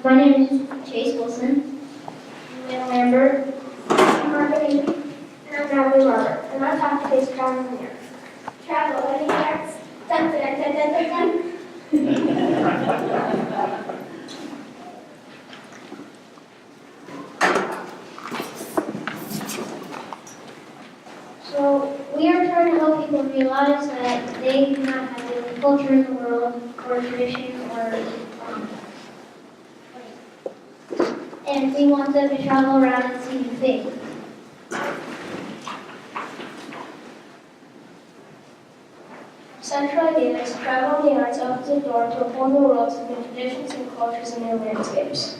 My name is Chase Wilson. I'm Lambert. I'm Martha Amy, and I'm Natalie Robert, and our topic is travel in Europe. Travel, any facts? Dun, dun, dun, dun, dun, dun. So we are trying to help people realize that they do not have the only culture in the world or tradition um, and we want them to travel around and see new things. Central idea is travel in the arts opens the door to a whole new world of new traditions and cultures and new landscapes.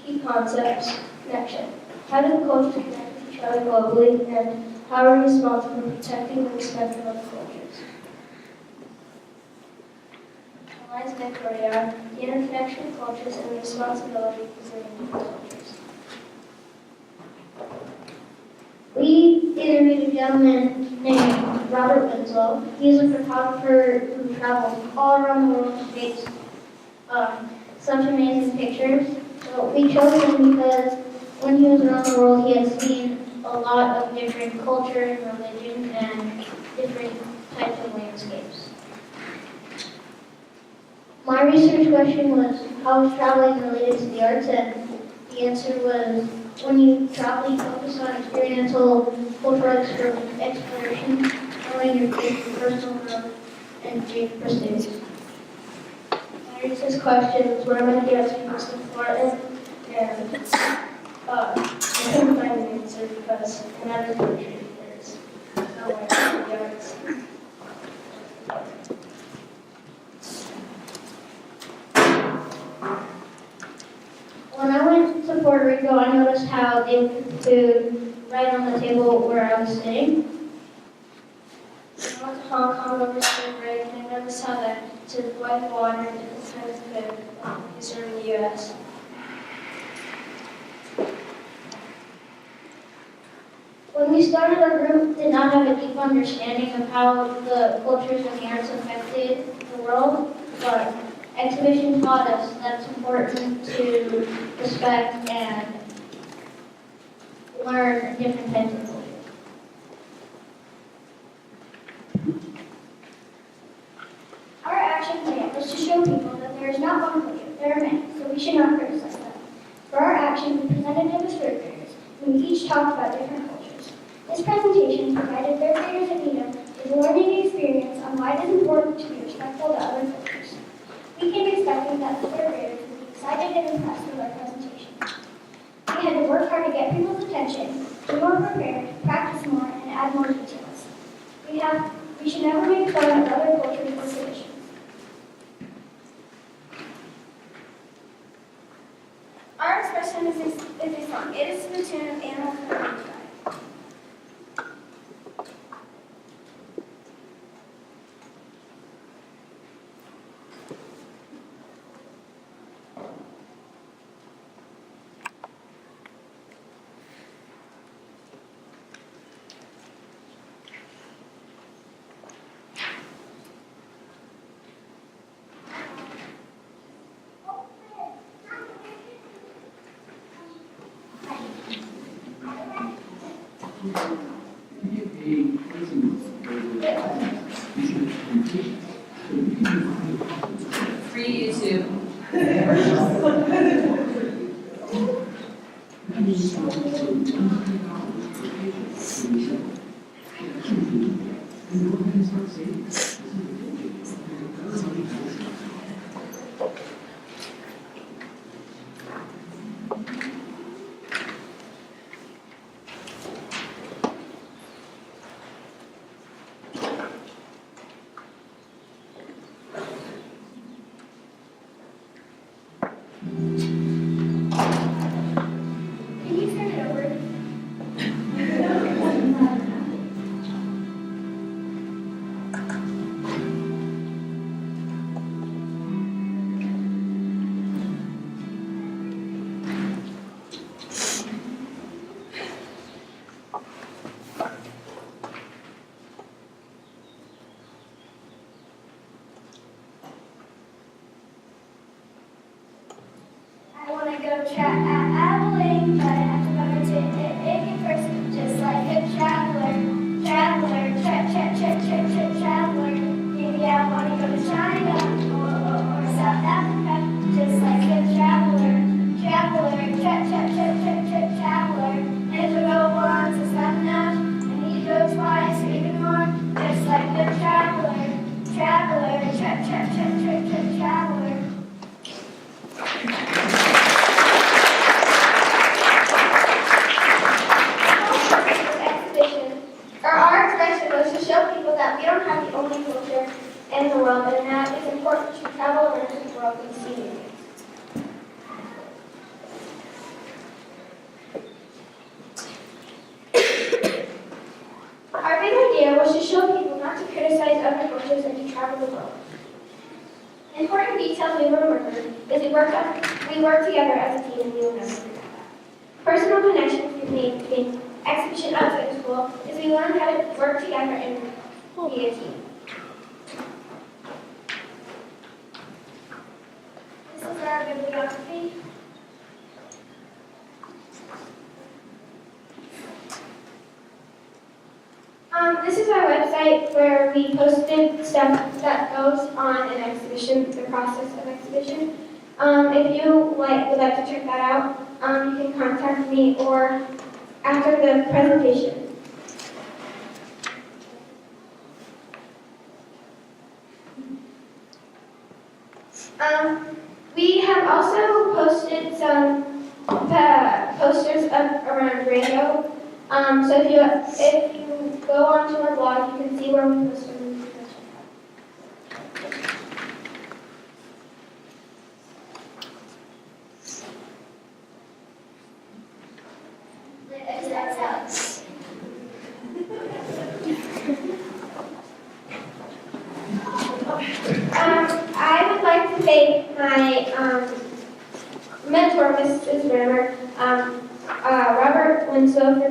Key concepts, connection. How do the cultures connect with each other globally, and how are we responsible for protecting and respecting other cultures? The lines of inquiry are the interconnection of cultures and the responsibility of preserving different cultures. We interviewed a gentleman named Robert Winslow. He is a photographer who travels all around the world and takes such amazing pictures. So we chose him because when he was around the world, he had seen a lot of different cultures, religions, and different types of landscapes. My research question was, how is traveling related to the arts? And the answer was, when you travel, you focus on experiential cultural exploration, growing your faith in personal growth and dream pursuits. My research question is what I'm going to get to most important, and I couldn't find an answer because in every country there's no way to the arts. When I went to Puerto Rico, I noticed how they put food right on the table where I was sitting. I went to Hong Kong over spring break, and I noticed how that to white water and different kinds of food is in the U.S. When we started, our group did not have a deep understanding of how the cultures and the arts affected the world, but exhibition taught us that it's important to respect and learn different types of cultures. Our action plan was to show people that there is not one culture, there are many, so we should not criticize them. For our action, we presented demonstrators, and we each talked about different cultures. This presentation provided third graders at Needham with a learning experience on why it is important to be respectful to other cultures. We came expecting that the third graders would be excited and impressed with our presentation. We had to work hard to get people's attention, be more prepared, practice more, and add more details. We should never make fun of other cultures or traditions. Our expression is a song. It is to the tune of Animals in the Sky. Free YouTube. Can you turn it over? go traveling, but I have to remember to it first, just like a traveler, traveler. Maybe I want to go to China or South Africa, just like a traveler, traveler. And if I go once, it's not enough. I need to go twice or even more, just like a traveler, traveler. Our exhibition was to show people that we don't have the only culture in the world, and that it's important to travel around the world and see new things. Our big idea was to show people not to criticize other cultures and to travel the world. Important details we will remember is we work together as a team, and we will never forget that. Personal connections we made in exhibition outside of school is we learned how to work together and be a team. This is our bibliography. This is our website where we posted stuff that goes on an exhibition, the process of exhibition. If you would like to check that out, you can contact me or after the presentation. We have also posted some posters up around radio. So if you go onto our blog, you can see where we post them. I would like to thank my mentor, Mrs. Rimmer, Robert Winslow for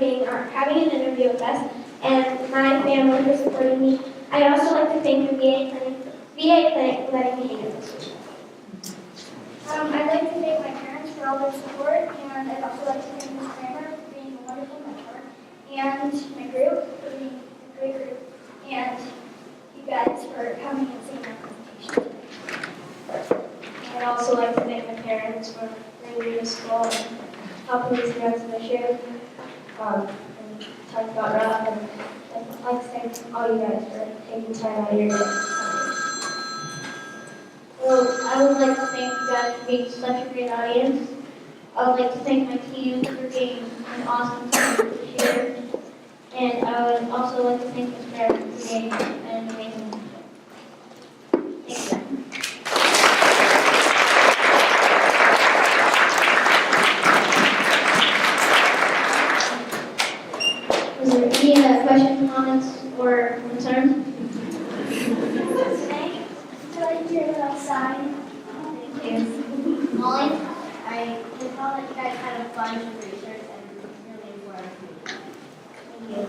having an interview with us, and my family for supporting me. I'd also like to thank the VA Clinic for letting me hang out this week. I'd like to thank my parents for all their support, and I'd also like to thank Ms. Kramer for being a wonderful mentor, and my group for being a great group, and you guys for coming and seeing my presentation. I'd also like to thank my parents for bringing me to school and helping me through exhibition, and talk about Rob, and I'd like to thank all you guys for taking time out of your day. Well, I would like to thank you guys for being such a great audience. I would like to thank my team for being an awesome team this year. And I would also like to thank Ms. Barrett for being an amazing teacher. Thank you. Is there any questions, comments, or concerns? Outside. Thank you. Molly, I can tell that you guys had a bunch of research and really important. Thank you.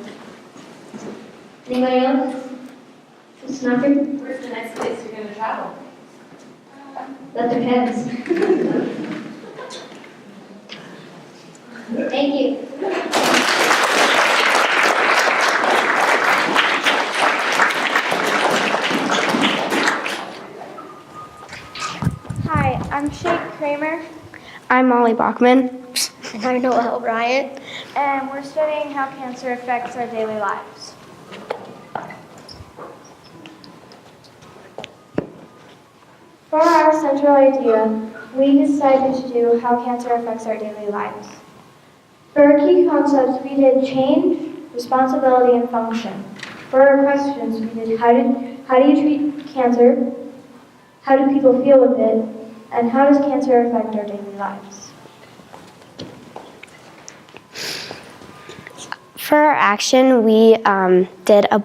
Anybody else? Ms. Knocker? Where's the next place you're going to travel? That depends. Thank you. Hi, I'm Shake Kramer, I'm Molly Bachman. I'm Noel Bryant. and we're studying how cancer affects our daily lives. For our central idea, we decided to do how cancer affects our daily lives. For our key concepts, we did change, responsibility, and function. For our questions, we did how do you treat cancer, how do people feel with it, and how does cancer affect our daily lives? For our action, we did a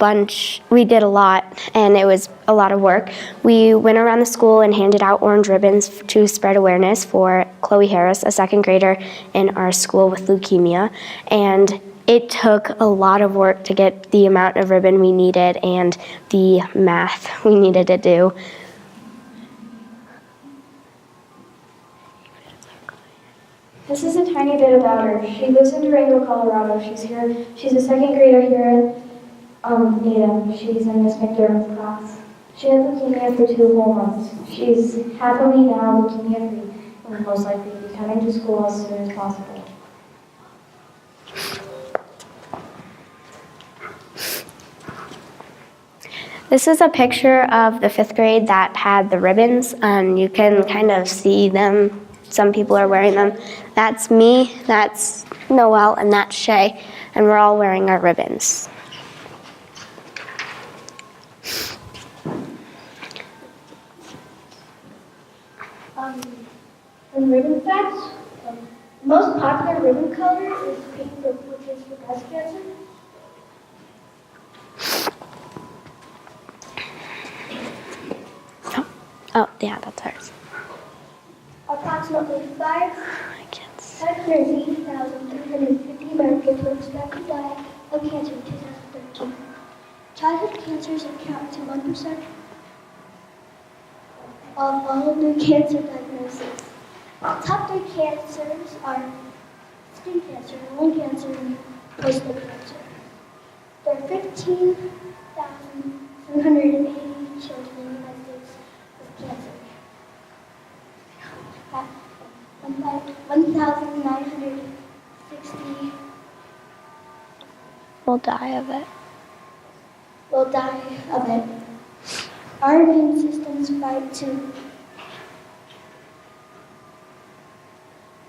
lot, and it was a lot of work. We went around the school and handed out orange ribbons to spread awareness for Chloe Harris, a second grader in our school with leukemia. And it took a lot of work to get the amount of ribbon we needed and the math we needed to do. This is a tiny bit about her. She lives in Durango, Colorado. She's a second grader here at Needham. She's in Miss McDermott's class. She had leukemia for 2 whole months. She's happily now leukemia-free and will most likely be coming to school as soon as possible. This is a picture of the 5th grade that had the ribbons, and you can kind of see them. Some people are wearing them. That's me, that's Noelle, and that's Shay, and we're all wearing our ribbons. And ribbon facts, most popular ribbon color is pink, which is for breast cancer. Oh, yeah, that's ours. Approximately I can't see. 580,350 Americans were expected to die of cancer in 2013. Childhood cancers account to 1% of all new cancer diagnoses. Top 3 cancers are skin cancer, lung cancer, and prostate cancer. There are 15,780 children in the United States with cancer. 1,960 We'll die of it. will die of it. Our immune systems fight to.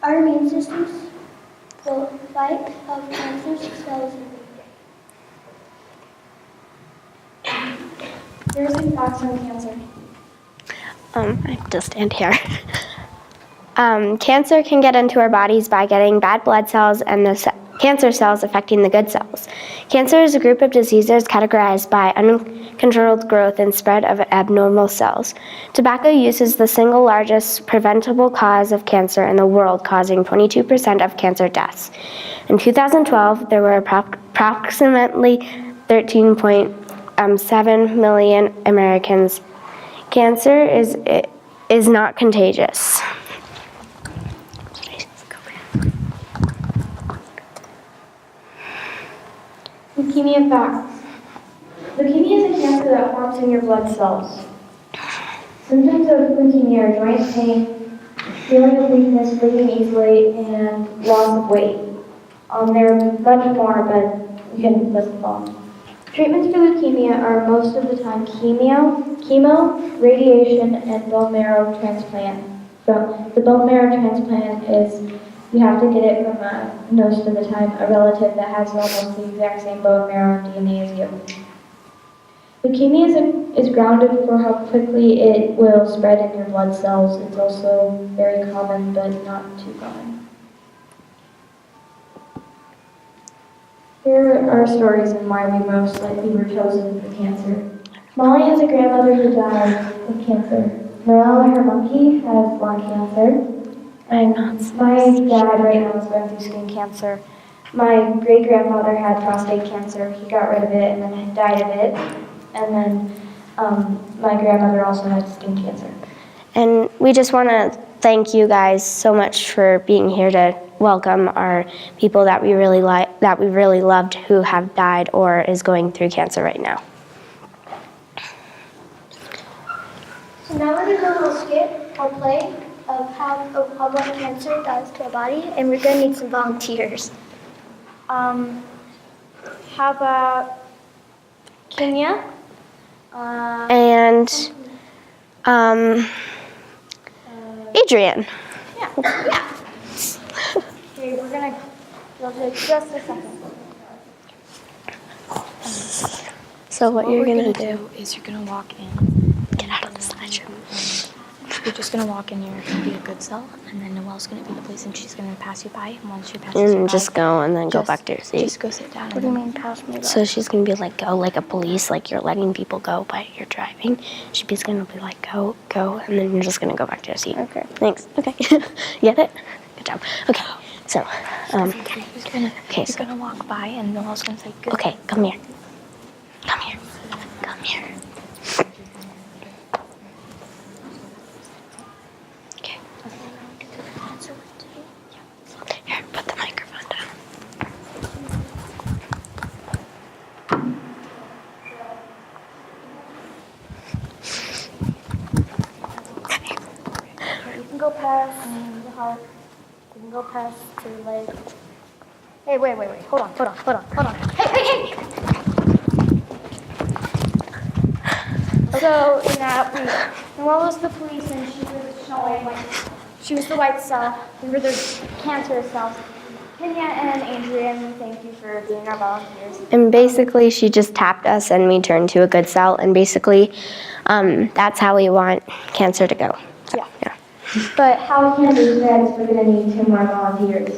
Our immune systems will fight off cancer cells every day. Here's some facts on cancer. I have to stand here. Cancer can get into our bodies by getting bad blood cells and the cancer cells affecting the good cells. Cancer is a group of diseases categorized by uncontrolled growth and spread of abnormal cells. Tobacco use is the single largest preventable cause of cancer in the world, causing 22% of cancer deaths. In 2012, there were approximately 13.7 million Americans. Cancer is not contagious. Leukemia facts. Leukemia is a cancer that forms in your blood cells. Symptoms of leukemia are joint pain, feeling of weakness, breathing easily, and loss of weight. There are much more, but you can list them all. Treatments for leukemia are most of the time chemo, radiation, and bone marrow transplant. So the bone marrow transplant is you have to get it from most of the time a relative that has almost the exact same bone marrow and DNA as you. Leukemia is grounded for how quickly it will spread in your blood cells. It's also very common, but not too common. Here are our stories and why we most likely were chosen for cancer. Molly has a grandmother who died of cancer. Noelle, her monkey, has lung cancer. And my dad right now is going through skin cancer. My great-grandfather had prostate cancer. He got rid of it and then died of it. And then my grandmother also had skin cancer. And we just want to thank you guys so much for being here to welcome our people that we really loved who have died or is going through cancer right now. So now we're going to do a little skit or play of what cancer does to our body, and we're going to need some volunteers. How about Kenya? And Adrian. Yeah. Okay, you'll take just a second. So what you're gonna do? Is you're gonna walk in. Get out of the slideshow. You're just gonna walk in. You're gonna be a good cell, and then Noelle's gonna be the place, and she's gonna pass you by. And once she passes you by, And just go and then go back to your seat. Just go sit down. What do you mean pass me by? So she's gonna be like, go like a police, like you're letting people go, but you're driving. She's gonna be like, go, and then you're just gonna go back to your seat. Okay. Thanks. Okay. Get it? Good job. Okay. So, You're so gonna walk by, and Noelle's gonna say, "Good." okay, come here. Come here. Come here. Okay. can go past the heart. We can go past to the leg. Hey, wait. Hold on. Hey. So in that, Noelle was the police and she was the white cell. We were the cancerous cells. Kenya and Adrian, thank you for being our volunteers. And basically, she just tapped us and we turned to a good cell. And basically, that's how we want cancer to go. So, yeah. But how we can do that is we're going to need 2 more volunteers.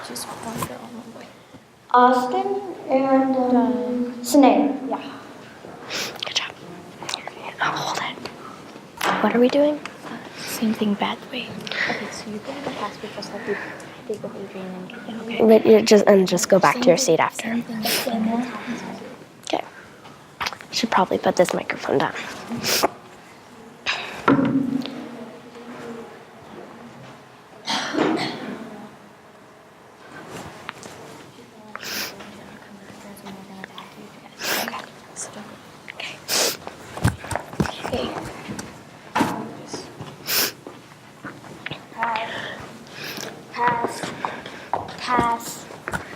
Just one girl, one boy. Austin and Sinead. Yeah. Good job. I'll hold it. What are we doing? Same thing, bad way. Okay, so you're gonna go past with just like we did with Adrian and Kenya, okay? But you just go back to your seat after. Same thing, same thing. Okay. Should probably put this microphone down. Okay.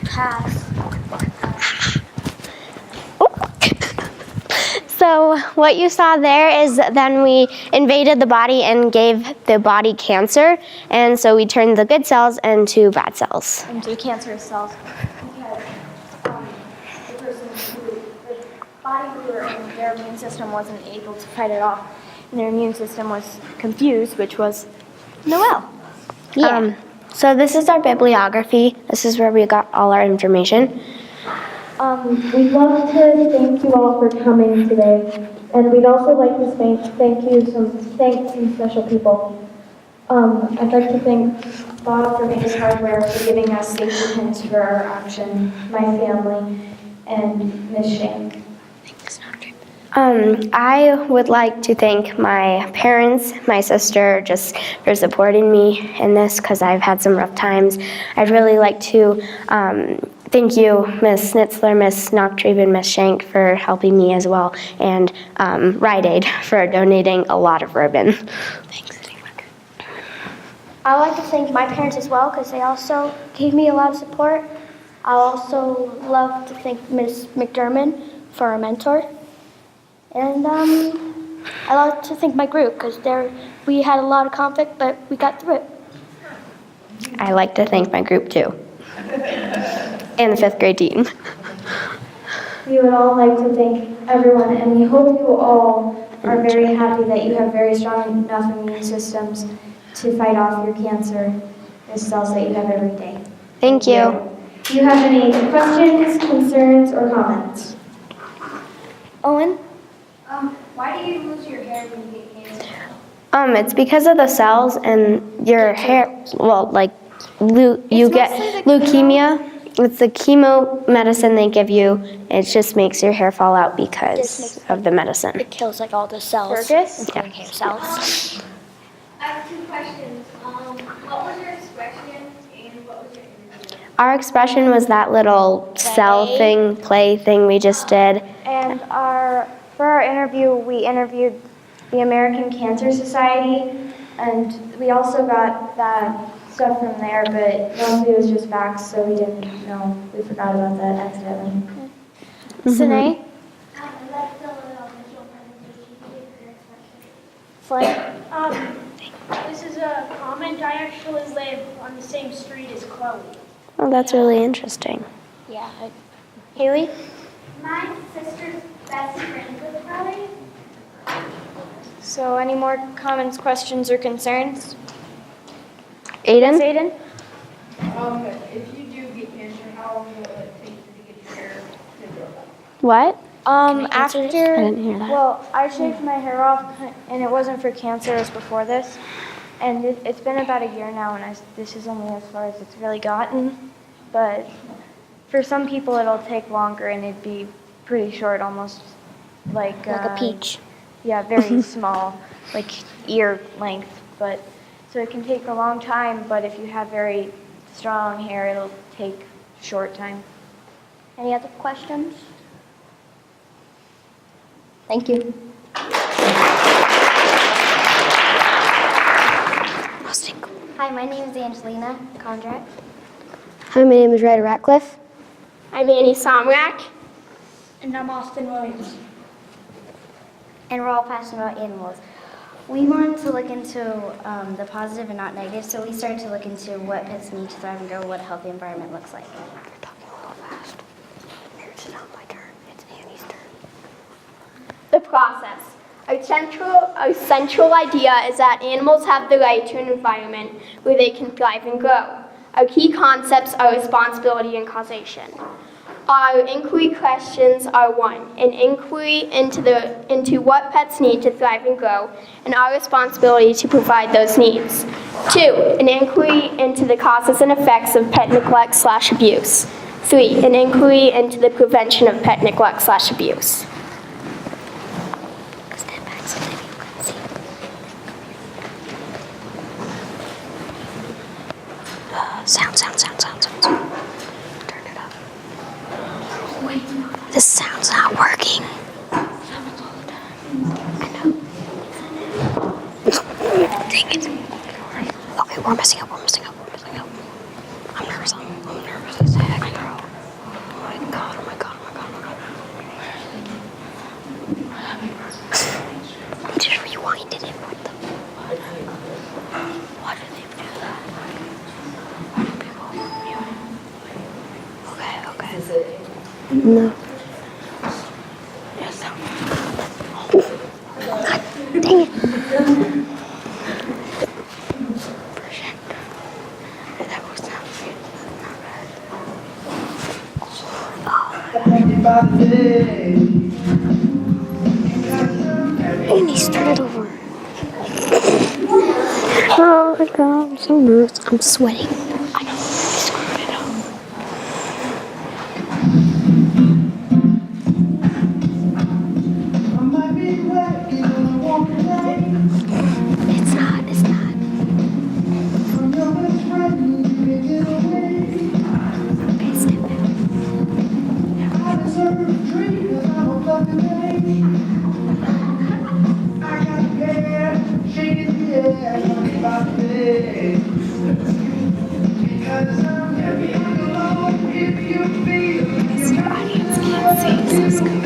Pass. So what you saw there is then we invaded the body and gave the body cancer, and so we turned the good cells into bad cells. Into cancerous cells. Because the body we were in, their immune system wasn't able to fight it off. And their immune system was confused, which was Noelle. Yeah. So this is our bibliography. This is where we got all our information. We'd love to thank you all for coming today, and we'd also like to thank some special people. I'd like to thank Bob for Vegas Hardware for giving us safety pins for our auction, my family, and Ms. Shank. I would like to thank my parents, my sister, just for supporting me in this because I've had some rough times. I'd really like to thank you, Miss Schnitzler, Miss Knocktreve, and Miss Shank for helping me as well, and Rite Aid for donating a lot of ribbon. Thanks. I would like to thank my parents as well because they also gave me a lot of support. I also love to thank Ms. McDermott for our mentor. And I like to thank my group because we had a lot of conflict, but we got through it. I like to thank my group too, and the 5th grade team. We would all like to thank everyone, and we hope you all are very happy that you have very strong enough immune systems to fight off your cancer cells that you have every day. Thank you. Do you have any questions, concerns, or comments? Owen? Why do you lose your hair when you get cancer? It's because of the cells and your hair. Well, like you get leukemia. It's the chemo medicine they give you. It just makes your hair fall out because of the medicine. It kills like all the cells. Fergus? Yeah. Hair cells. I have 2 questions. What was your expression and what was your interview? Our expression was that little cell thing, play thing we just did. And for our interview, we interviewed the American Cancer Society, and we also got that stuff from there, but mostly it was just facts, so we didn't know. We forgot about that accidentally. Sinead? I'd like to visual presentation to give your expression. Flynn? This is a comment. I actually live on the same street as Chloe. Oh, that's really interesting. Yeah. Haley? My sister's best friend with Chloe. So any more comments, questions, or concerns? Aiden? Aiden? If you do get cancer, how long will it take to get your hair to grow back? What? After, I didn't hear that. well, I shaved my hair off, and it wasn't for cancer, it was before this. And it's been about a year now, and this is only as far as it's really gotten. But for some people, it'll take longer, and it'd be pretty short, almost like a peach. Yeah, very small, like ear length. But so it can take a long time, but if you have very strong hair, it'll take short time. Any other questions? Thank you. my name is Angelina Kondrak. Hi, my name is Ryder Ratcliffe. I'm Annie Somrak. And I'm Austin Williams. And we're all passionate about animals. We wanted to look into the positive and not negative, so we started to look into what pets need to thrive and grow, what a healthy environment looks like. You're talking a little fast. It's not my turn. It's Annie's turn. The process. Our central idea is that animals have the right to an environment where they can thrive and grow. Our key concepts are responsibility and causation. Our inquiry questions are 1, an inquiry into what pets need to thrive and grow, and our responsibility to provide those needs. 2, an inquiry into the causes and effects of pet neglect/abuse. 3, an inquiry into the prevention of pet neglect/abuse. Stand back so that you can see. Sound. Turn it up. Wait, this sound's not working. I know. Dang it. Okay, we're messing up. I'm nervous as heck, bro. Oh my god. I just rewinded it. What the? Why do they do that? Why do people mute it? Okay. Is it? No. Yes, no. Oh, god dang it. That was not good. Annie, start it over. Oh my god, I'm so nervous. I'm sweating. I know, I screwed it up. It's not. Okay, step back. Your audience can't see, so it's good.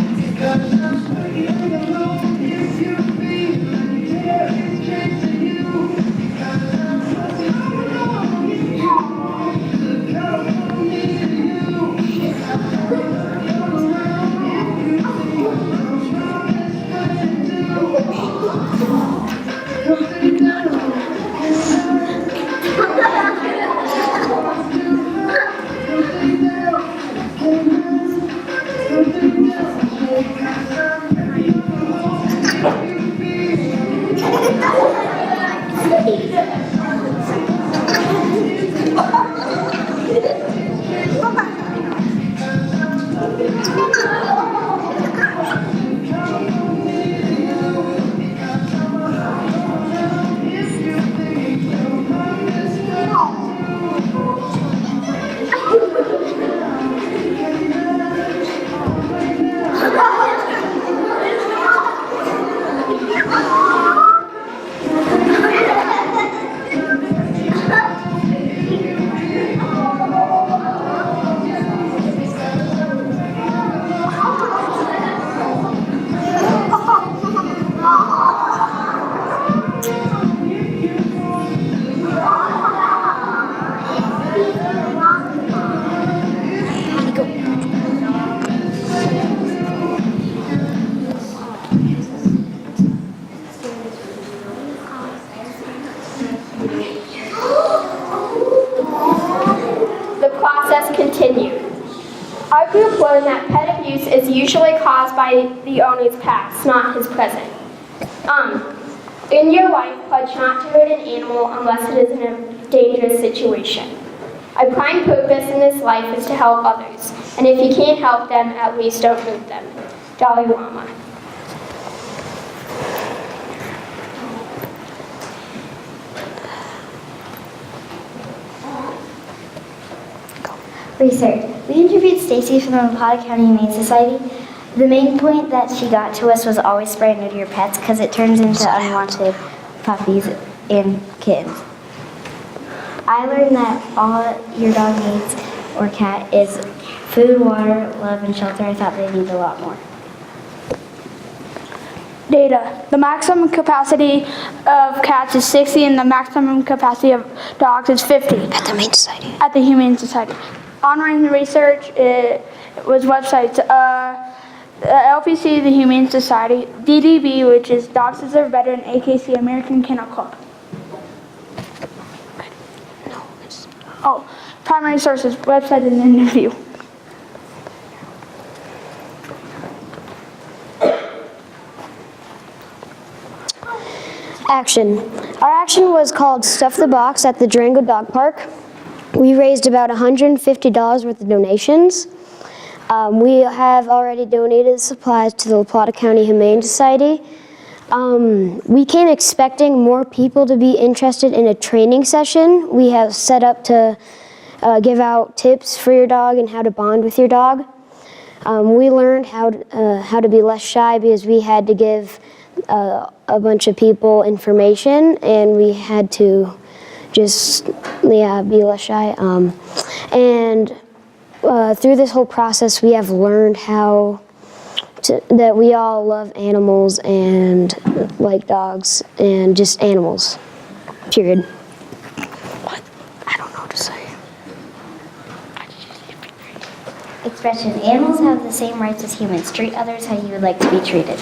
The process continued. Our group learned that pet abuse is usually caused by the owner's past, not his present. In your life, pledge not to hurt an animal unless it is in a dangerous situation. Our prime purpose in this life is to help others, and if you can't help them, at least don't hurt them. Dalai Lama. Research. We interviewed Stacy from the Lapata County Humane Society. The main point that she got to us was always spray and neuter your pets because it turns into unwanted puppies and kittens. I learned that all your dog needs or cat is food, water, love, and shelter. I thought they needed a lot more. Data. The maximum capacity of cats is 60 and the maximum capacity of dogs is 50. At the Humane Society. At the Humane Society. Honoring the research, it was websites. LPC, the Humane Society. DDB, which is Dogs Deserve Better, and AKC, American Kennel Club. Oh, primary sources, website and interview. Action. Our action was called Stuff the Box at the Durango Dog Park. We raised about $150 worth of donations. We have already donated supplies to the La Plata County Humane Society. We came expecting more people to be interested in a training session. We have set up to give out tips for your dog and how to bond with your dog. We learned how to be less shy because we had to give a bunch of people information, and we had to just be less shy. Through this whole process, we have learned that we all love animals and like dogs and just animals, period. What? I don't know what to say. Expression. Animals have the same rights as humans. Treat others how you would like to be treated.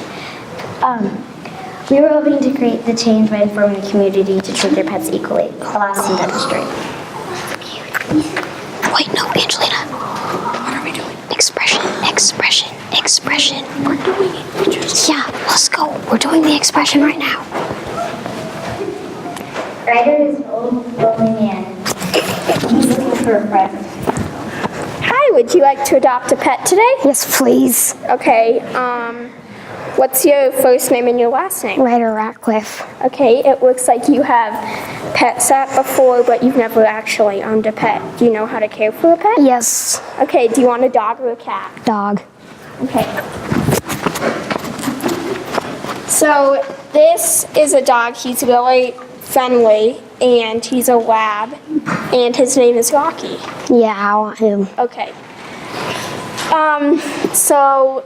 We were hoping to create the change by informing the community to treat their pets equally. Alas, and demonstrate. Wait, no, Angelina. What are we doing? Expression. We're doing it. Yeah, let's go. We're doing the expression right now. Ryder is an old, lonely man. He's looking for a friend. Hi, would you like to adopt a pet today? Yes, please. Okay, what's your first name and your last name? Ryder Ratcliffe. Okay, it looks like you have pet sat before, but you've never actually owned a pet. Do you know how to care for a pet? Yes. Okay, do you want a dog or a cat? Dog. Okay. So this is a dog. He's really friendly, and he's a lab, and his name is Rocky. Yeah, I want him. Okay. So,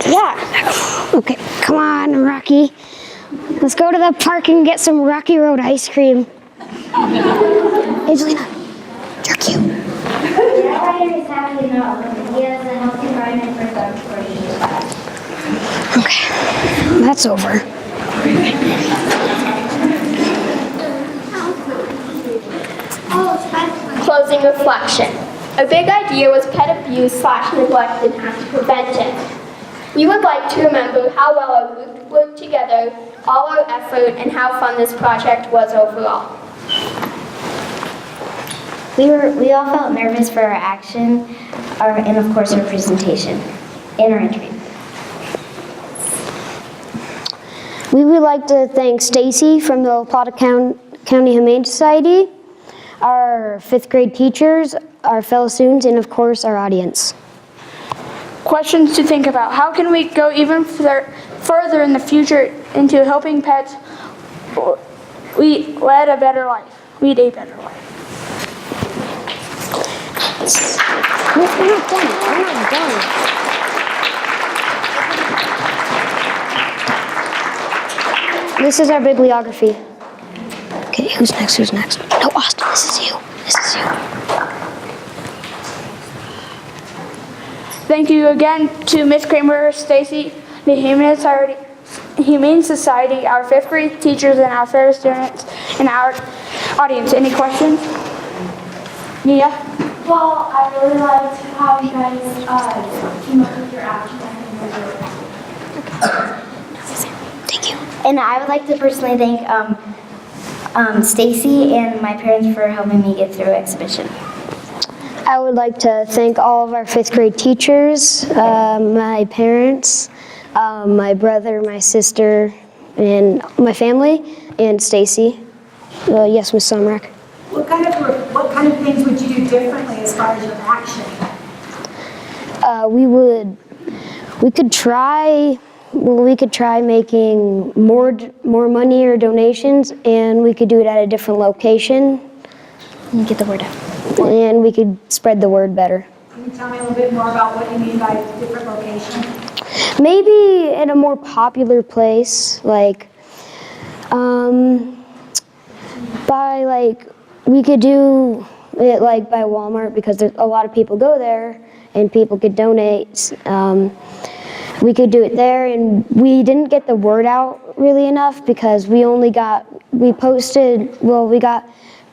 yeah. Okay, come on, Rocky. Let's go to the park and get some Rocky Road ice cream. Angelina, you're cute. Ryder is happy not alone. He has a healthy environment for dogs for each. Okay, that's over. Closing reflection. A big idea was pet abuse / neglect and how to prevent it. We would like to remember how well our group worked together, all our effort, and how fun this project was overall. We all felt nervous for our action, and of course our presentation and our interview. We would like to thank Stacy from the La Plata County Humane Society, our 5th grade teachers, our fellow students, and of course our audience. Questions to think about. How can we go even further in the future into helping pets lead a better life? We're not done. This is our bibliography. Okay, who's next? No, Austin, this is you. Thank you again to Ms. Kramer, Stacy, the Humane Society, our 5th grade teachers, and our fellow students, and our audience. Any questions? Nia? Well, I really liked how you guys came up with your action plan. Thank you. And I would like to personally thank Stacy and my parents for helping me get through exhibition. I would like to thank all of our 5th grade teachers, my parents, my brother, my sister, and my family, and Stacy. Yes, Ms. Somrak. What kind of things would you do differently as far as your action? We could try Well, we could try making more money or donations, and we could do it at a different location, And get the word out. and we could spread the word better. Can you tell me a little bit more about what you mean by different location? Maybe in a more popular place, like, we could do it like by Walmart, because there's a lot of people go there and people could donate. We could do it there, and we didn't get the word out really enough because we got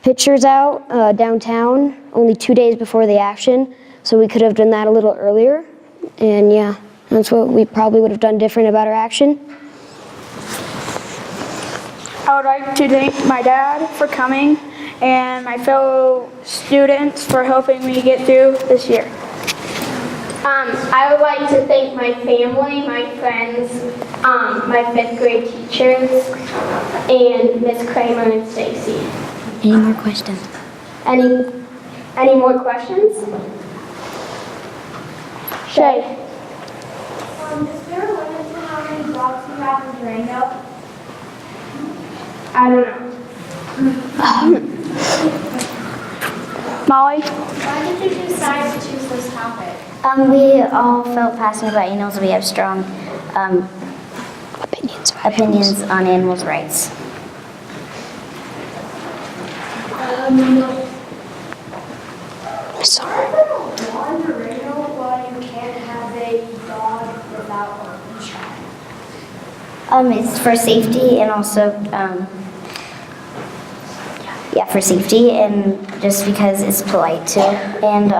pictures out downtown only 2 days before the action, so we could have done that a little earlier. And yeah, that's what we probably would have done different about our action. I would like to thank my dad for coming and my fellow students for helping me get through this year. I would like to thank my family, my friends, my 5th grade teachers, and Miss Kramer and Stacy. Any more questions? Any more questions? Shay. Is there a limit to how many dogs you have in Durango? I don't know. Molly? Why did you decide to choose this topic? We all felt passionate about animals. We have strong opinions on animals' rights. Sorry. Why in Durango why you can't have a dog without a leash on? It's for safety and also, for safety and just because it's polite too. And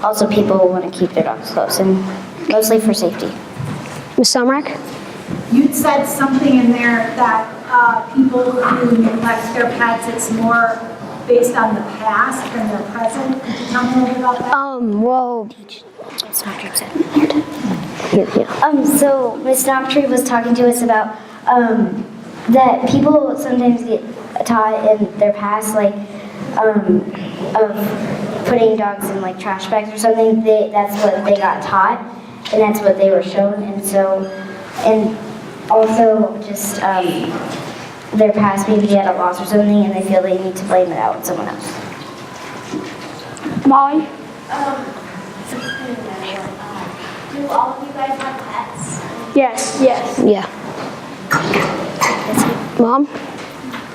also people want to keep their dogs close and mostly for safety. Ms. Sumrock? You'd said something in there that people who neglect their pets, it's more based on the past than their present. Could you tell me a little bit about that? Well, It's not true. yeah. So Ms. Snoptree was talking to us about that people sometimes get taught in their past, like of putting dogs in like trash bags or something. That's what they got taught, and that's what they were shown. And also just their past, maybe they had a loss or something, and they feel they need to blame it out on someone else. Molly? Do all of you guys have pets? Yes. Yeah. Mom?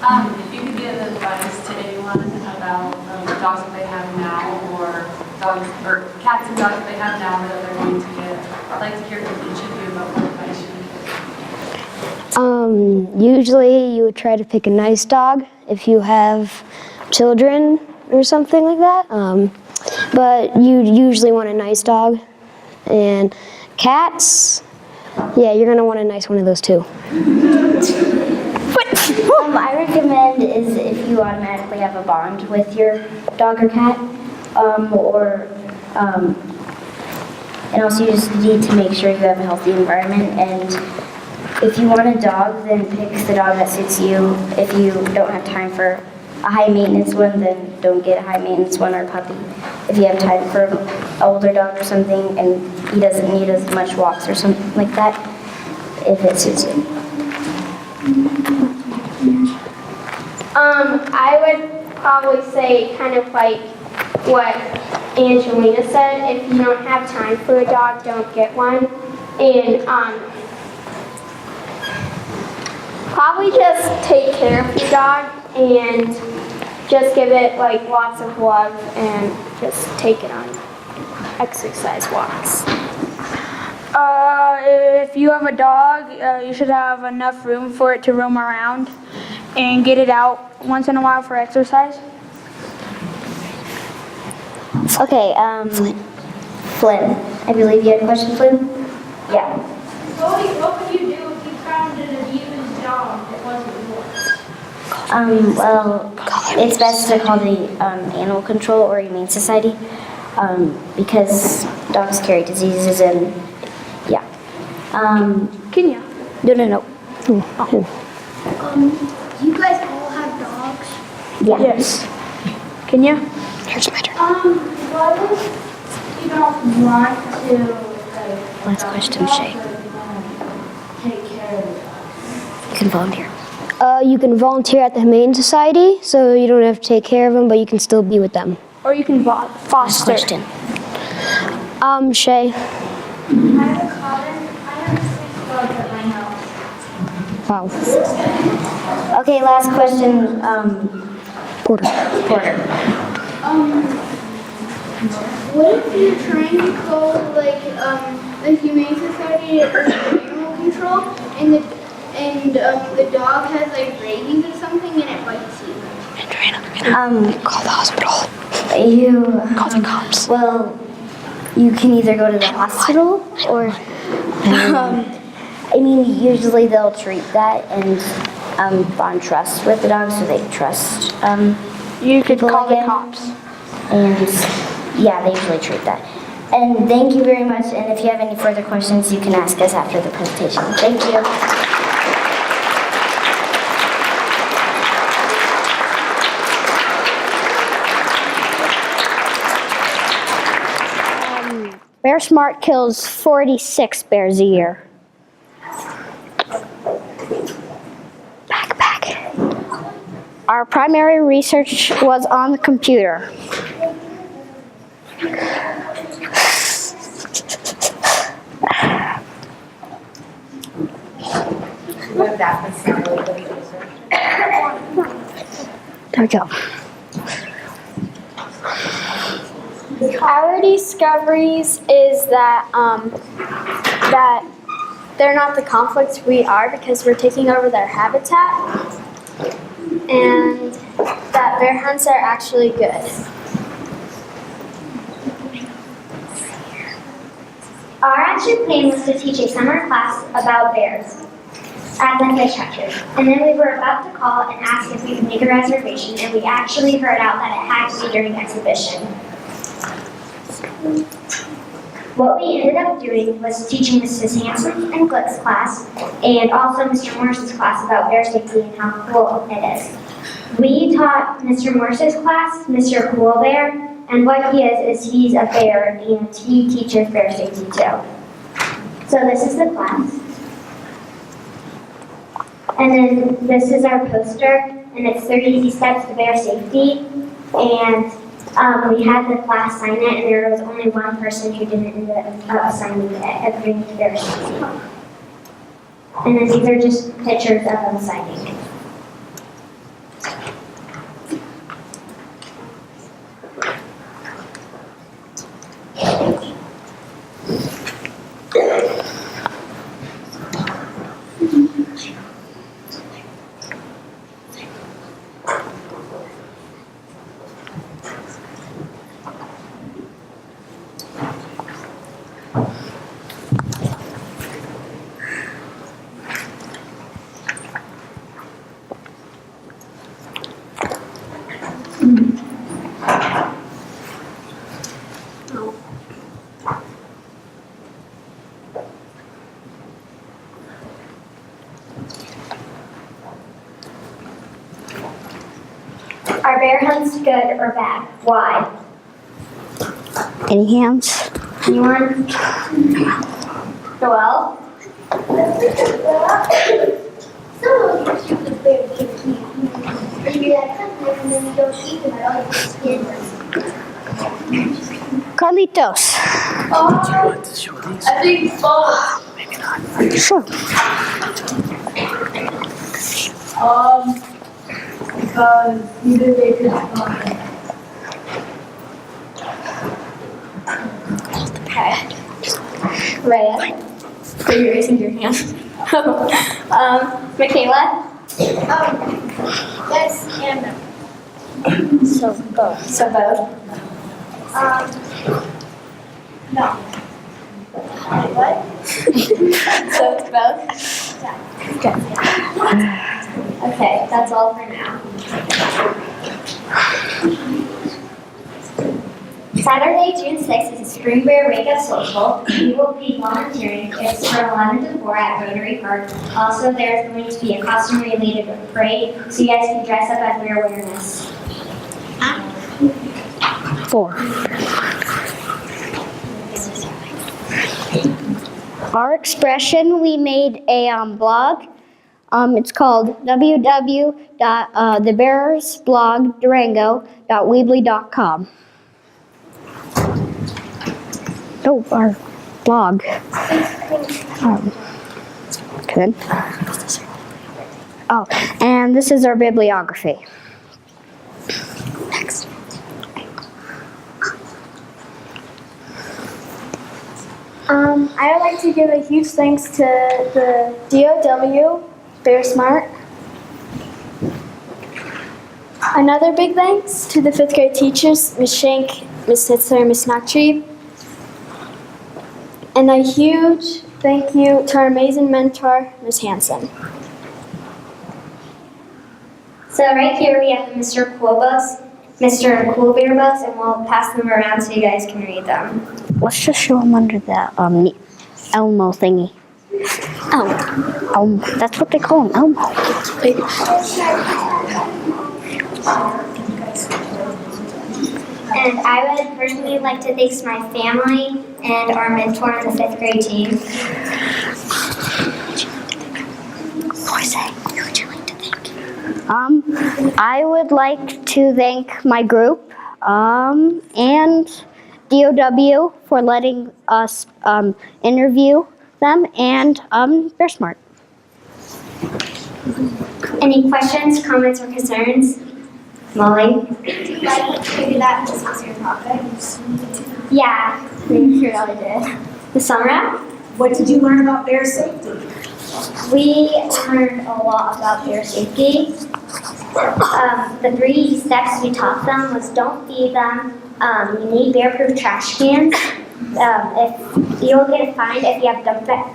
If you could give advice to anyone about dogs that they have now, or dogs or cats and dogs that they have now that they're going to get, I'd like to hear what each of you about what advice you would give. Usually you would try to pick a nice dog if you have children or something like that. But you usually want a nice dog. And cats, yeah, you're gonna want a nice one of those too. I recommend is if you automatically have a bond with your dog or cat, and also you just need to make sure you have a healthy environment. And if you want a dog, then pick the dog that suits you. If you don't have time for a high maintenance one, then don't get a high maintenance one or a puppy. If you have time for an older dog or something and he doesn't need as much walks or something like that, if it suits you. I would probably say kind of like what Angelina said. If you don't have time for a dog, don't get one. And probably just take care of your dog and just give it like lots of love and just take it on exercise walks. If you have a dog, you should have enough room for it to roam around and get it out once in a while for exercise. Okay, Flynn. I believe you had a question, Flynn? Yeah. What would you do if you found an abused dog that wasn't yours? Well, it's best to call the Animal Control or Humane Society because dogs carry diseases and yeah. Kenya. No. You guys all have dogs? Yeah. Yes. Kenya? Here's my turn. What if you don't want to, like, Last question, Shay. can volunteer? You can volunteer at the Humane Society, so you don't have to take care of them, but you can still be with them. Or you can foster. Question. Shay. I have a comment. I have 6 dogs at my house. Wow. Okay, last question. Porter. What if you're trying to call like the Humane Society or animal control, and the dog has like rabies or something and it bites you? Call the hospital. Call the cops. Well, you can either go to the hospital or, I mean, usually they'll treat that and bond trust with the dog, so they trust. You could people call the again. cops. And yeah, they usually treat that. And thank you very much. And if you have any further questions, you can ask us after the presentation. Thank you. Bear Smart kills 46 bears a year. Back. Our primary research was on the computer. There we go. Our discoveries is that that they're not the conflicts we are because we're taking over their habitat, and that bear hunts are actually good. Our action plan was to teach a summer class about bears at the fish hatchery. And then we were about to call and ask if we could make a reservation, and we actually heard out that it had to be during exhibition. What we ended up doing was teaching Mrs. Hanson and Glick's class, and also Mr. Morse's class about bear safety and how cool it is. We taught Mr. Morse's class, Mr. Cool Bear, and what he is he's a bear, and he teaches bear safety too. So this is the class. And then this is our poster, and it's 30 easy steps to bear safety. And we had the class sign it, and there was only one person who didn't end up signing it, agreeing to bear safety. And then these are just pictures of them signing. Are bear hunts good or bad? Why? Any hands? Anyone? Joel? Carlitos. I think both. Maybe not. Sure. Because either they could Rhea. So you're raising your hand. Michaela. Yes, and no. So both. So both. No. What? So it's both? Okay, that's all for now. Saturday, June 6th is a Spring Bear Wake Up Social. We will be volunteering. It's from 11 to 4 at Rotary Park. Also, there's going to be a costume-related parade, so you guys can dress up as Bear Awareness. 4. Our expression, we made a blog It's called www.thebearsblogdurango.weebly.com. Oh, our blog. Good. Oh, and this is our bibliography. Next. I would like to give a huge thanks to the DOW, Bear Smart. Another big thanks to the 5th grade teachers, Ms. Shank, Ms. Hitzler, and Ms. Knocktree. And a huge thank you to our amazing mentor, Ms. Hanson. So right here we have Mr. Cool Books, Mr. Cool Bear Books, and we'll pass them around so you guys can read them. Let's just show them under that Elmo thingy. That's what they call them, Elmo. And I would personally like to thank my family and our mentor on the 5th grade team. I would like to thank my group and DOW for letting us interview them and Bear Smart. Any questions, comments, or concerns? Molly? Did you like figure that this was your topic? Yeah, we really did. The Summer? What did you learn about bear safety? We learned a lot about bear safety. The 3 steps we taught them was don't feed them. You need bear-proof trash cans. If you'll get a fine if you have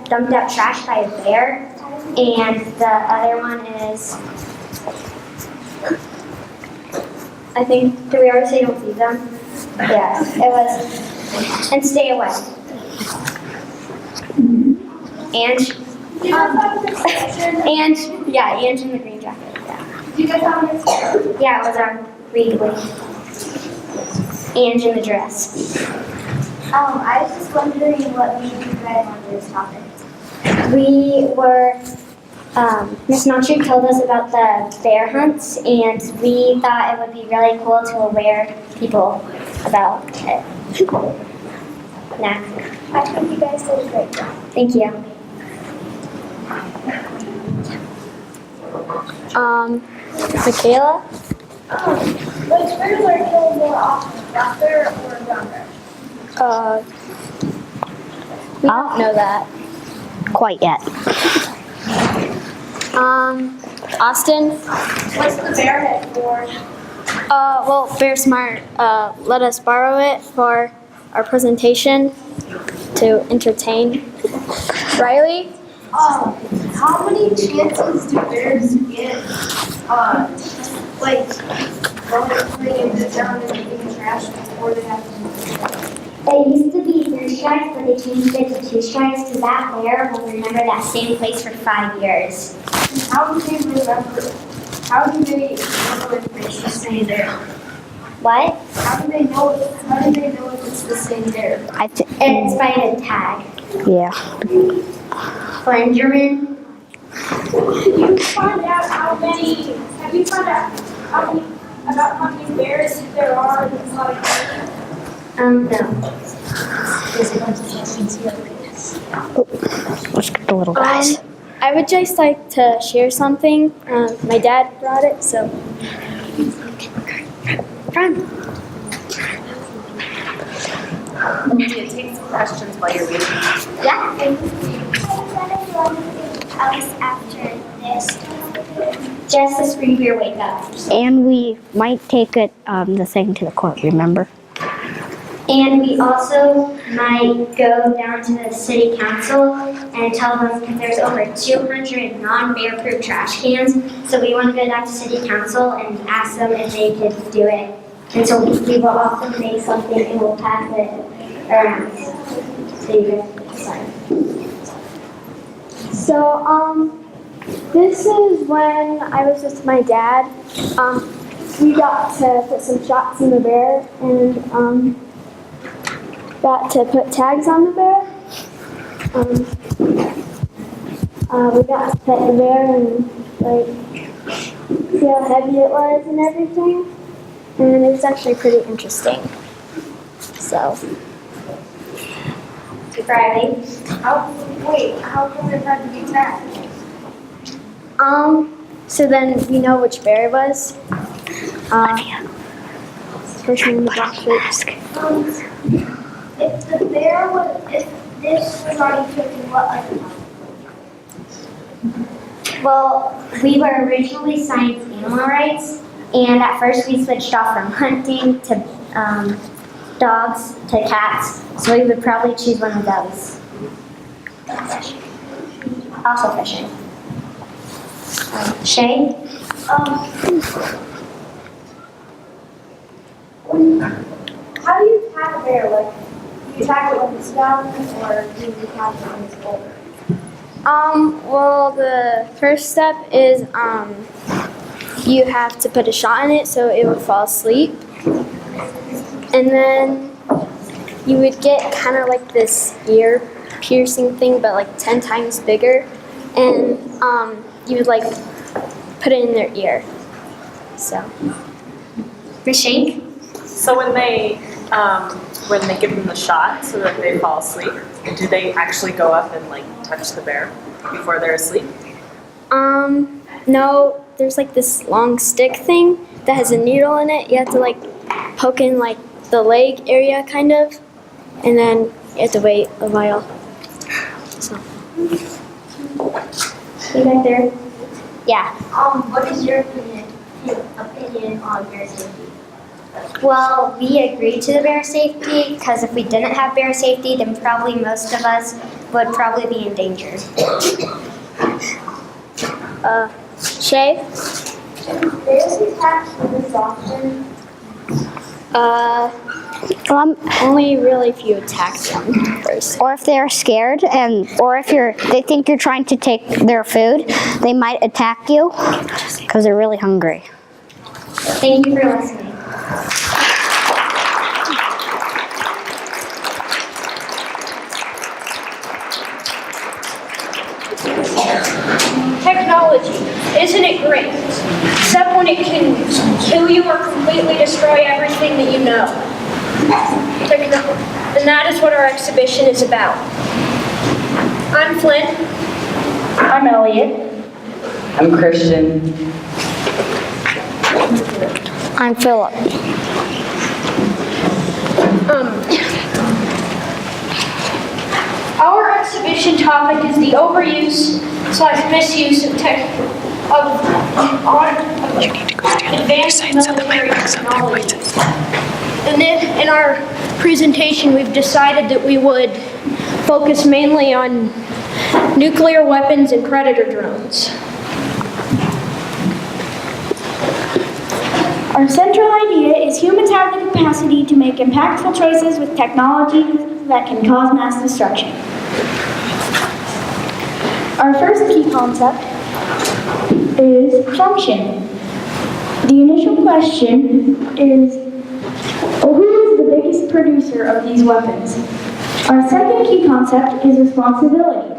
dumped out trash by a bear. And the other one is, I think, did we already say don't feed them? Yeah, it was, and stay away. And Ange in the green jacket. Yeah. Did you guys have an experience? Yeah, it was our read week. Ange in the dress. I was just wondering what made you guys on this topic. We were, Miss Knocktree told us about the bear hunts, and we thought it would be really cool to aware people about it. Next. I think you guys did a great job. Thank you. Michaela? Which birds are killed more often, raptor or brown bear? We don't know that. Quite yet. Austin? What's the bear head for? Well, Bear Smart let us borrow it for our presentation to entertain. Riley? How many chances do bears get, putting it down and making trash before they have to? It used to be 3 strikes, but they changed it to 2 strikes because that bear will remember that same place for 5 years. How do they remember? How do they know if it's the same bear? What? How do they know if it's the same bear? It's by a tag. Yeah. Benjamin? Did you find out about how many bears there are in the Exotic Garden? No. Let's get the little guys. I would just like to share something. My dad brought it, so. Olivia, take some questions while you're waiting. Yeah. After this. Just a spring beer wake up. And we might take it, the thing to the court, remember? And we also might go down to the city council and tell them because there's over 200 non-bear-proof trash cans. So we want to go down to city council and ask them if they could do it. And so we will also make something and we'll pass it around. So you guys can decide. So, this is when I was with my dad. We got to put some shots in the bear and, got to put tags on the bear. We got to pet the bear and like see how heavy it was and everything. And it was actually pretty interesting. So. Riley, how come it had to be tracked? So then we know which bear it was. Person in the black shirt. If the bear was, if this was already taken, what other time? Well, we were originally science animal rights, and at first we switched off from hunting to dogs to cats, so we would probably choose one of those. Also fishing. Shay? How do you attack a bear? Like, do you attack it when it's young, or do you attack it when it's older? Well, the first step is you have to put a shot in it so it would fall asleep. And then you would get kind of like this ear piercing thing, but like 10 times bigger. And you would like put it in their ear. So. Rashik? So when they give them the shot so that they fall asleep, do they actually go up and like touch the bear before they're asleep? No, there's like this long stick thing that has a needle in it. You have to like poke in like the leg area kind of, and then you have to wait a while. So. You back there? Yeah. What is your opinion on bear safety? Well, we agreed to the bear safety because if we didn't have bear safety, then probably most of us would probably be in danger. Shay? Bears attack humans often? Only really if you attack them first. Or if they're scared, or if they think you're trying to take their food, they might attack you because they're really hungry. Thank you for listening. Technology, isn't it great? Except when it can kill you or completely destroy everything that you know. And that is what our exhibition is about. I'm Flynn. I'm Elliot. I'm Christian. I'm Philip. Our exhibition topic is the overuse/misuse of advanced military technology. And in our presentation, we've decided that we would focus mainly on nuclear weapons and predator drones. Our central idea is humans have the capacity to make impactful choices with technology that can cause mass destruction. Our first key concept is function. The initial question is, who is the biggest producer of these weapons? Our second key concept is responsibility.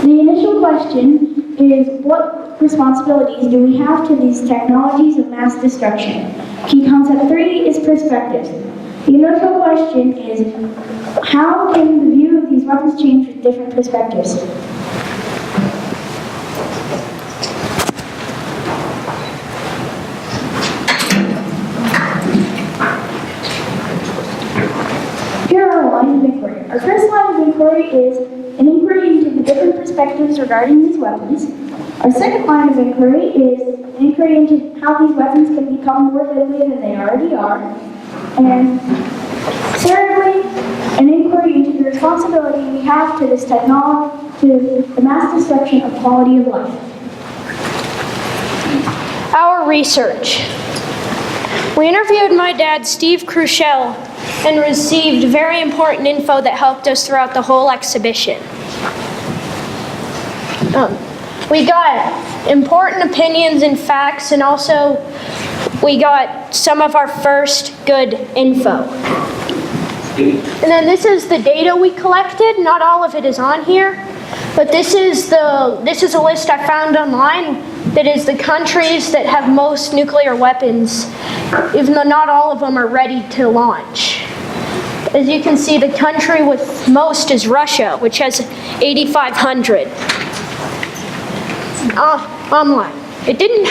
The initial question is, what responsibilities do we have to these technologies of mass destruction? Key concept 3 is perspective. The initial question is, how can the view of these weapons change with different perspectives? Here are our lines of inquiry. Our first line of inquiry is an inquiry into the different perspectives regarding these weapons. Our second line of inquiry is an inquiry into how these weapons can become more deadly than they already are. And thirdly, an inquiry into the responsibility we have to this technology, to the mass destruction of quality of life. Our research. We interviewed my dad, Steve Crushell, and received very important info that helped us throughout the whole exhibition. We got important opinions and facts, and also we got some of our first good info. And then this is the data we collected. Not all of it is on here, But this is a list I found online that is the countries that have most nuclear weapons, even though not all of them are ready to launch. As you can see, the country with most is Russia, which has 8,500. Online. It didn't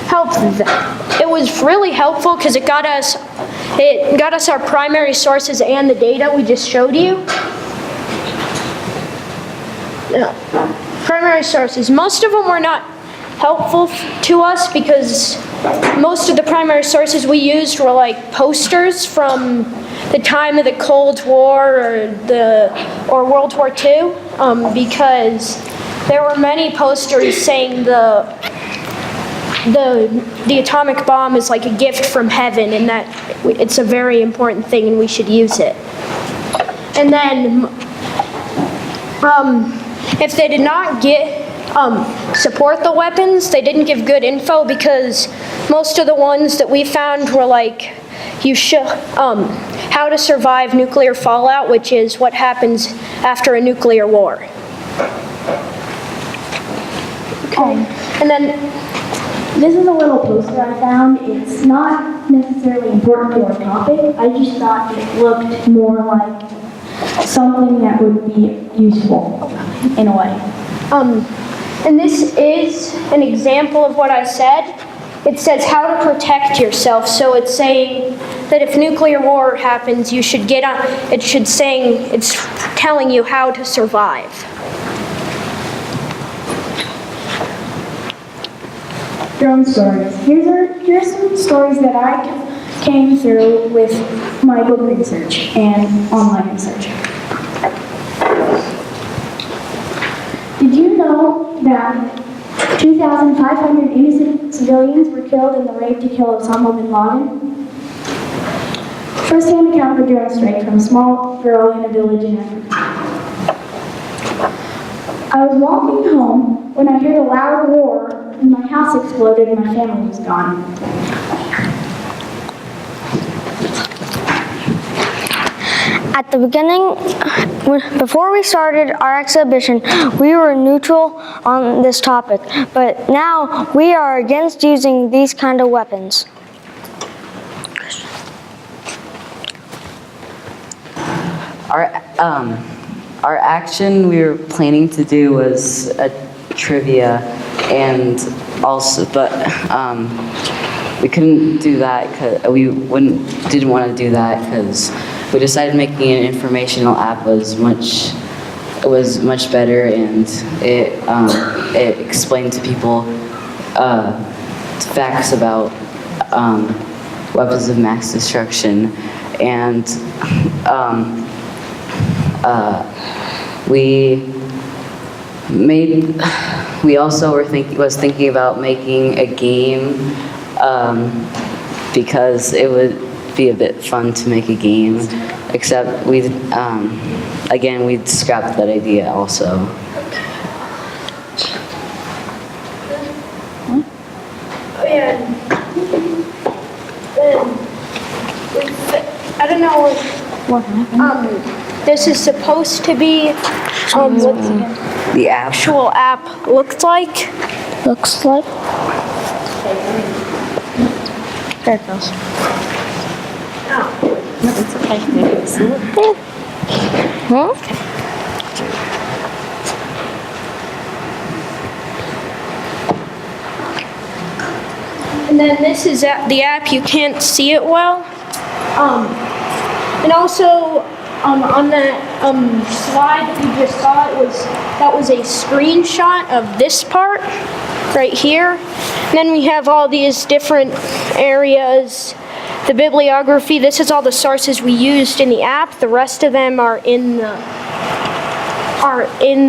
help that. It was really helpful because it got us our primary sources and the data we just showed you. Primary sources. Most of them were not helpful to us because most of the primary sources we used were like posters from the time of the Cold War or World War II, because there were many posters saying the atomic bomb is like a gift from heaven and that it's a very important thing and we should use it. And then if they did not support the weapons, they didn't give good info because most of the ones that we found were like, how to survive nuclear fallout, which is what happens after a nuclear war. Okay. And then this is a little poster I found. It's not necessarily important to our topic. I just thought it looked more like something that would be useful in a way. And this is an example of what I said. It says how to protect yourself. So it's saying that if nuclear war happens, you should get on. It's telling you how to survive. Drone stories. Here's some stories that I came through with my book research and online research. Did you know that 2,500 innocent civilians were killed in the raid to kill Osama bin Laden? First-hand account of a drone strike from a small girl in a village in Africa. I was walking home when I heard a loud roar and my house exploded and my family was gone. At the beginning, before we started our exhibition, we were neutral on this topic, but now we are against using these kind of weapons. Our action we were planning to do was a trivia, and also, but we couldn't do that because didn't want to do that because we decided making an informational app was much better, and it explained to people facts about weapons of mass destruction, and we also was thinking about making a game because it would be a bit fun to make a game, except we'd scrapped that idea also. I don't know what happened. This is supposed to be what the actual app looks like. There it goes. Oh. No, it's okay. Maybe see it. Huh? And then this is the app. You can't see it well. And also on that slide that you just saw, that was a screenshot of this part right here. And then we have all these different areas. The bibliography, this is all the sources we used in the app. The rest of them are in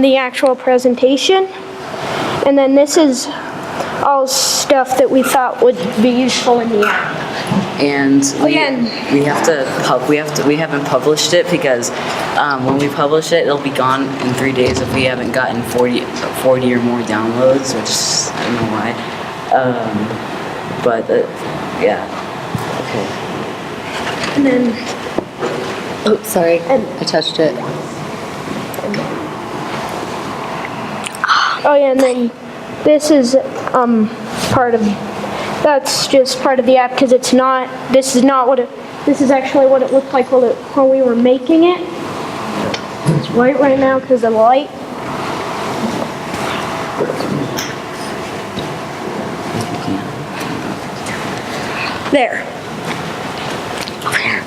the actual presentation. And then this is all stuff that we thought would be useful in the app. And we haven't published it because when we publish it, it'll be gone in 3 days if we haven't gotten 40 or more downloads, which I don't know why. Yeah. Okay. And then. Oh, sorry. I touched it. Oh yeah, and then this is that's just part of the app because it's not. This is not what it. This is actually what it looked like when we were making it. It's white right now because of the light. There. Over here.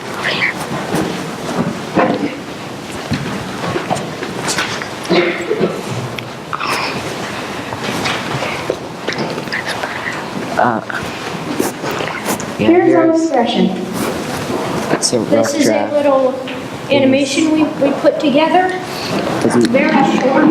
Here's our expression. That's a rough This is a draft. little animation we put together. It's very short.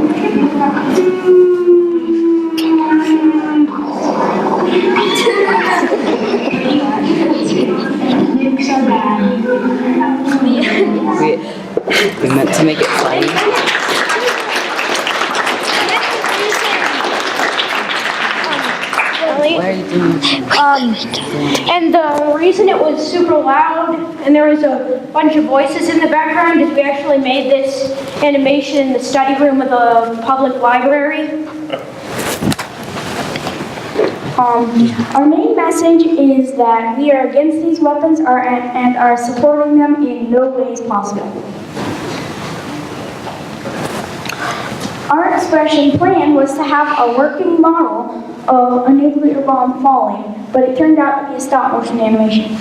We meant to make it funny. Why are you doing this? And the reason it was super loud and there was a bunch of voices in the background is we actually made this animation in the study room of the public library. Our main message is that we are against these weapons and are supporting them in no ways possible. Our expression plan was to have a working model of a nuclear bomb falling, but it turned out to be a stop-motion animation.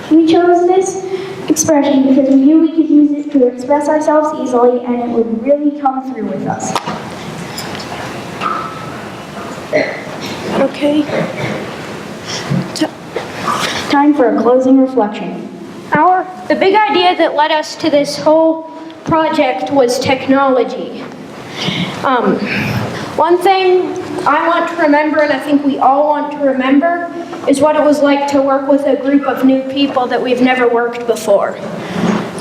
We chose this expression because we knew we could use it to express ourselves easily and it would really come through with us. Okay. Time for a closing reflection. The big idea that led us to this whole project was technology. One thing I want to remember, and I think we all want to remember, is what it was like to work with a group of new people that we've never worked before.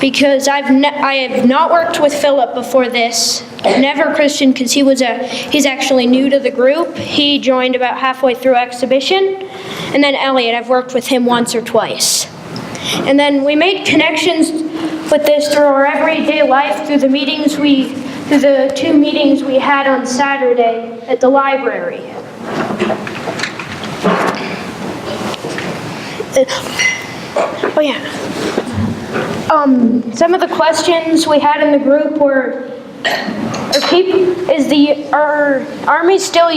Because I have not worked with Philip before this, never Christian, because he's actually new to the group. He joined about halfway through exhibition. And then Elliot, I've worked with him once or twice. And then we made connections with this through our everyday life, through the 2 meetings we had on Saturday at the library. Oh yeah. Some of the questions we had in the group were, are armies still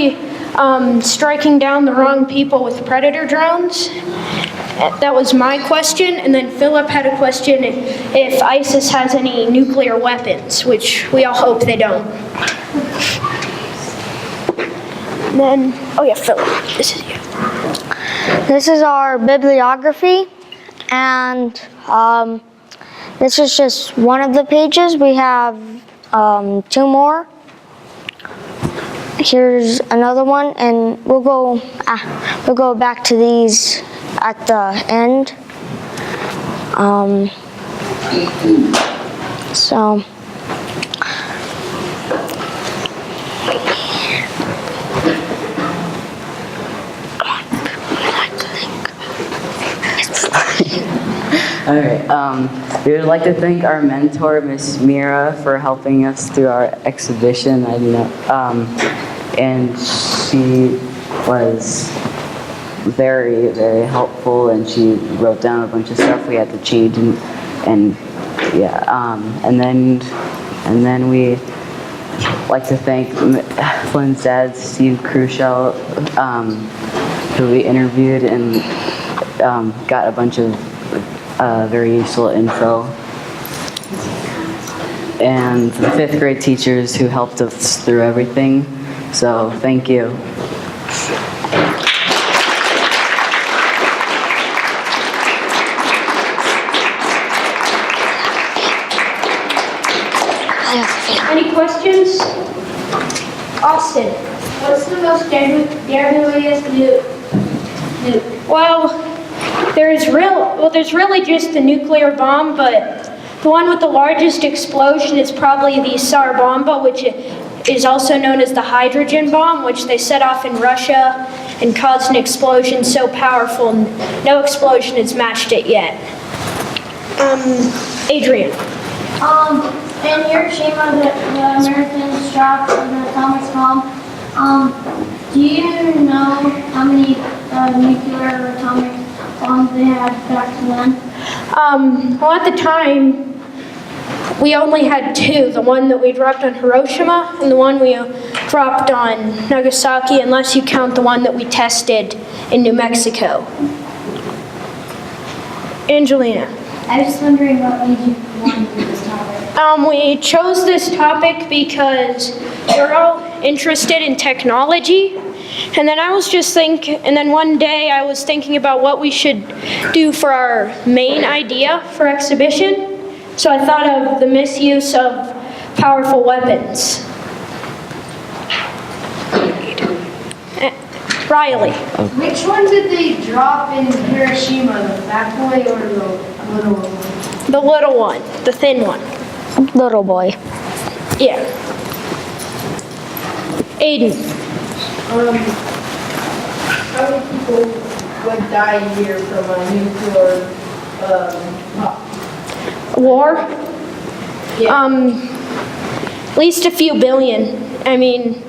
striking down the wrong people with predator drones? That was my question, and then Philip had a question if ISIS has any nuclear weapons, which we all hope they don't. And then, oh yeah, Philip, this is you. This is our bibliography, and this is just one of the pages. We have 2 more. Here's another one, and we'll go back to these at the end. So. All right. We would like to thank our mentor, Miss Mira, for helping us through our exhibition. And she was very, very helpful, and she wrote down a bunch of stuff we had to change, and then we like to thank Flynn's dad, Steve Crucial, who we interviewed and got a bunch of very useful info, and the 5th grade teachers who helped us through everything. So thank you. Any questions? Austin. What's the most deadliest nuke? Well, there's really just the nuclear bomb, but the one with the largest explosion is probably the Tsar Bomba, which is also known as the hydrogen bomb, which they set off in Russia and caused an explosion so powerful, no explosion has matched it yet. Adrian. In Hiroshima, the Americans dropped an atomic bomb. Do you know how many nuclear or atomic bombs they had back then? Well, at the time, we only had two, the one that we dropped on Hiroshima and the one we dropped on Nagasaki, unless you count the one that we tested in New Mexico. Angelina. I was just wondering what made you want to do this topic. We chose this topic because we're all interested in technology. And then one day I was thinking about what we should do for our main idea for exhibition. So I thought of the misuse of powerful weapons. Riley. Which one did they drop in Hiroshima, the fat boy or the little one? The little one, the thin one. Little boy. Yeah. Aiden. How many people would die a year from a nuclear War? Yeah. At least a few billion. I mean,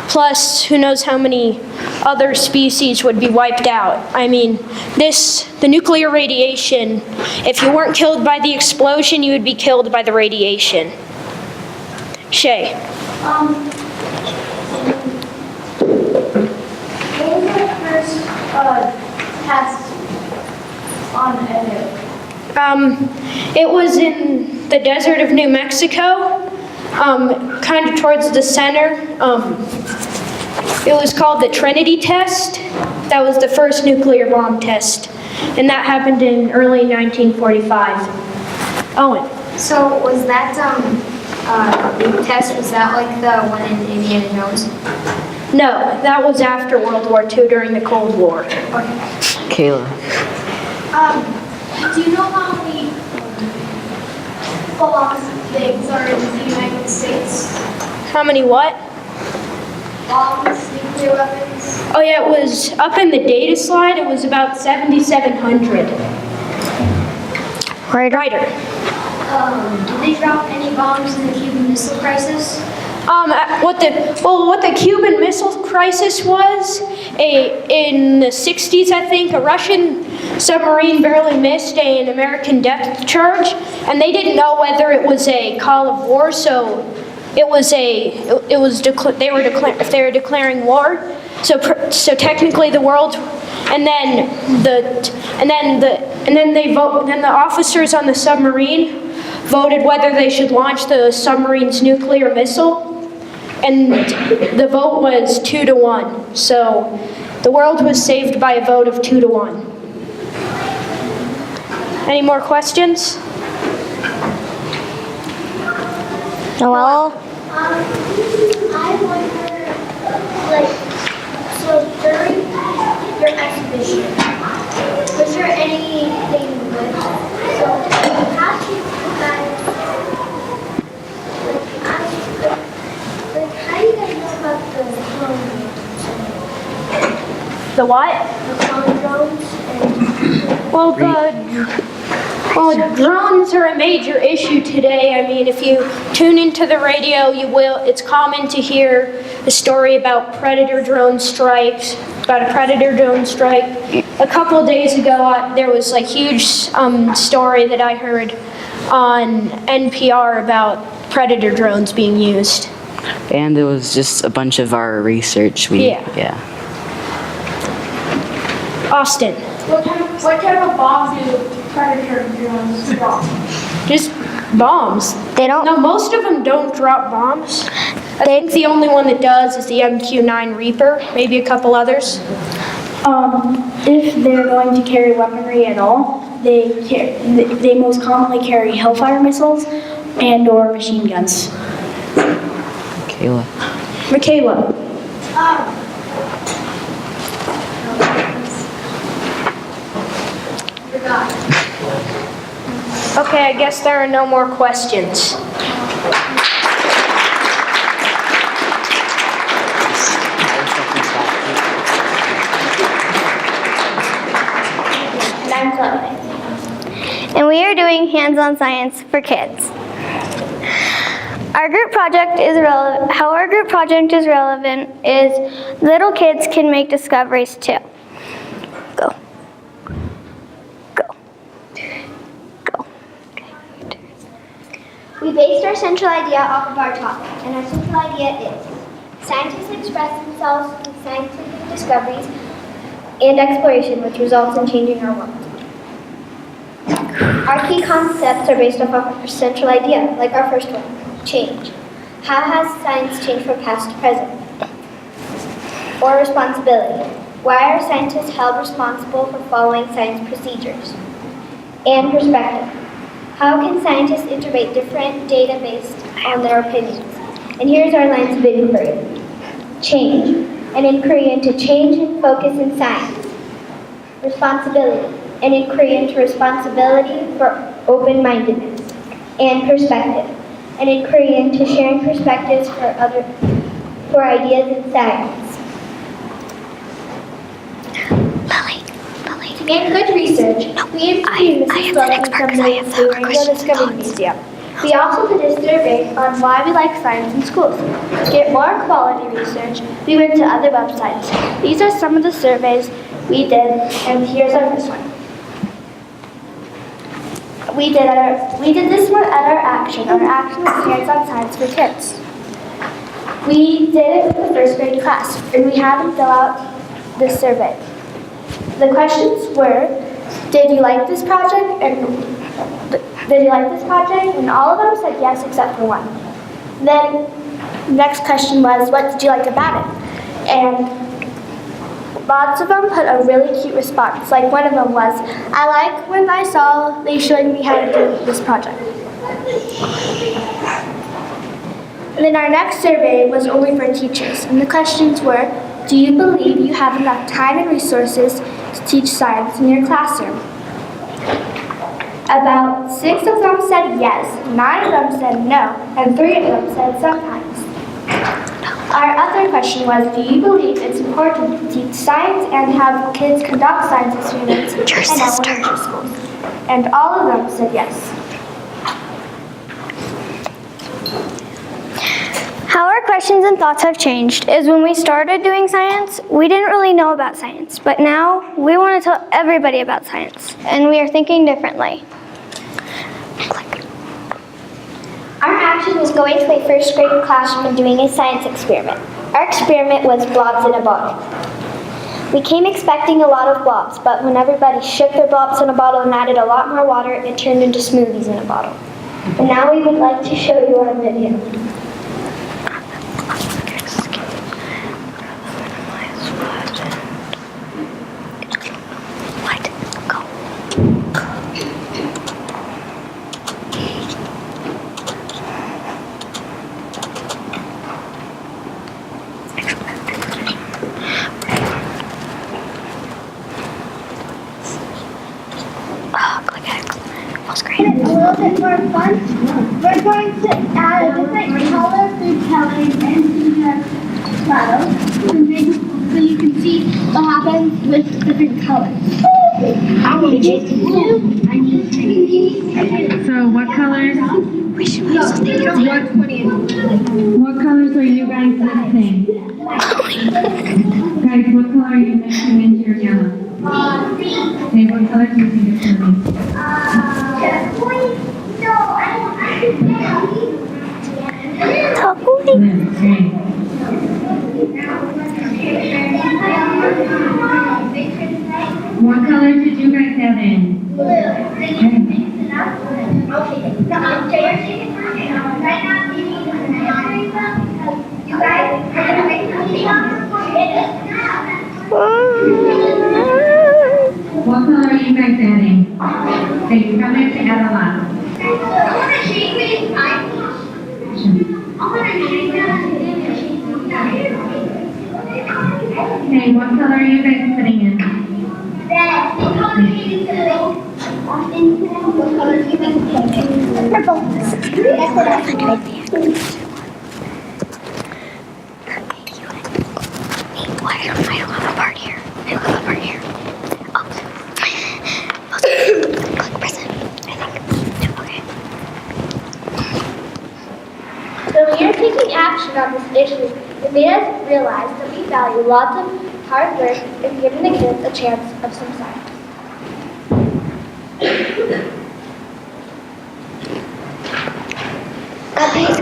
plus who knows how many other species would be wiped out. I mean, the nuclear radiation, if you weren't killed by the explosion, you would be killed by the radiation. Shay. What was the first test on a nuke? It was in the desert of New Mexico, kind of towards the center. It was called the Trinity test. That was the first nuclear bomb test, and that happened in early 1945. Owen. So was that test, was that like the one in Indiana Jones? No, that was after World War II during the Cold War. Kayla. Do you know how many bombs things are in the United States? How many what? Bombs, nuclear weapons? Oh yeah, it was up in the data slide. It was about 7,700. Ryder. Did they drop any bombs in the Cuban Missile Crisis? What the Cuban Missile Crisis was, in the 60s, I think, a Russian submarine barely missed an American depth charge, and they didn't know whether it was a call of war, so they were declaring war. So technically the world, and then the officers on the submarine voted whether they should launch the submarine's nuclear missile, and the vote was 2-1. So the world was saved by a vote of 2-1. Any more questions? Noel? I wonder, so during your exhibition, was there anything with, so how do you guys, how do you guys know about the clone drones? The what? The clone drones and... Well, drones are a major issue today. I mean, if you tune into the radio, it's common to hear a story about predator drone strikes, about a predator drone strike. A couple days ago, there was a huge story that I heard on NPR about predator drones being used. And it was just a bunch of our research. Yeah. Austin. What type of bombs do predator drones drop? Just bombs. They don't. No, most of them don't drop bombs. I think the only one that does is the MQ-9 Reaper, maybe a couple others. If they're going to carry weaponry at all, they most commonly carry Hellfire missiles and/or machine guns. Kayla. Michaela. Okay, I guess there are no more questions. And I'm Chloe. And we are doing hands-on science for kids. Our group project is relevant. How our group project is relevant is little kids can make discoveries too. Go. Go. Go. We based our central idea off of our topic, and our central idea is scientists express themselves through scientific discoveries and exploration, which results in changing our world. Our key concepts are based off of our central idea, like our first one, change. How has science changed from past to present? Or responsibility. Why are scientists held responsible for following science procedures? And perspective. How can scientists integrate different data based on their opinions? And here's our lines of inquiry. Change. An inquiry into change and focus in science. Responsibility. An inquiry into responsibility for open-mindedness. And perspective. An inquiry into sharing perspectives for ideas in science. To gain good research, we interviewed Mrs. Logan from the Rainbow Discovery Museum. We also did a survey on why we like science in schools. To get more quality research, we went to other websites. These are some of the surveys we did, and here's our first one. We did this one at our action. Our action was hands-on science for kids. We did it with the first grade class, and we had them fill out this survey. The questions were, did you like this project? And all of them said yes, except for one. Then the next question was, what did you like about it? And lots of them put a really cute response. Like one of them was, I like when I saw they showed me how to do this project. And then our next survey was only for teachers. And the questions were, do you believe you have enough time and resources to teach science in your classroom? About 6 of them said yes, 9 of them said no, and 3 of them said sometimes. Our other question was, do you believe it's important to teach science and have kids conduct science experiments in elementary schools? And all of them said yes. How our questions and thoughts have changed is when we started doing science, we didn't really know about science, but now we want to tell everybody about science, and we are thinking differently. Our action was going to a first grade classroom and doing a science experiment. Our experiment was blobs in a bottle. We came expecting a lot of blobs, but when everybody shook their blobs in a bottle and added a lot more water, it turned into smoothies in a bottle. And now we would like to show you our video. A little bit more fun. We're going to add different color food coloring into the bottle so you can see what happens with different colors. I need blue. I need green. So what colors? What colors are you guys mixing? Guys, what color are you mixing into your yellow? Okay, what color do you think it's going to be? What color did you guys have in? What color are you guys adding? Okay, you're going to add a lot. Okay, what color are you guys putting in? Purple. I don't have a part here. I don't have a part here. Oh. Click present, I think. Okay. action on this issue, it made us realize that we value lots of hard work and giving the kids a chance of some science.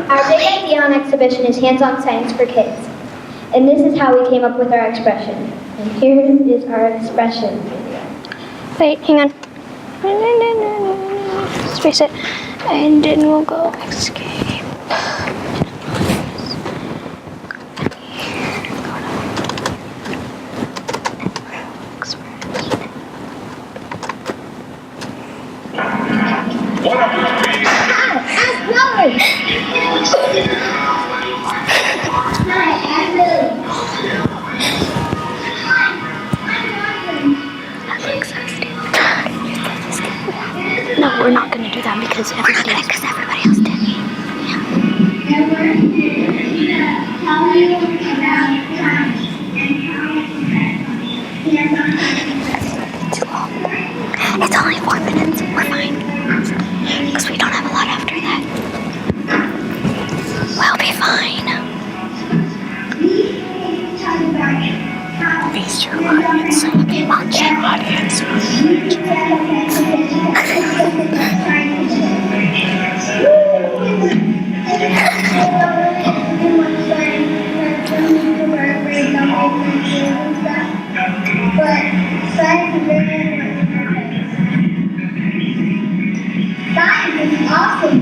Our big idea on exhibition is hands-on science for kids. And this is how we came up with our expression. And here is our expression video. Wait, hang on. Space it. And then we'll go escape. No, we're not going to do that because everybody else did. Too long. It's only 4 minutes. We're fine. Because we don't have a lot after that. We'll be fine. Face your audience. Watch your audience. But science is very important. Science is awesome,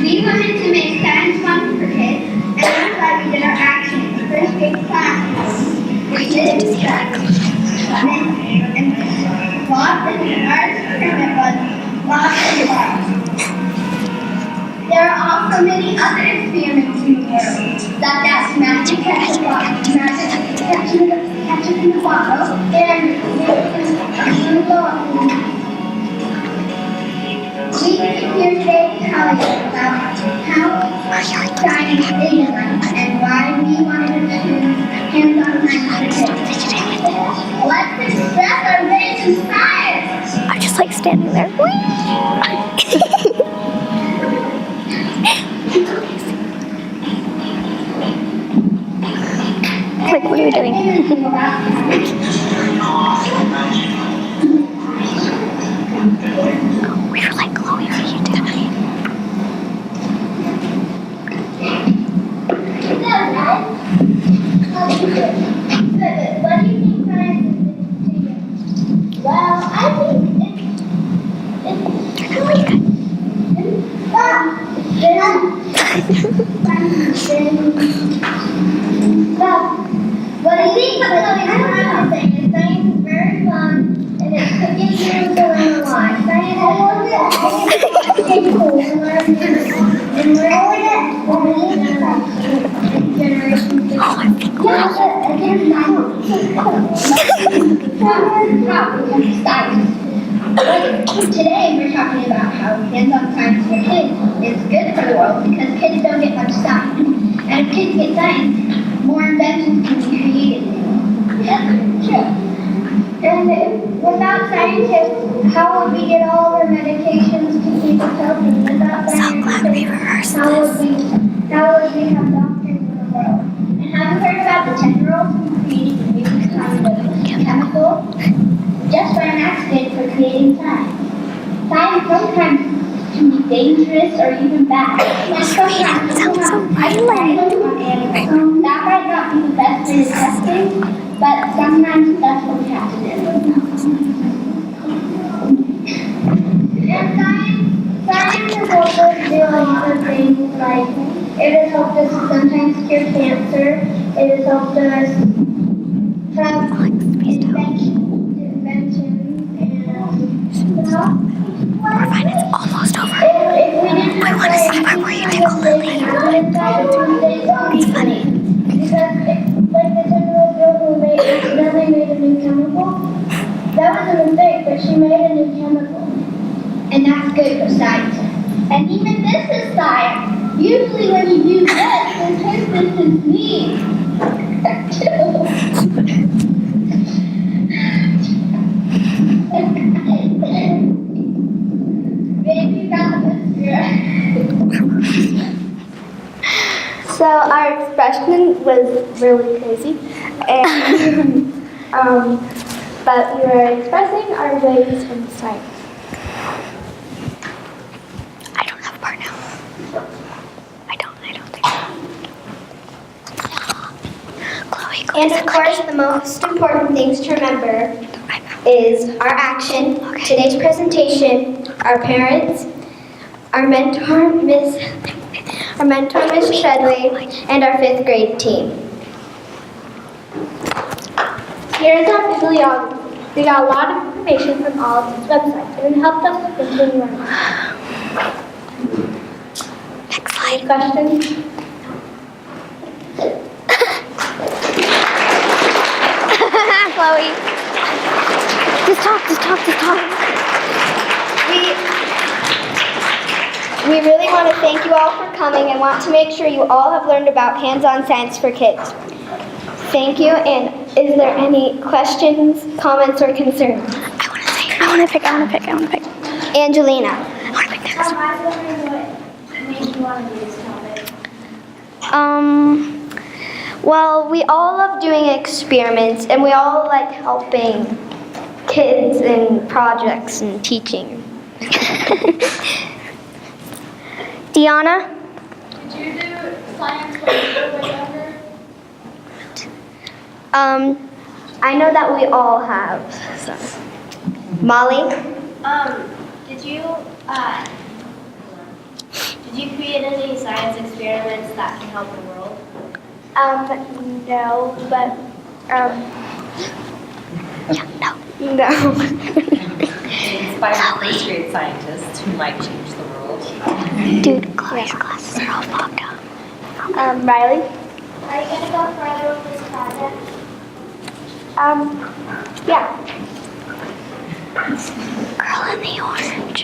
We wanted to make science fun for kids, and that's why we did our actions. First grade class. We did and lots and our experiment was lots and lots. There are also many other experiments in the world, such as magic catch in the bottle, and we came here today to tell you about how science is and why we wanted to choose hands-on science for kids. Let's express our faith in science! I just like standing there. Like, what are we doing? We were like, Chloe, what are you doing? What do you think science is to you? Well, I think it's really good. What do you think of the thing is science is very fun and it gives you to learn a lot. Science is cool and learn and generations. Today we're talking about how hands-on science for kids is good for the world because kids don't get much science. And if kids get science, more inventions can be created. That's true. And without scientists, how would we get all of our medications to keep us healthy? Without scientists, how would we have doctors in the world? And have you heard about the 10-year-olds who created a new kind of chemical? Just by an accident for creating science. Science sometimes can be dangerous or even bad. Like sometimes people have science on animals. That might not be the best way of testing, but sometimes that's what we have to do. And science has also do a lot of things like it has helped us sometimes cure cancer. It has helped us have inventions and we're fine, it's almost over. If we didn't have want to see part where you tickle Lily. It's funny. Because like the 10-year-old girl who accidentally made a new chemical, that was a mistake, but she made a new chemical. And that's good for science. And even this is science. Usually when you do this, this is me. So our expression was really crazy, and but we were expressing our ways in science. I don't have a part now. I don't think Chloe. And of course, the most important things to remember is our action, today's presentation, our parents, our mentor, Miss Shedley, and our 5th grade team. Here's our bibliography. We got a lot of information from all of these websites, and it helped us continue learning. Next slide. Questions? Chloe. Just talk. We really want to thank you all for coming and want to make sure you all have learned about hands-on science for kids. Thank you, and is there any questions, comments, or concerns? I want to pick. Angelina. I want to pick next. I was wondering what made you want to do this topic. Well, we all love doing experiments, and we all like helping kids in projects and teaching. Deanna? Did you do science when you were younger? I know that we all have some. Molly? Did you create any science experiments that can help the world? No, but, no. Inspire first grade scientists who might change the world. Dude, Chloe's glasses are all fogged up. Riley? Are you going to go further with this project? Yeah. Girl in the orange.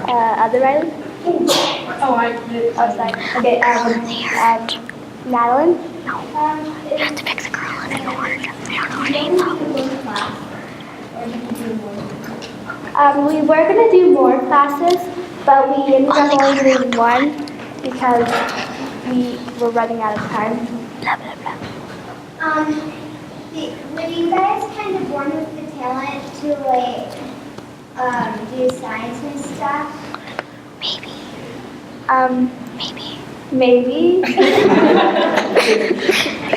Other Riley? Oh, I did. Oh, sorry. Okay, Madeline? No. You have to pick the girl in the orange. I don't know her name though. We were going to do more classes, but we ended up only doing one because we were running out of time. Blah, blah, blah. Were you guys kind of born with the talent to do science and stuff? Maybe.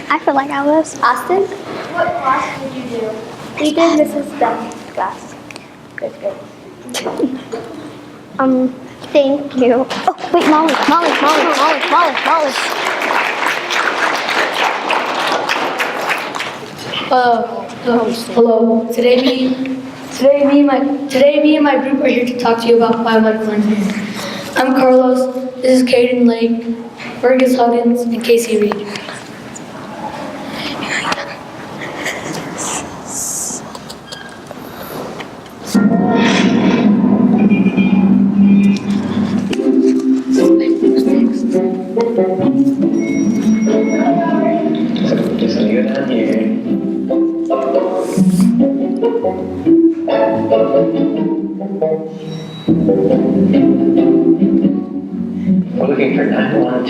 I feel like I was. Austin? What class did you do? We did Mrs. Dunn's class. Good. Thank you. Oh, wait, Molly. Hello. Today me and my group are here to talk to you about biomedical engineering. I'm Carlos. This is Caden Lake, Fergus Huggins, and Casey Reed. Just gonna go down here. We're looking for 912.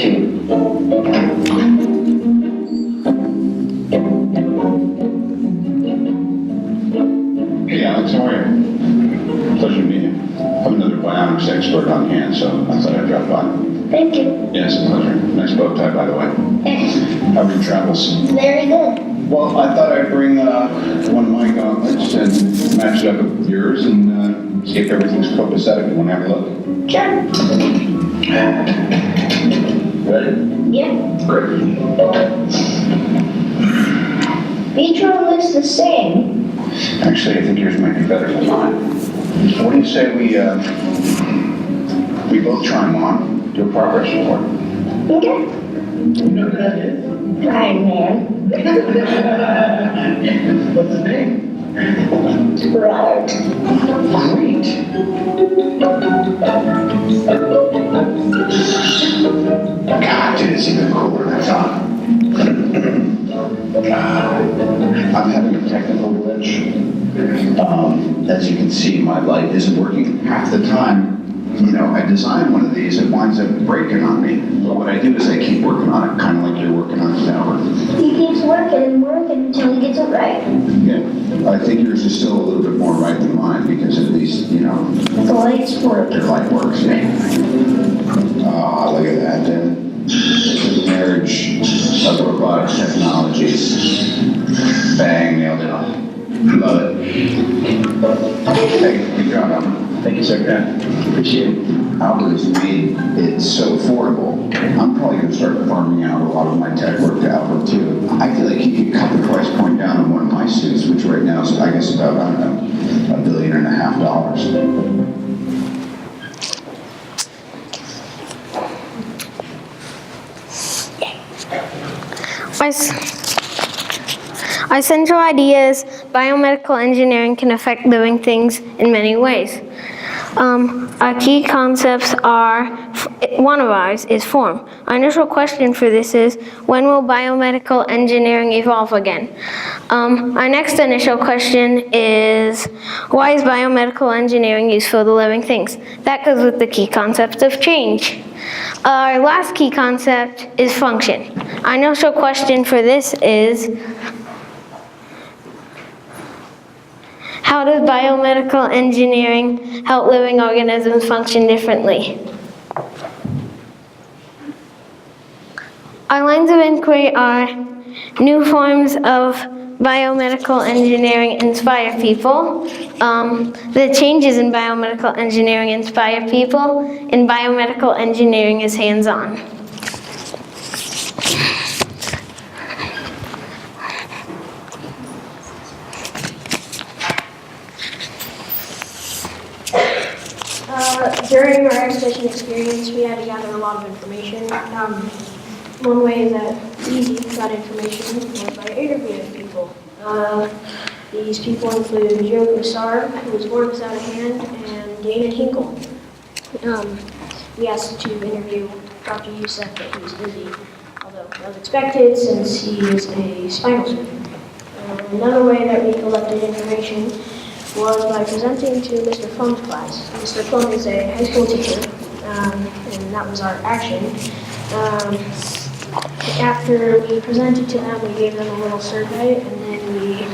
Hey Alex, how are you? Pleasure to meet you. I'm another bionics expert on hand, so I thought I'd drop by. Thank you. Yeah, it's a pleasure. Nice bow tie, by the way. How are your travels? Very good. Well, I thought I'd bring one of my gauntlets and match it up with yours and see if everything's copacetic. You want to have a look? Sure. Ready? Yeah. Great. Each one looks the same. Actually, I think yours might be better than mine. What do you say we both try them on, do a progress report? Okay. You know who that is? Iron Man. What's his name? Robert. Great. God, dude, it's even cooler than I thought. I'm having a technical glitch. As you can see, my light isn't working half the time. I design one of these, it winds up breaking on me. But what I do is I keep working on it, kind of like you're working on a tower. He keeps working and working until he gets it right. Yeah, I think yours is still a little bit more right than mine, because at least, The lights work. your light works, yeah. Oh, look at that, the marriage of robotic technologies. Bang, nailed it. Love it. Hey, good job, Albert. Thank you, sir. Yeah, appreciate it. Albert has made it so affordable. I'm probably going to start farming out a lot of my tech work to Albert, too. I feel like he could cut the price point down on one of my suits, which right now is, I guess, about, I don't know, $1.5 billion. Our central idea is biomedical engineering can affect living things in many ways. Our key concepts are, one of ours is form. Our initial question for this is, when will biomedical engineering evolve again? Our next initial question is, why is biomedical engineering useful to living things? That goes with the key concept of change. Our last key concept is function. Our initial question for this is, how does biomedical engineering help living organisms function differently? Our lines of inquiry are, new forms of biomedical engineering inspire people. The changes in biomedical engineering inspire people, and biomedical engineering is hands-on. During our exhibition experience, we had to gather a lot of information. One way that we got information was by interviewing people. These people include Joe Gosar, who was born without a hand, and Dana Hinkle. We asked to interview Dr. Youssef, but he was busy, although that was expected since he is a spinal surgeon. Another way that we collected information was by presenting to Mr. Plum's class. Mr. Plum is a high school teacher, and that was our action. After we presented to them, we gave them a little survey, and then we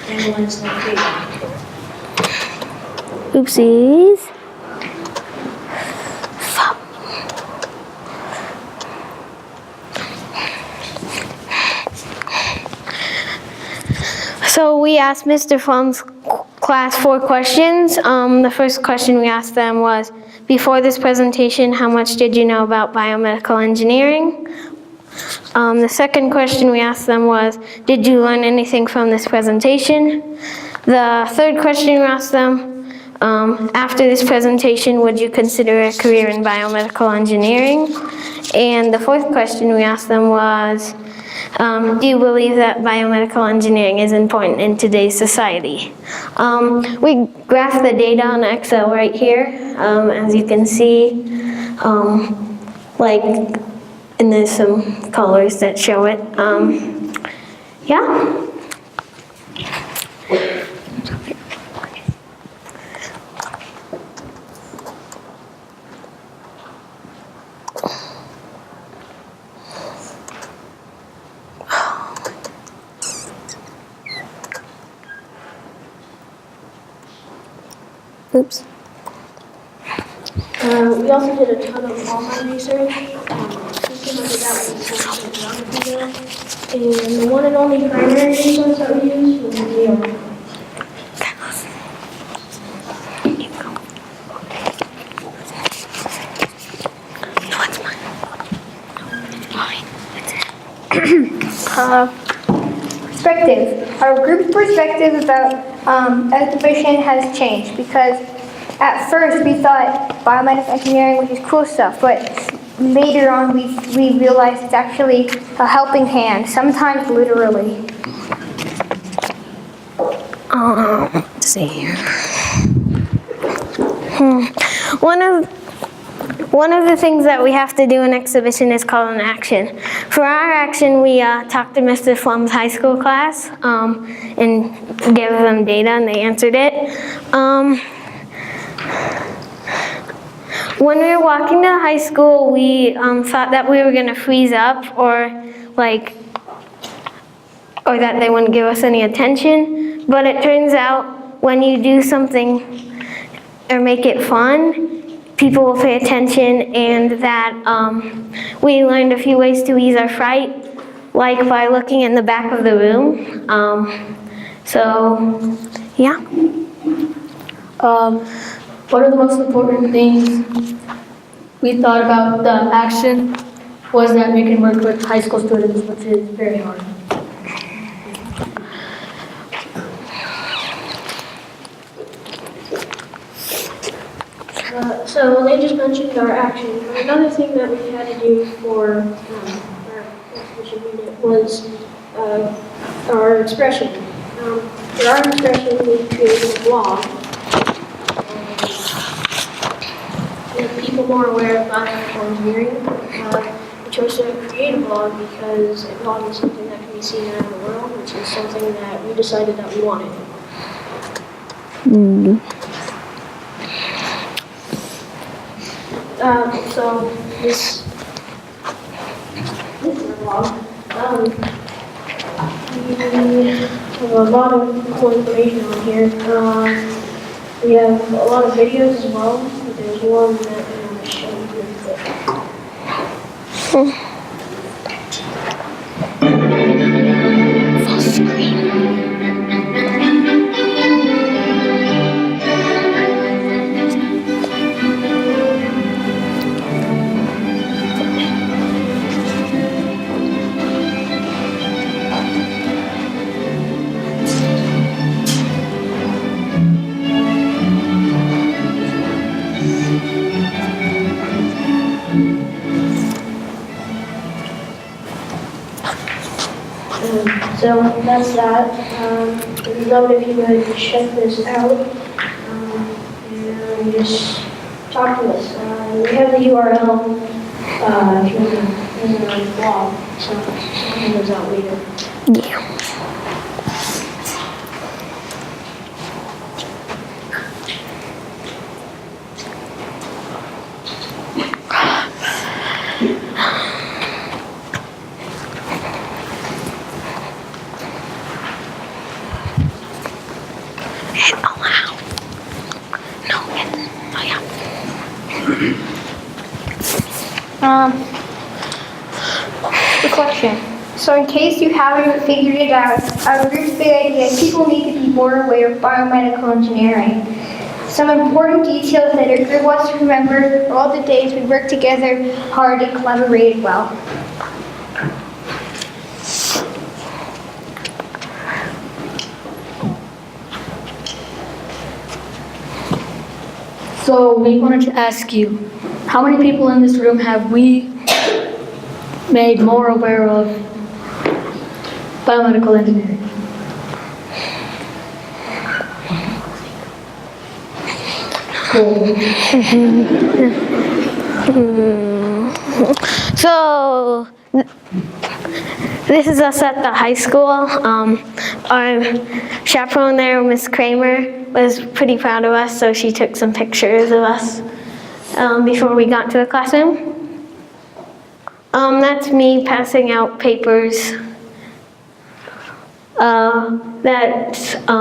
analyzed their data. Oopsies. So we asked Mr. Flum's class 4 questions. The first question we asked them was, before this presentation, how much did you know about biomedical engineering? The second question we asked them was, did you learn anything from this presentation? The third question we asked them, after this presentation, would you consider a career in biomedical engineering? And the fourth question we asked them was, do you believe that biomedical engineering is important in today's society? We graphed the data on Excel right here, as you can see, and there's some colors that show it. Yeah. Oops. We also did a ton of online research. We came up with that one and the one and only primary resource that we used was Needham. Perspective. Our group's perspective about exhibition has changed because at first we thought biomedical engineering was just cool stuff, but later on we realized it's actually a helping hand, sometimes literally. Let's see here. One of the things that we have to do in exhibition is called an action. For our action, we talked to Mr. Flum's high school class and gave them data, and they answered it. When we were walking to high school, we thought that we were going to freeze up or that they wouldn't give us any attention. But it turns out when you do something or make it fun, people will pay attention, and that we learned a few ways to ease our fright, like by looking in the back of the room. Yeah. One of the most important things we thought about the action was that we can work with high school students, which is very hard. So they just mentioned our action. But another thing that we had to do for our exhibition unit was our expression. For our expression, we created a blog. To make people more aware of biomedical engineering, we chose to create a blog because a blog is something that can be seen around the world, which is something that we decided that we wanted. So this is our blog. We have a lot of cool information on here. We have a lot of videos as well. There's one that I'm going to show you really quick. Full screen. So that's that. We'd love if you would check this out and just talk to us. We have the URL if you want to visit our blog, so something goes out later. Yeah. Reflection. So in case you haven't figured it out, our group's big idea is people need to be more aware of biomedical engineering. Some important details that our group wants to remember are all the days we worked together hard and collaborated well. So we wanted to ask you, how many people in this room have we made more aware of biomedical engineering? Cool. So, this is us at the high school. Our chaperone there, Miss Kramer, was pretty proud of us, so she took some pictures of us before we got to the classroom. That's me passing out papers.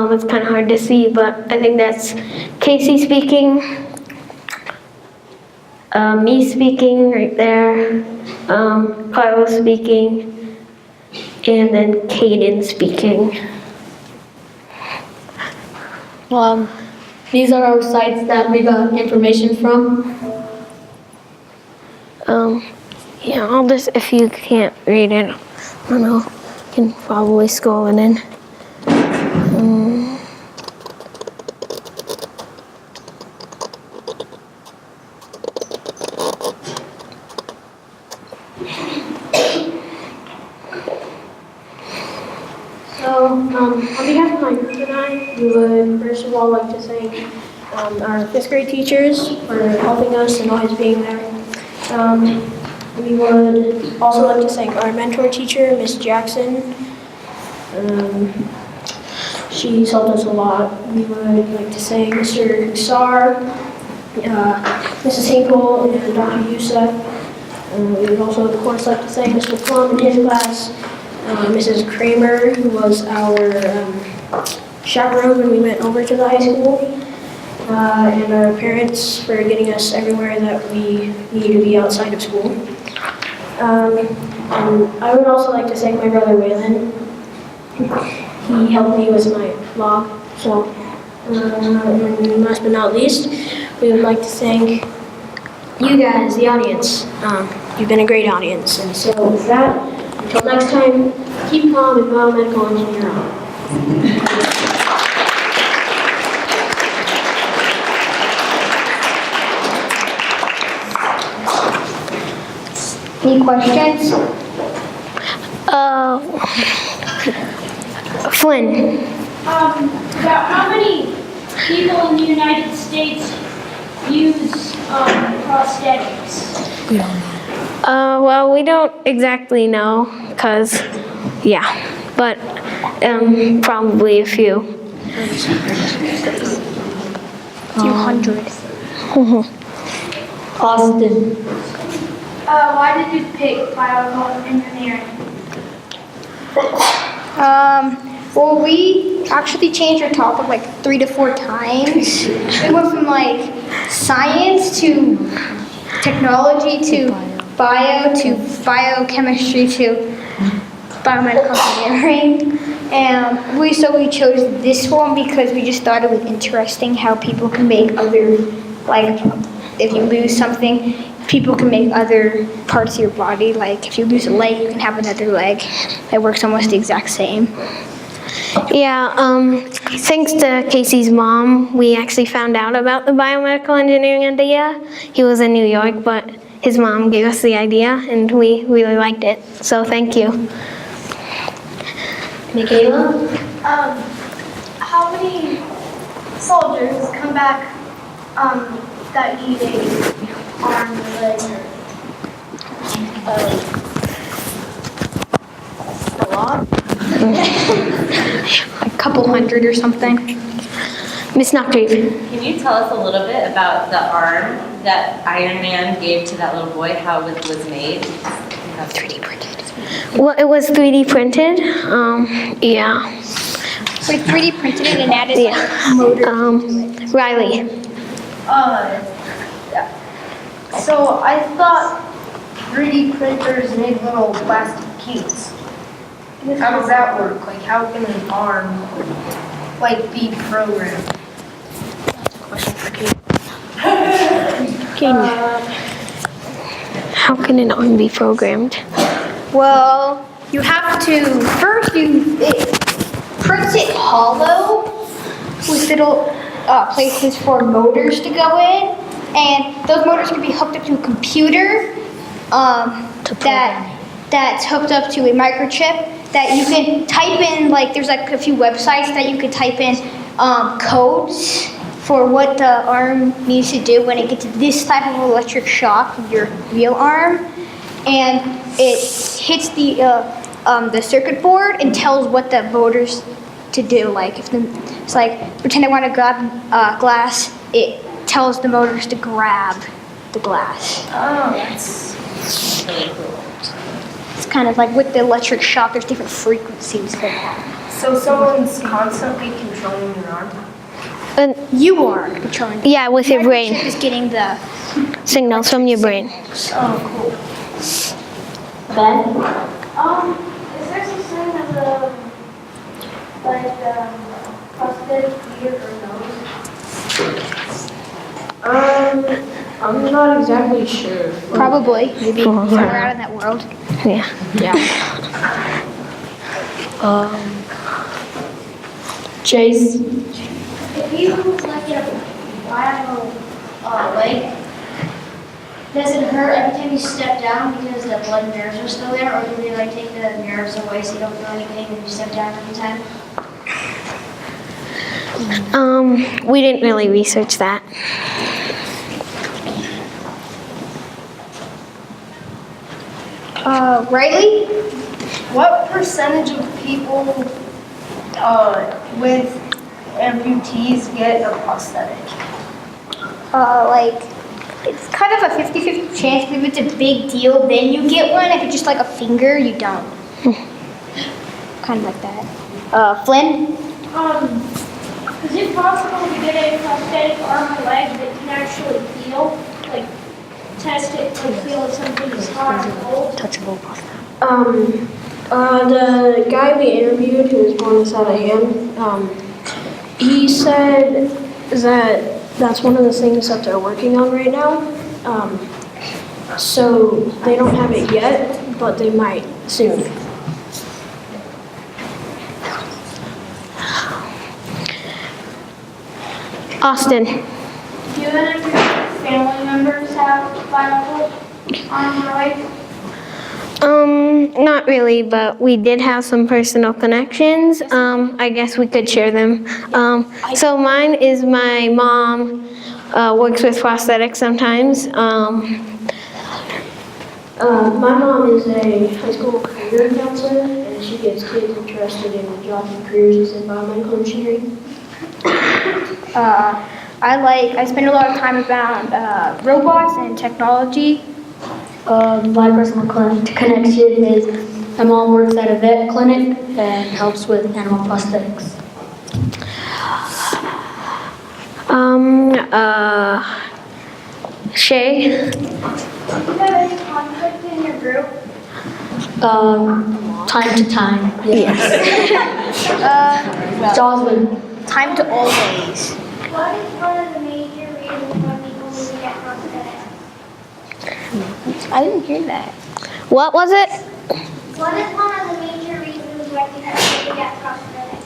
It's kind of hard to see, but I think that's Casey speaking, me speaking right there, Carlos speaking, and then Caden speaking. These are our sites that we got information from. Yeah, I'll just, if you can't read it, I don't know, you can probably scroll it in. So, on behalf of my group and I, we would first of all like to thank our 5th grade teachers for helping us and always being there. We would also like to thank our mentor teacher, Miss Jackson. She's helped us a lot. We would like to thank Mr. Hussar, Mrs. Hinkle and Dr. Youssef. We would also, of course, like to thank Mr. Plum and his class, Mrs. Kramer, who was our chaperone when we went over to the high school, and our parents for getting us everywhere that we need to be outside of school. And I would also like to thank my brother Waylon. He helped me with my vlog. So, and last but not least, we would like to thank you guys, the audience. You've been a great audience. And so with that, until next time, keep calm and biomedical engineer on. Any questions? Flynn. About how many people in the United States use prosthetics? Well, we don't exactly know, because, yeah, but probably a few. 200. Austin. Why did you pick biomedical engineering? Well, we actually changed our topic like 3 to 4 times. We went from like science to technology to bio to biochemistry to biomedical engineering. And we chose this one because we just thought it was interesting how people can make other, like if you lose something, people can make other parts of your body. Like if you lose a leg, you can have another leg that works almost the exact same. Yeah, thanks to Casey's mom, we actually found out about the biomedical engineering idea. He was in New York, but his mom gave us the idea, and we really liked it. So thank you. Michaela? How many soldiers come back that need a arm or leg? A lot? A couple hundred or something. Miss Noctree. Can you tell us a little bit about the arm that Iron Man gave to that little boy, how it was made? 3D printed. Well, it was 3D printed. Yeah. We 3D printed it and added like motors. Riley. So I thought 3D printers made little plastic cubes. How does that work? Like, how can an arm, like, be programmed? Question for Kate. How can an arm be programmed? Well, you have to first it prints it hollow with little places for motors to go in, and those motors can be hooked up to a computer that's hooked up to a microchip that you can type in. Like there's like a few websites that you can type in codes for what the arm needs to do when it gets this type of electric shock with your real arm, and it hits the circuit board and tells what the motors to do. Like if it's like pretend I want to grab glass, it tells the motors to grab the glass. Oh, that's really cool. It's kind of like with the electric shock, there's different frequencies for that. So someone's constantly controlling your arm? You are controlling. Yeah, with your brain. Is getting the Signals from your brain. Oh, cool. Ben? Is there such thing as a prosthetic ear or nose? I'm not exactly sure. Probably, maybe somewhere out in that world. Yeah. Chase? If you like get a bio leg, does it hurt every time you step down because the blood and nerves are still there, or do they like take the nerves away so you don't feel any pain when you step down every time? We didn't really research that. Riley? What percentage of people with amputees get a prosthetic? Like It's kind of a 50-50 chance, but if it's a big deal, then you get one. If it's just like a finger, you don't. Kind of like that. Flynn? Is it possible to get a prosthetic arm or leg that can actually feel? Like, test it to feel if something is hot or cold? Touchable prosthetic. The guy we interviewed who was born without a hand, he said that that's one of the things that they're working on right now. So they don't have it yet, but they might soon. Austin. Do any of your family members have bionic arms or legs? Not really, but we did have some personal connections. I guess we could share them. So mine is my mom works with prosthetics sometimes. My mom is a high school career counselor, and she gets kids interested in jobs and careers in biomedical engineering. I spend a lot of time around robots and technology. My personal connection is my mom works at a vet clinic and helps with animal prosthetics. Shay. Do you have any conflict in your group? Time to time, yes. Jocelyn. Time to always. What is one of the major reasons why people need to get prosthetics? I didn't hear that. What was it? What is one of the major reasons why people need to get prosthetics?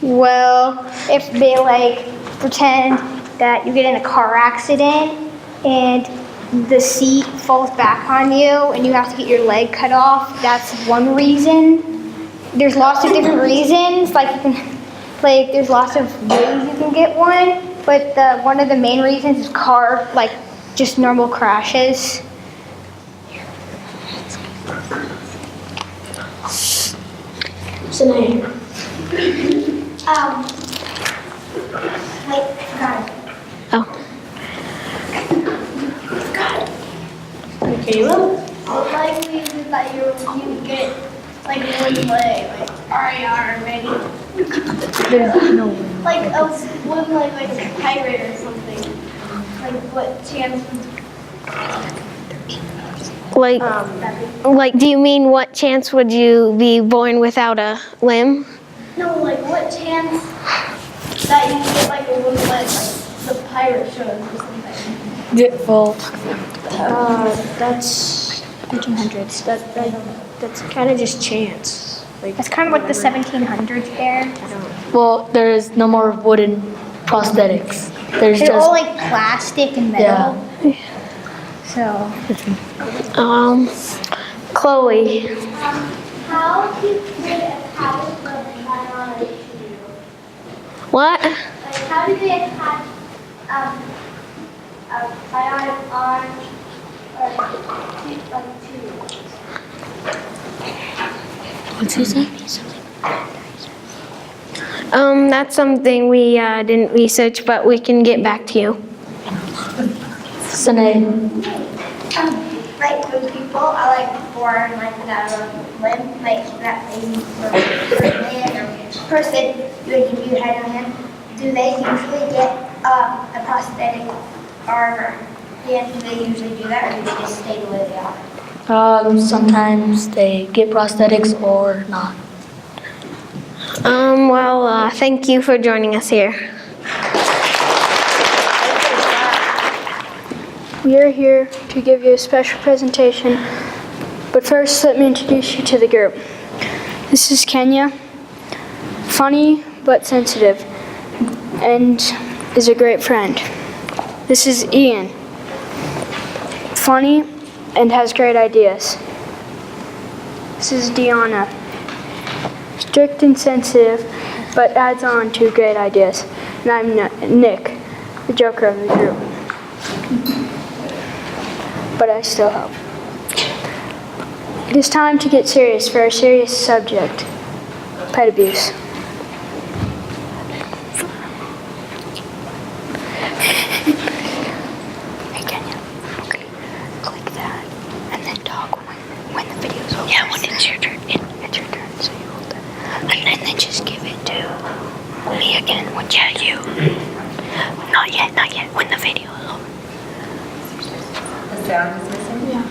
Well, if they like pretend that you get in a car accident and the seat falls back on you and you have to get your leg cut off, that's one reason. There's lots of different reasons, there's lots of ways you can get one, but one of the main reasons is just normal crashes. Sinead. Wait, got it. Oh. Caleb? What likely is it that you get like one leg, like RAR maybe? Like one leg, like a pirate or something. Like what chance Like, do you mean what chance would you be born without a limb? No, like what chance that you get like a one leg, like the pirate shows or something? That's 1800s. that's kind of just chance. That's kind of like the 1700s there. Well, there is no more wooden prosthetics. There's They're just all like plastic and metal. Yeah. So. Chloe. How do you get attached to a bionic shoe? What? Like how do they attach a bionic arm or two? What's he saying? That's something we didn't research, but we can get back to you. Sinead. Like those people are like born like without a limb, like that maybe for a man or person you had on him. Do they usually get a prosthetic arm or hand? Do they usually do that, or do they just stay the way they are? Sometimes they get prosthetics or not. Thank you for joining us here. We are here to give you a special presentation, but first let me introduce you to the group. This is Kenya, funny but sensitive, and is a great friend. This is Ian, funny and has great ideas. This is Deanna, strict and sensitive, but adds on to great ideas. And I'm Nick, the joker of the group. But I still help. It is time to get serious for our serious subject, pet abuse. sound is missing? Yeah.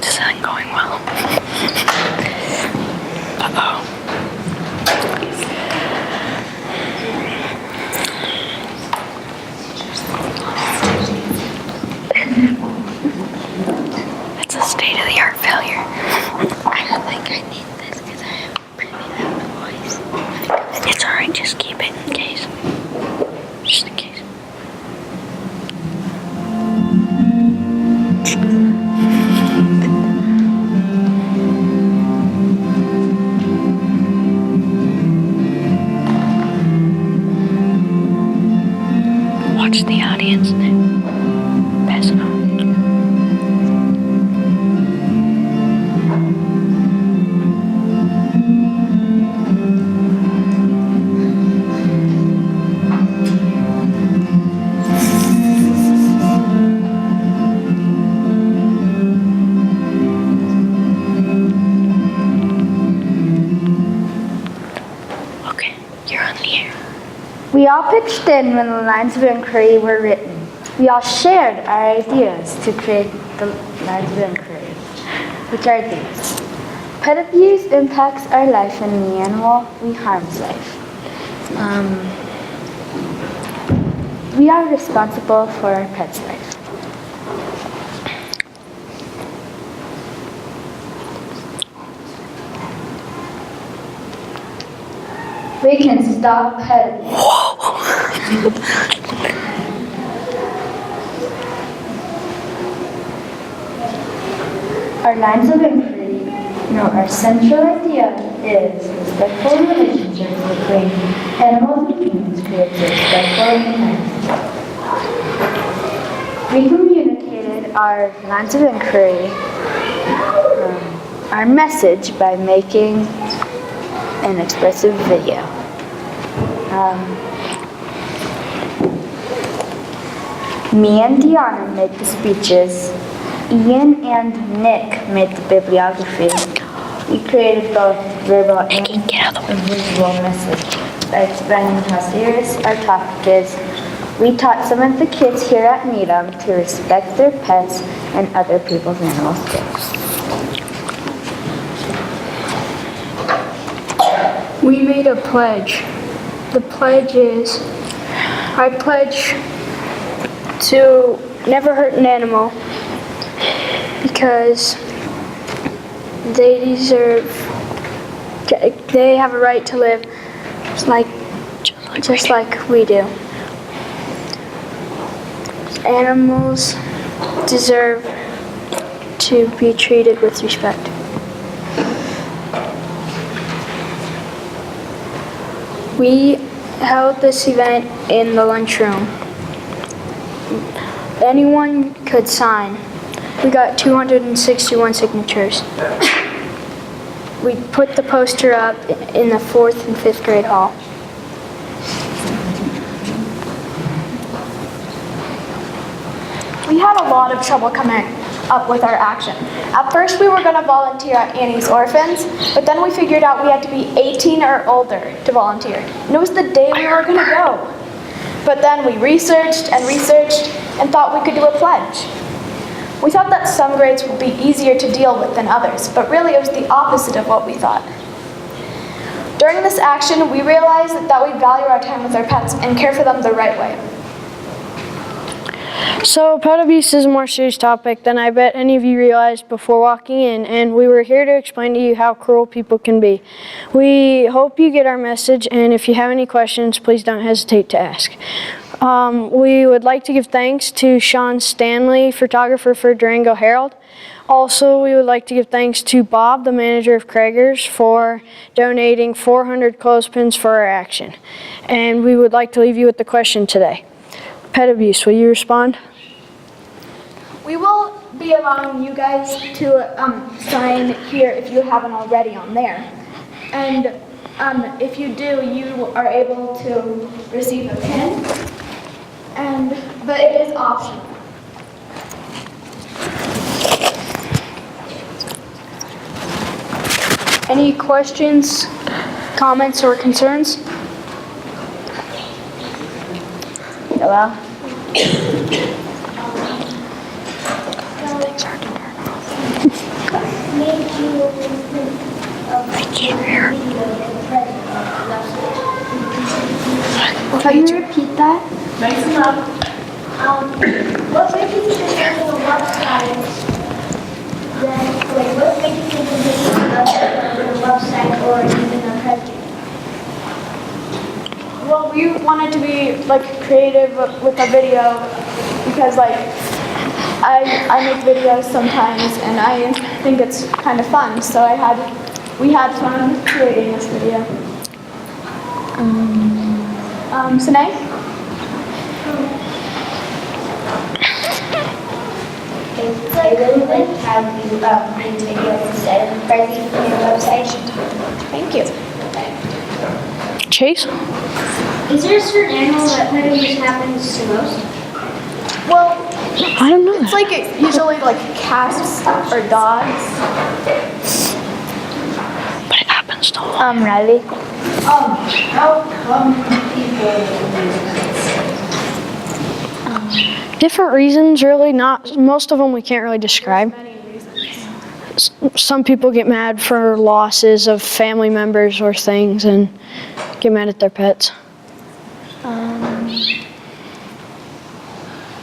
This isn't going well. Uh-oh. It's a state-of-the-art failure. I don't think I need this because I have pretty loud voice. It's alright, just keep it in case. Just in case. Watch the audience now. Pass it on. Okay, you're on the air. We all pitched in when the lines of inquiry were written. We all shared our ideas to create the lines of inquiry, which are these. Pet abuse impacts our life and the animal we harm's life. We are responsible for our pet's life. We can stop pet abuse. Our lines of inquiry, our central idea is respectful relationships between animals and humans creates a respectful environment. We communicated our lines of inquiry, our message by making an expressive video. Me and Deanna made the speeches. Ian and Nick made the bibliography. We created both verbal and visual message by explaining how serious our topic is. We taught some of the kids here at Needham to respect their pets and other people's animals too. We made a pledge. The pledge is, I pledge to never hurt an animal because they have a right to live just like we do. Animals deserve to be treated with respect. We held this event in the lunchroom. Anyone could sign. We got 261 signatures. We put the poster up in the 4th and 5th grade hall. We had a lot of trouble coming up with our action. At first we were going to volunteer at Annie's Orphans, but then we figured out we had to be 18 or older to volunteer. And it was the day we were going to go. But then we researched and thought we could do a pledge. We thought that some grades would be easier to deal with than others, but really it was the opposite of what we thought. During this action, we realized that we value our time with our pets and care for them the right way. So pet abuse is a more serious topic than I bet any of you realized before walking in, and we were here to explain to you how cruel people can be. We hope you get our message, and if you have any questions, please don't hesitate to ask. We would like to give thanks to Sean Stanley, photographer for Durango Herald. Also, we would like to give thanks to Bob, the manager of Krager's, for donating 400 clothespins for our action. And we would like to leave you with the question today. Pet abuse, will you respond? We will be allowing you guys to sign here if you haven't already on there. And if you do, you are able to receive a pin. But it is optional. Any questions, comments, or concerns? Well, Can you repeat that? Nice enough. What made you think of making a website? Then, like, what made you think of making a website or even a president? Well, we wanted to be like creative with our video because like I make videos sometimes and I think it's kind of fun. So we had fun creating this video. Sine? I really like how you made videos instead of writing on your website. Thank you. Chase? Is there a certain animal that kind of just happens to most? Well, I don't know. it's like usually like cats or dogs. But it happens to all. Riley. How come people Different reasons, really. Not most of them we can't really describe. Some people get mad for losses of family members or things and get mad at their pets.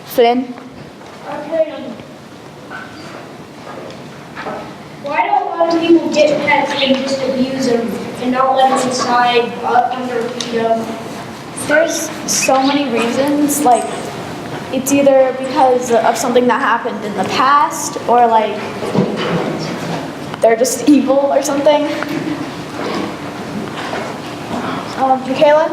Flynn? Why don't a lot of people get pets and just abuse them and not let them inside, up under feet up? There's so many reasons. Like, it's either because of something that happened in the past or like they're just evil or something. Michaela?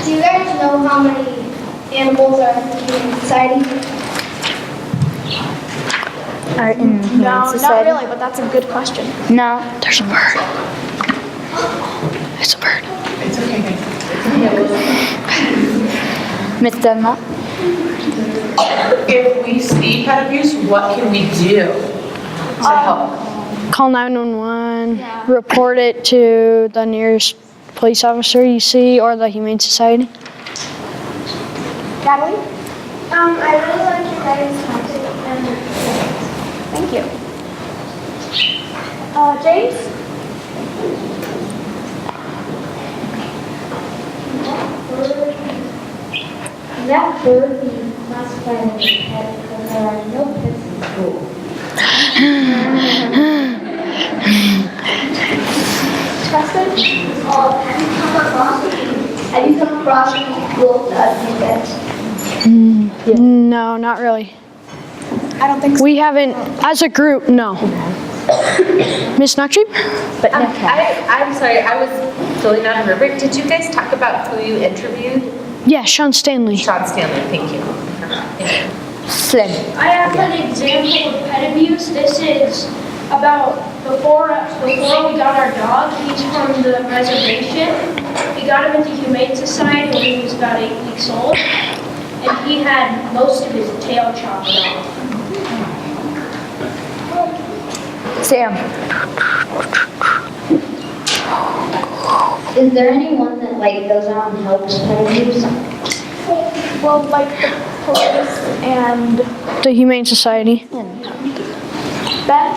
Do you guys know how many animals are in human society? Are in human No, not society? really, but that's a good question. No. There's a bird. It's a bird. It's okay. Miss Denma? If we see pet abuse, what can we do to help? Call 911, report it to the nearest police officer you see or the Humane Society. Natalie? I really like your guys' toxic and Thank you. James? that bird being classified as a pet because there are no pets in school. Preston? Have you come across people that do that? No, not really. I don't think so. We haven't, as a group, no. Miss Nakship? But no I'm sorry, I was filling out a rubric. Did you guys talk about who you interviewed? Yeah, Sean Stanley. Sean Stanley, thank you. Slim. I have an example of pet abuse. This is about before we got our dog. He's from the reservation. We got him into Humane Society when he was about 8 weeks old, and he had most of his tail chopped off. Sam. Is there anyone that like goes out and helps pet abuse? Well, like the police and The Humane Society. Ben?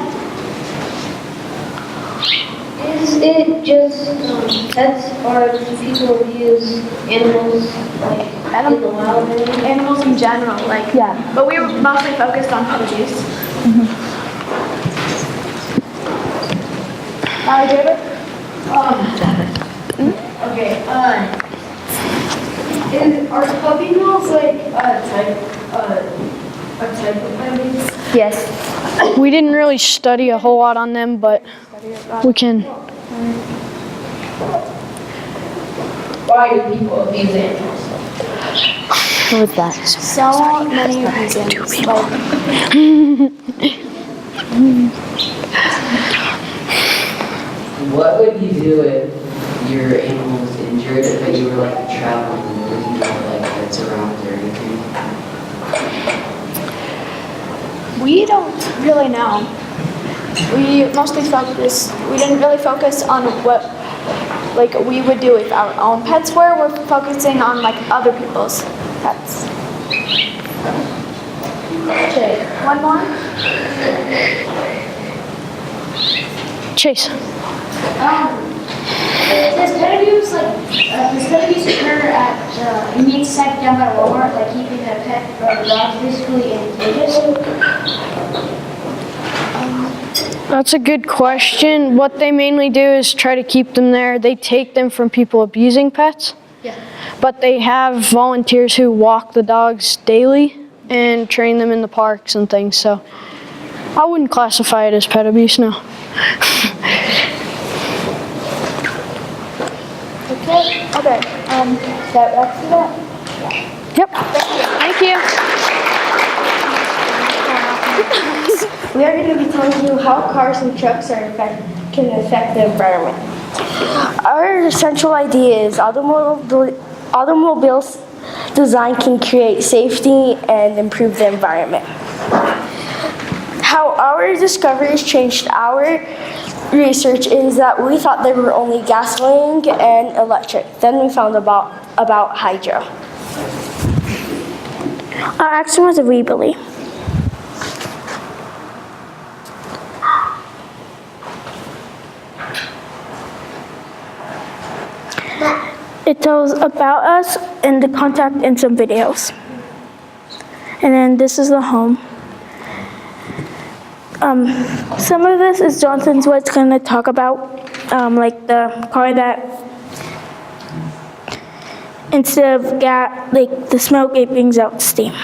Is it just pets or do people abuse animals like in the wild? Animals in general, like, Yeah. but we were mostly focused on pet abuse. David? Okay, are puppy mills like a type of pet abuse? Yes. We didn't really study a whole lot on them, but we can. Why do people abuse animals? What was that? So many reasons. Like, What would you do if your animal was injured, but you were like traveling and there was no like pets around or anything? we don't really know. We didn't really focus on what like we would do with our own pets, where we're focusing on like other people's pets. Okay, one more. Chase. Does pet abuse occur at humane society down by Walmart, like keeping a pet or a dog basically in cages? That's a good question. What they mainly do is try to keep them there. They take them from people abusing pets. Yeah. But they have volunteers who walk the dogs daily and train them in the parks and things. So I wouldn't classify it as pet abuse, no. Okay. That wraps it up. Yep. Thank you. We are going to be telling you how cars and trucks can affect the environment. Our central idea is automobiles design can create safety and improve the environment. How our discoveries changed our research is that we thought they were only gasoline and electric. Then we found about hydro. Our action was a rebellion. It tells about us and the contact and some videos. And then this is the home. Some of this is Johnson's what's going to talk about, like the car that instead of gas, like the smoke, it brings out steam.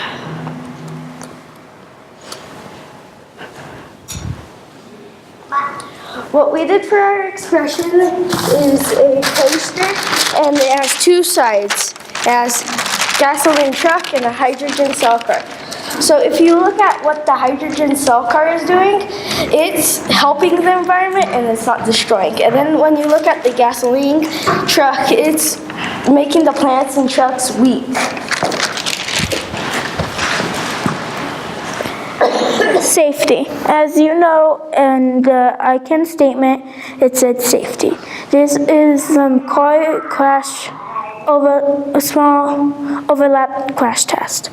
What we did for our expression is a poster, and it has two sides. It has gasoline truck and a hydrogen cell car. So if you look at what the hydrogen cell car is doing, it's helping the environment and it's not destroying. And then when you look at the gasoline truck, it's making the plants and trucks weak. Safety. As you know, in the ICANN statement, it said safety. This is some car crash over a small overlap crash test.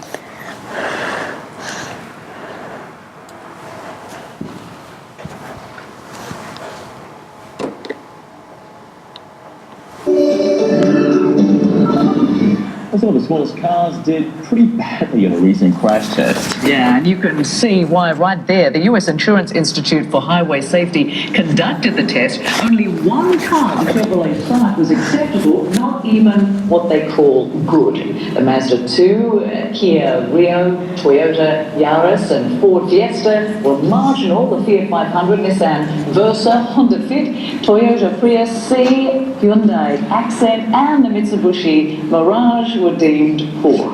Some of the smallest cars did pretty badly in a recent crash test. Yeah, and you can see why right there. The U.S. Insurance Institute for Highway Safety conducted the test. Only one car, the Chevrolet Spark, was acceptable, not even what they call good. The Mazda 2, Kia Rio, Toyota Yaris, and Ford Fiesta were marginal. The Fiat 500, Nissan Versa, Honda Fit, Toyota Prius C, Hyundai Accent, and the Mitsubishi Mirage were deemed poor.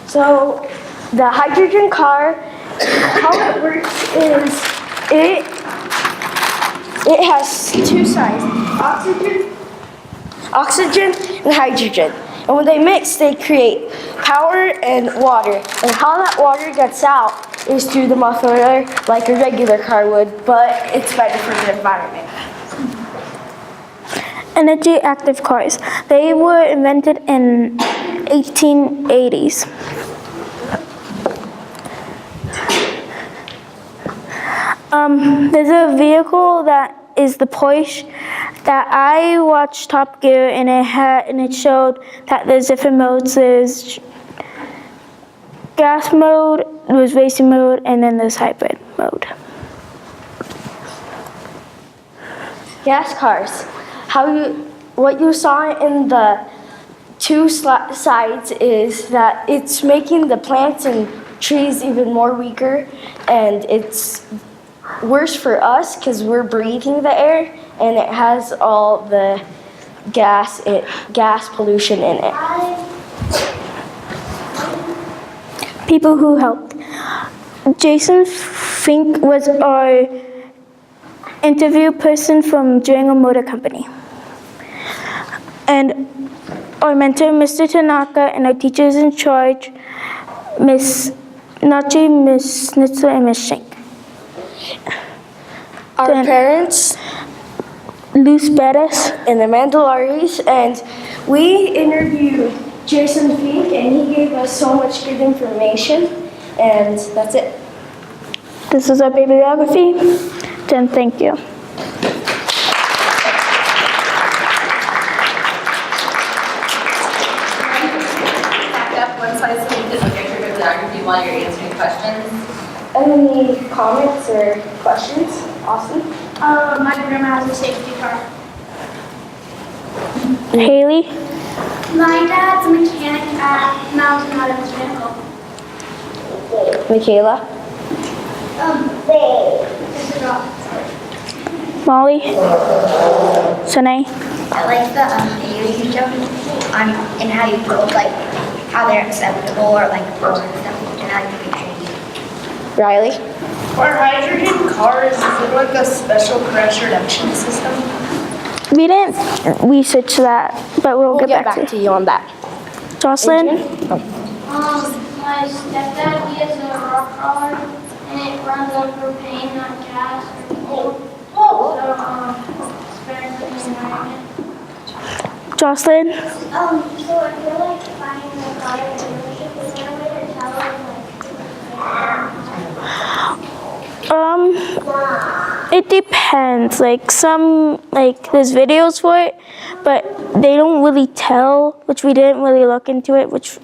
So the hydrogen car, how it works is it has two sides, oxygen and hydrogen. And when they mix, they create power and water. And how that water gets out is through the muffler, like a regular car would, but it's better for the environment. Energy active cars. They were invented in 1880s. There's a vehicle that is the Porsche that I watched Top Gear, and it showed that there's different modes. There's gas mode, there's racing mode, and then there's hybrid mode. Gas cars. What you saw in the two sides is that it's making the plants and trees even more weaker, and it's worse for us because we're breathing the air, and it has all the gas pollution in it. People who helped. Jason Fink was our interview person from Durango Motor Company. and our mentor, Mr. Tanaka, and our teachers in charge, Miss Nachi, Miss Snitzer, and Miss Shank. Our parents, Luz Perez and Amanda Laris, and we interviewed Jason Fink, and he gave us so much good information, and that's it. This is our bibliography. Then thank you. Back up one slide so you can look at your bibliography while you're answering questions. Any comments or questions? Austin? My grandma has a safety car. Haley? My dad's a mechanic at Mountain Meadows Vehicle. Michaela? It's a dog. Molly? Sanae? I like the YouTube show on and how you build like how they're acceptable or like or stuff and how you can train. Riley? For hydrogen cars, is it like a special crash reduction system? We didn't research that, but we'll get back to you on that. Jocelyn? My stepdad, he has a rock crawler and it runs on propane, not gas or coal. So, it's better for the environment. Jocelyn? So I feel like buying a car at a dealership, is there a way to tell It depends. Like there's videos for it, but they don't really tell, which we didn't really look into it, which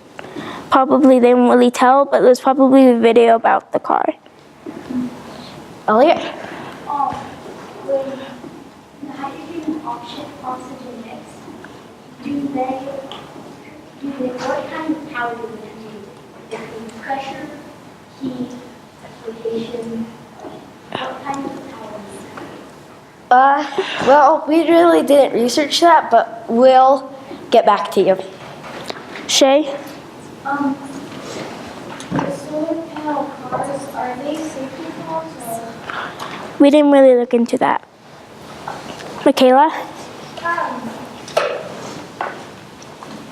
probably they didn't really tell, but there's probably a video about the car. Elliot? when the hydrogen oxygen mix, what kind of power do they need? Different pressure, heat, application, what kind of power? Well, we really didn't research that, but we'll get back to you. Shay? The solar panel cars, are they safety cars or? We didn't really look into that. Michaela?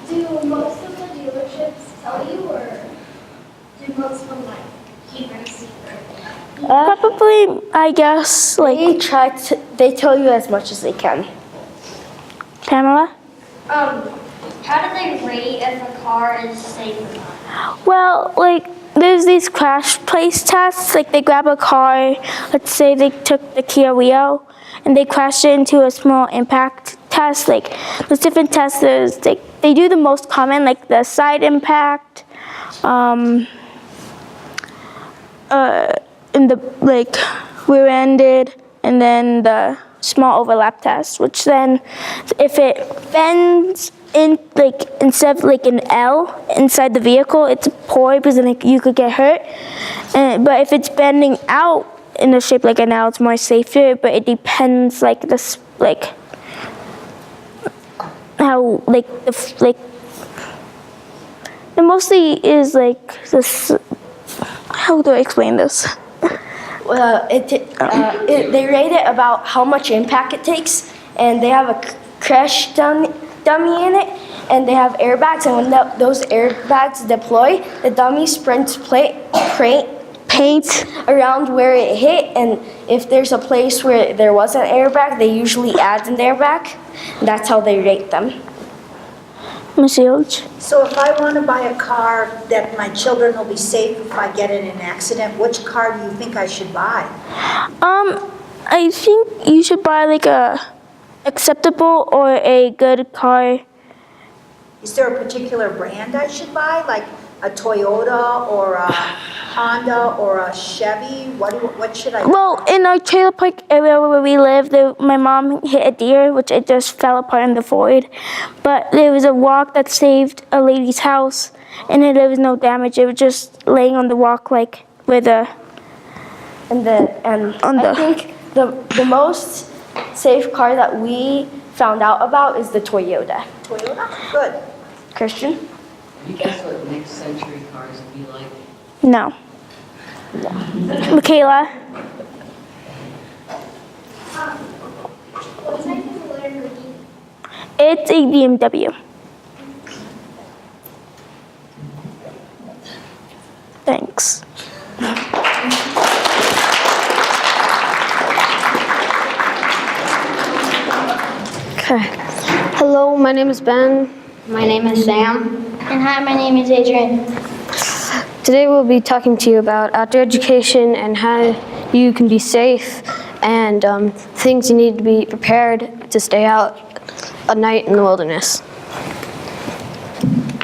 Do most of the dealerships tell you, or do most of them like keep it a secret? Probably, I guess, like... They tell you as much as they can. Pamela? How do they rate if a car is safe or not? Well, like, there's these crash place tests. Like, they grab a car, let's say they took the Kia Rio, and they crashed it into a small impact test. Like, there's different tests. They do the most common, like the side impact, and the, like, rear-ended, and then the small overlap test, which then, if it bends in, like, instead of like an L inside the vehicle, it's a poi because then you could get hurt. But if it's bending out in a shape like an L, it's more safer. But it depends, like this, like how, like it mostly is like this. How do I explain this? They rate it about how much impact it takes, and they have a crash dummy in it, and they have airbags, and when those airbags deploy, the dummy sprints paint around where it hit, and if there's a place where there was an airbag, they usually add an airbag. That's how they rate them. Ms. Ilge? So if I want to buy a car that my children will be safe if I get in an accident, which car do you think I should buy? I think you should buy like a acceptable or a good car. Is there a particular brand I should buy, like a Toyota or a Honda or a Chevy? What should I buy? Well, in our trailer park area where we live, my mom hit a deer, which it just fell apart in the void. But there was a walk that saved a lady's house, and there was no damage. It was just laying on the walk, like where the. I think the most safe car that we found out about is the Toyota. Toyota? Good. Christian? You guess what next century cars will be like? No. Michaela? What type of Lamborghini? It's a BMW. Thanks. Okay. Hello, my name is Ben. My name is Sam. And hi, my name is Adrian. Today we'll be talking to you about outdoor education and how you can be safe and things you need to be prepared to stay out at night in the wilderness.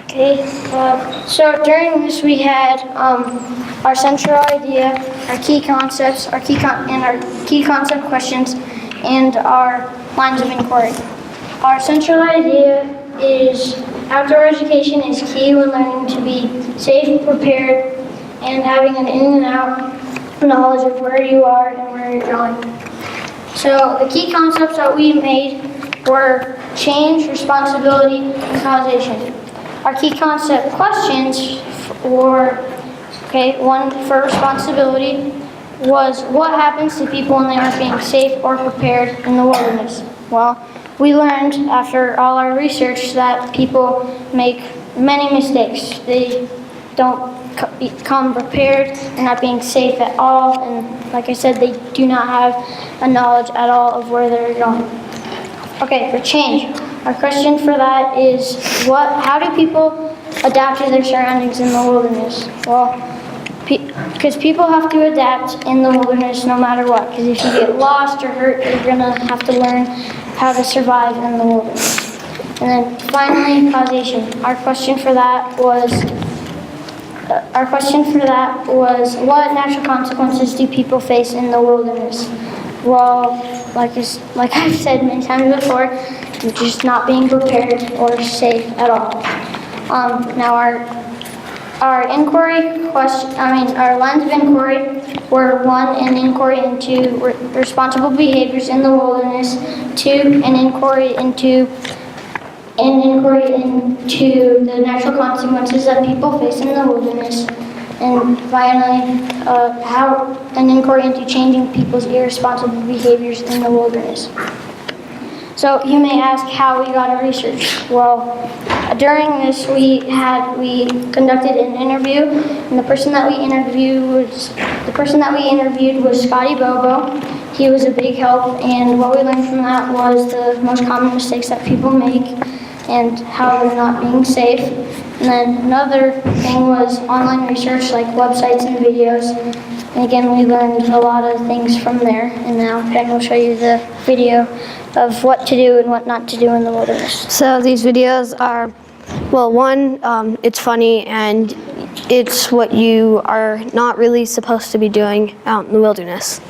Okay, so during this we had our central idea, our key concepts, our key concept questions, and our lines of inquiry. Our central idea is outdoor education is key when learning to be safe, prepared, and having an in and out knowledge of where you are and where you're going. So the key concepts that we made were change, responsibility, and causation. Our key concept questions were, one for responsibility was what happens to people when they aren't being safe or prepared in the wilderness? Well, we learned after all our research that people make many mistakes. They don't become prepared, they're not being safe at all, and like I said, they do not have a knowledge at all of where they're going. Okay, for change, our question for that is how do people adapt to their surroundings in the wilderness? Well, because people have to adapt in the wilderness no matter what, because if you get lost or hurt, you're going to have to learn how to survive in the wilderness. And then finally, causation. Our question for that was what natural consequences do people face in the wilderness? Well, like I've said many times before, just not being prepared or safe at all. Now our lines of inquiry were 1, an inquiry into responsible behaviors in the wilderness, 2, an inquiry into the natural consequences that people face in the wilderness, and finally, an inquiry into changing people's irresponsible behaviors in the wilderness. So you may ask how we got our research. Well, during this we conducted an interview, and the person that we interviewed was Scotty Bobo. He was a big help, and what we learned from that was the most common mistakes that people make and how they're not being safe. And then another thing was online research like websites and videos. And again, we learned a lot of things from there. And now Ben will show you the video of what to do and what not to do in the wilderness. So these videos are, well, one, it's funny and it's what you are not really supposed to be doing out in the wilderness.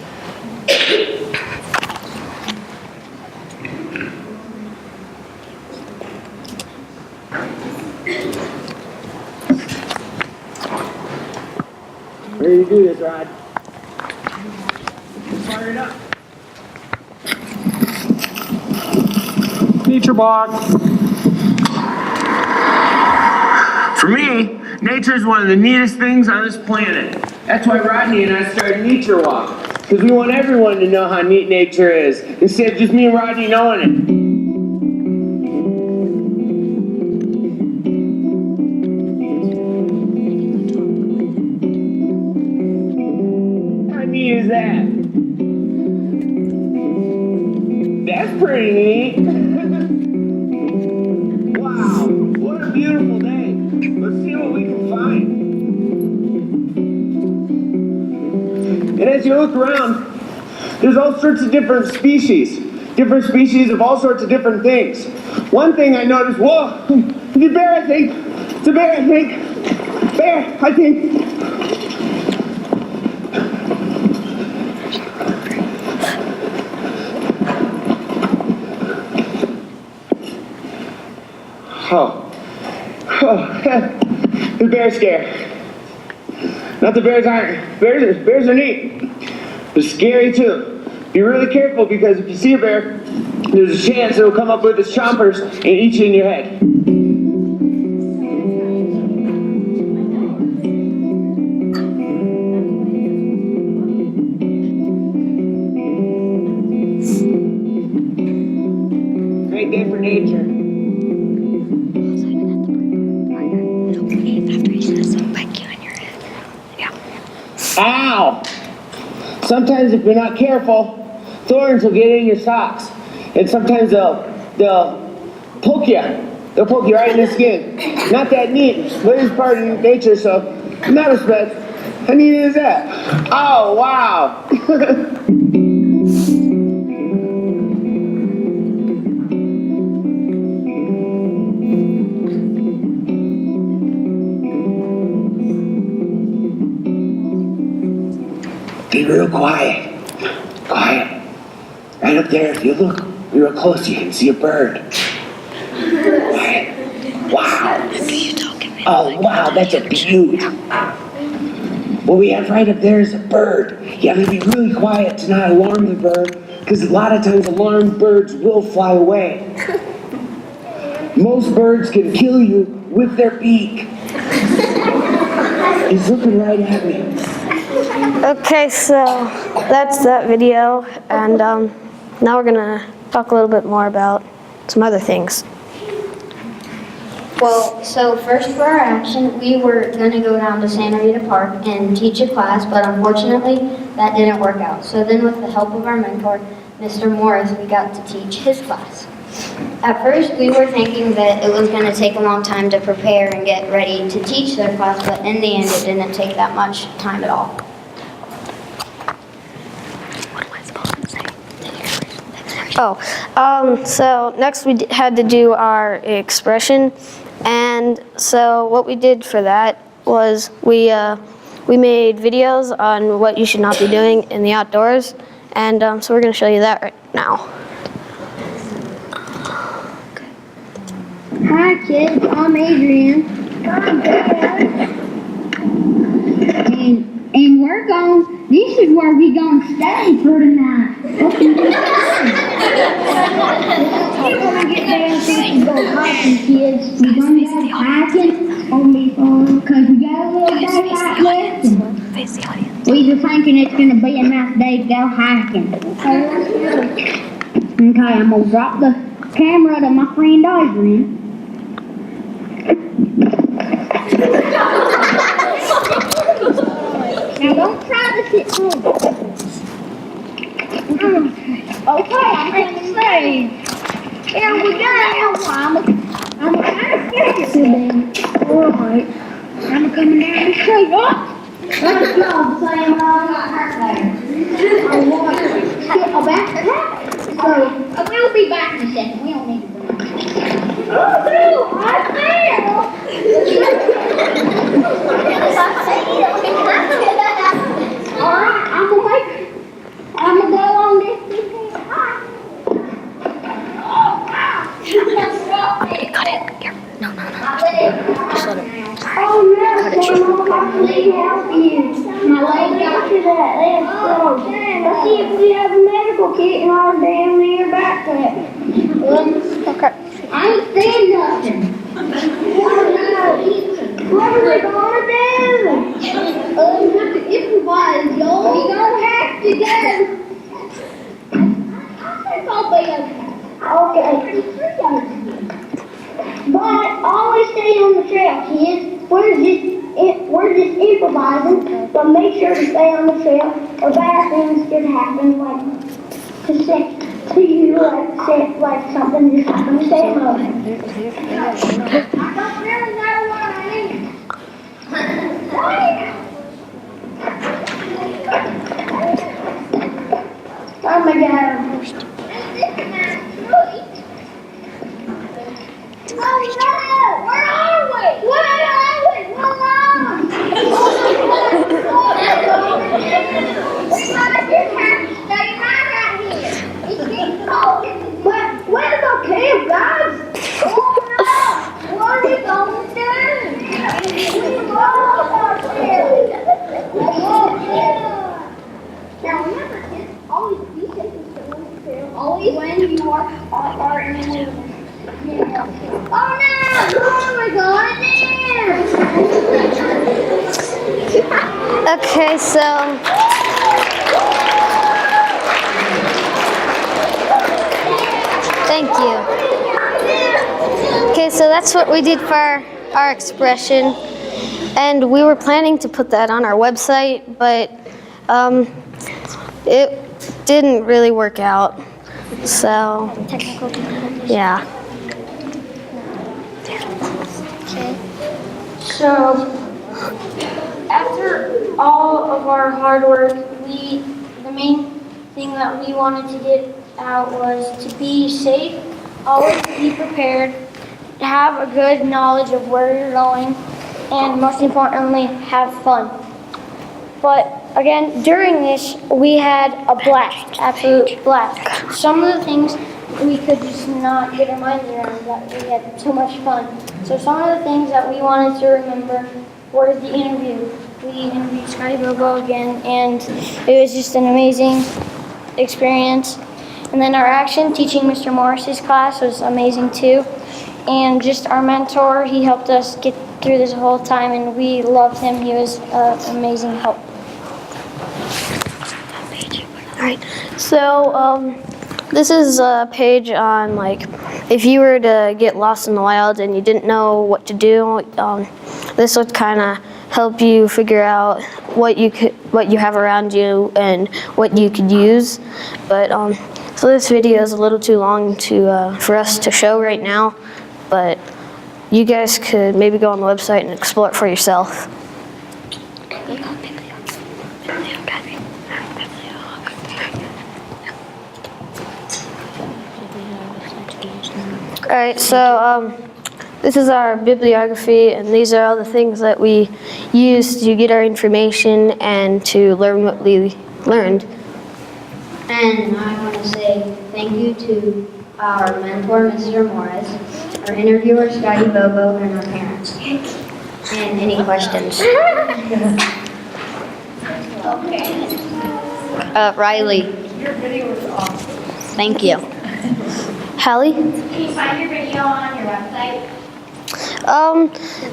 Ready to do this, Rod? Fire it up. Nature walk. For me, nature is one of the neatest things on this planet. That's why Rodney and I started Nature Walk, because we want everyone to know how neat nature is, instead of just me and Rodney knowing it. How neat is that? That's pretty neat. Wow, what a beautiful day. Let's see what we can find. And as you look around, there's all sorts of different species of all sorts of different things. One thing I noticed, whoa, it's a bear, I think. It's a bear, I think. Bear, I think. The bear's scared. Not the bears aren't. Bears are neat. They're scary too. Be really careful because if you see a bear, there's a chance it'll come up with its chompers and eat you in your head. Great day for nature. Ow! Sometimes if you're not careful, thorns will get in your socks. And sometimes they'll poke you. They'll poke you right in the skin. Not that neat, but it's part of nature, so in that respect, how neat is that? Oh, wow! Be real quiet. Quiet. Right up there, if you look real close, you can see a bird. Quiet. Wow. Oh, wow, that's a beaut. What we have right up there is a bird. You have to be really quiet to not alarm the bird, because a lot of times alarmed birds will fly away. Most birds can kill you with their beak. He's looking right at me. Okay, so that's that video, and now we're gonna talk a little bit more about some other things. Well, so first for our action, we were going to go down to Santa Rita Park and teach a class, but unfortunately, that didn't work out. So then with the help of our mentor, Mr. Morris, we got to teach his class. At first, we were thinking that it was going to take a long time to prepare and get ready to teach their class, but in the end, it didn't take that much time at all. So next we had to do our expression, and so what we did for that was we made videos on what you should not be doing in the outdoors, and so we're going to show you that right now. Hi kids, I'm Adrian. I'm Dad. And we're going, this is where we gonna stay for tonight. We're gonna get down so we can go hiking, kids. We're gonna go hiking. It's gonna be fun, cause we got a little day like this. Face the audience. We just thinking it's gonna be a nice day to go hiking. Okay, let's go. Okay, I'm gonna drop the camera to my friend Adrian. Now don't try to sit home. Okay, I'm gonna say, here we go. I'm gonna kind of sketch it today. Alright. I'm coming down the street. Oh! Let's go, Sam. I got hurt there. I want to get a backpack. So, we'll be back in a second. We don't need to run. Oh, no, I fell. Alright, I'm gonna go on this high. Cut it. Here. No. Just let it. Oh no, Sam, I'm about to need help you. My leg got to that leg, so let's see if we have a medical kit in our damn near backpack. Okay. I ain't saying nothing. Oh no. What are we gonna do? We have to improvise, y'all. We don't have to go. I think I'll be okay. But always stay on the trail, kids. We're just improvising, but make sure to stay on the trail, or bad things could happen, like to you, like something just happened to Sam. I don't really know what I mean. Oh my God. Oh no! Where are we? Where are we? We're lost! We might just have to stay right out here. It's getting cold. But where's our camp, guys? Oh no! What are we going to do? We lost ourselves. Now remember, kids, always be safe and stay on the trail. Always when you are in the wilderness. Oh no! What are we gonna do? Okay, so thank you. Okay, so that's what we did for our expression. And we were planning to put that on our website, but it didn't really work out. So, yeah. Okay. So, after all of our hard work, the main thing that we wanted to get out was to be safe, always be prepared, have a good knowledge of where you're going, and most importantly, have fun. But again, during this, we had a blast, absolute blast. Some of the things we could just not get our minds around, but we had so much fun. So some of the things that we wanted to remember were the interview. We interviewed Scotty Bobo again, and it was just an amazing experience. And then our action, teaching Mr. Morris's class, was amazing too. And just our mentor, he helped us get through this whole time, and we loved him. He was an amazing help. All right. So, this is a page on like if you were to get lost in the wild and you didn't know what to do. This would kind of help you figure out what you have around you and what you could use. But so this video is a little too long for us to show right now. But you guys could maybe go on the website and explore it for yourself. All right, so this is our bibliography, and these are all the things that we use to get our information and to learn what we learned. And I want to say thank you to our mentor, Mr. Morris, our interviewer, Scotty Bobo, and our parents. And any questions? Riley. Your video was awesome. Thank you. Hallie? Can you find your video on your website?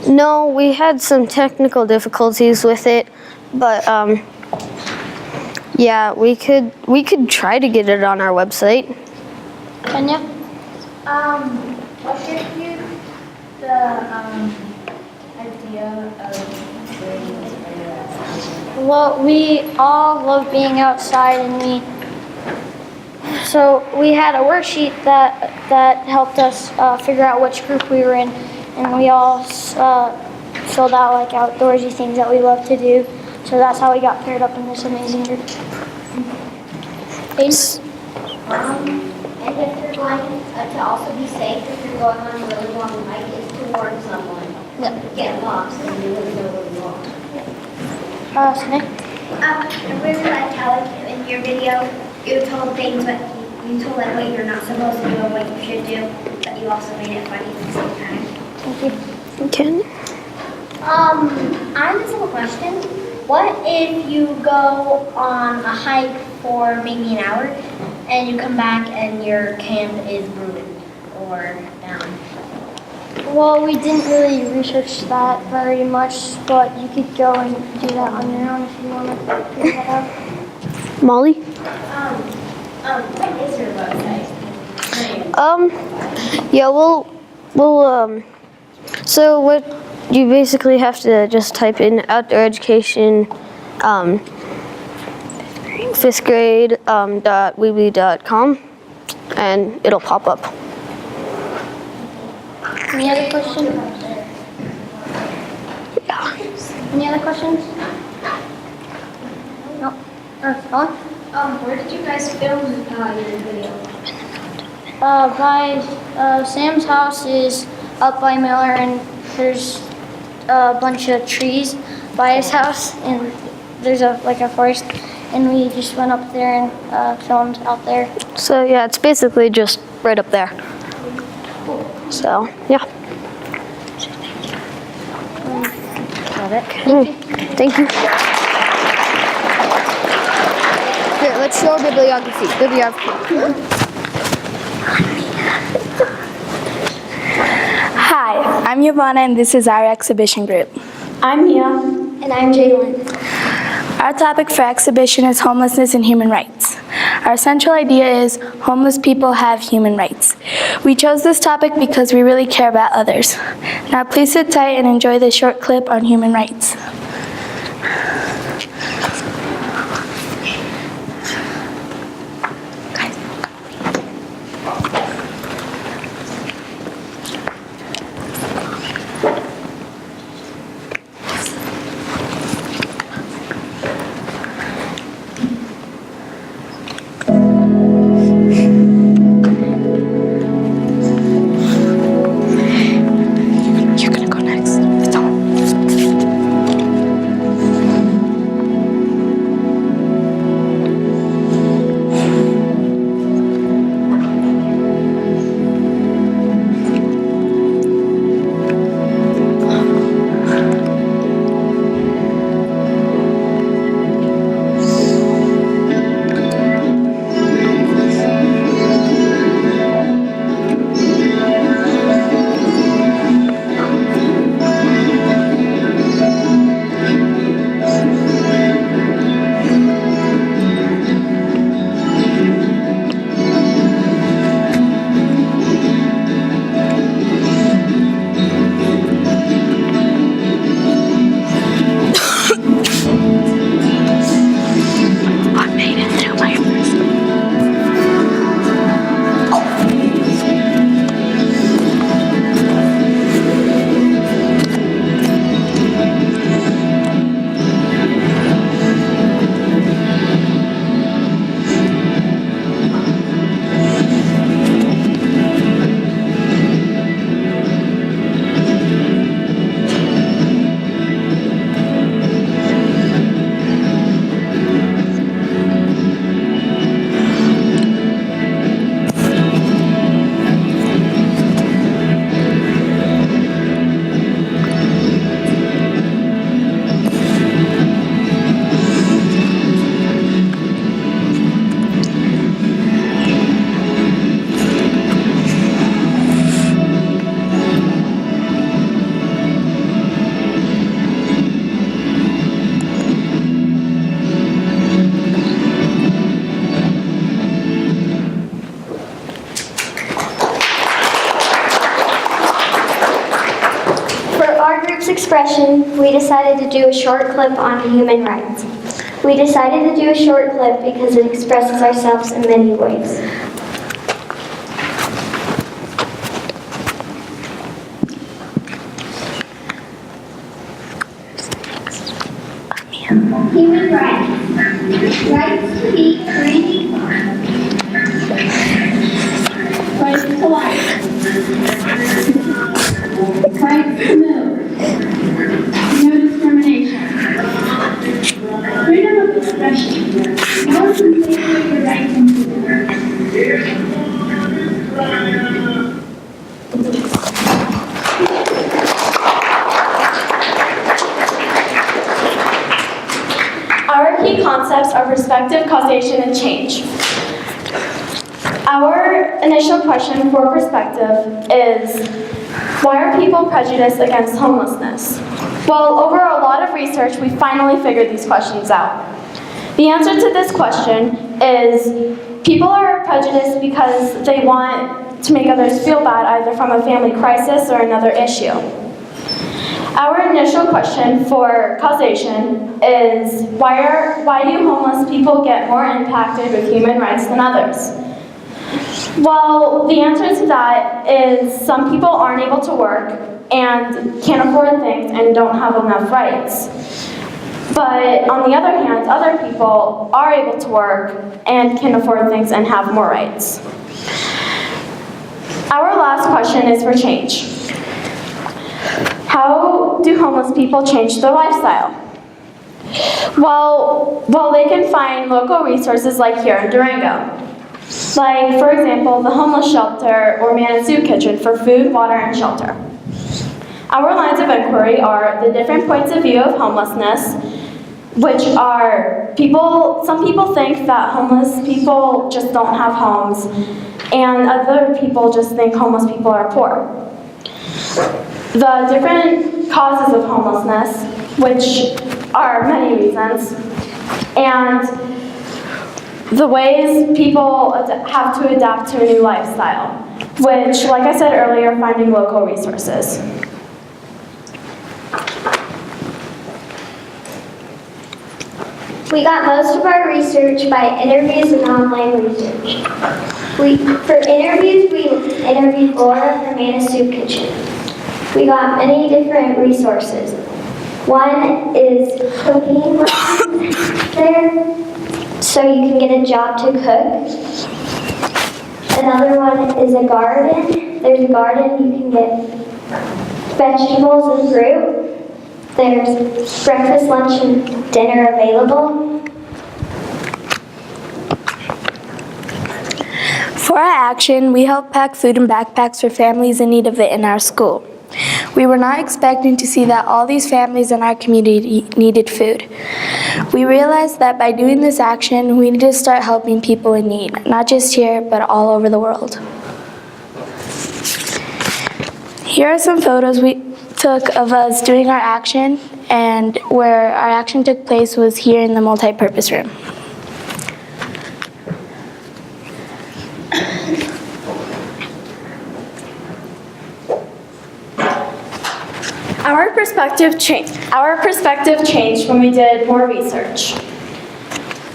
No, we had some technical difficulties with it, but yeah, we could try to get it on our website. Kenya? What gives you the idea of doing this video? Well, we all love being outside, and so we had a worksheet that helped us figure out which group we were in, and we all filled out like outdoorsy things that we love to do. So that's how we got paired up in this amazing group. Thanks. And if you're going to also be safe, if you're going on a really long hike, is to warn someone. Get lost and you wouldn't know where you are. Snake? I really like how in your video you told things, but you told like what you're not supposed to do and what you should do, but you also made it funny at the same time. Thank you. Okay. I have a simple question. What if you go on a hike for maybe an hour and you come back and your camp is ruined or down? Well, we didn't really research that very much, but you could go and do that on your own if you want to figure that out. Molly? What is your website? Yeah, we'll so what you basically have to just type in outdoor education, 5th grade, .weebly.com, and it'll pop up. Any other questions? Yeah. Any other questions? No. On? Where did you guys film your video? By Sam's house is up by Miller, and there's a bunch of trees by his house, and there's a forest, and we just went up there and filmed out there. So yeah, it's basically just right up there. So yeah. Got it. Thank you. Here, let's show bibliography. Hi, I'm Yvonne, and this is our exhibition group. I'm Mia. And I'm Jalen. Our topic for exhibition is homelessness and human rights. Our central idea is homeless people have human rights. We chose this topic because we really care about others. Now please sit tight and enjoy this short clip on human rights. You're gonna go next. It's on. I made it through my first. For our group's expression, we decided to do a short clip on human rights. We decided to do a short clip because it expresses ourselves in many ways. Human rights. Rights to be free. Rights to life. Rights to move. No discrimination. Freedom of expression. How can you say your rights and Our key concepts are perspective, causation, and change. Our initial question for perspective is, why are people prejudiced against homelessness? Well, over a lot of research, we finally figured these questions out. The answer to this question is, people are prejudiced because they want to make others feel bad, either from a family crisis or another issue. Our initial question for causation is, why do homeless people get more impacted with human rights than others? Well, the answer to that is some people aren't able to work and can't afford things and don't have enough rights. But on the other hand, other people are able to work and can afford things and have more rights. Our last question is for change. How do homeless people change their lifestyle? Well, they can find local resources like here in Durango. Like, for example, the homeless shelter or Man and Soup Kitchen for food, water, and shelter. Our lines of inquiry are the different points of view of homelessness, which are some people think that homeless people just don't have homes, and other people just think homeless people are poor. The different causes of homelessness, which are many reasons, and the ways people have to adapt to a new lifestyle, which, like I said earlier, finding local resources. We got most of our research by interviews and online research. For interviews, we interviewed Laura from Anna's Soup Kitchen. We got many different resources. One is cooking lessons there, so you can get a job to cook. Another one is a garden. There's a garden, you can get vegetables and fruit. There's breakfast, lunch, and dinner available. For our action, we helped pack food in backpacks for families in need of it in our school. We were not expecting to see that all these families in our community needed food. We realized that by doing this action, we need to start helping people in need, not just here, but all over the world. Here are some photos we took of us doing our action, and where our action took place was here in the multi-purpose room. Our perspective changed when we did more research.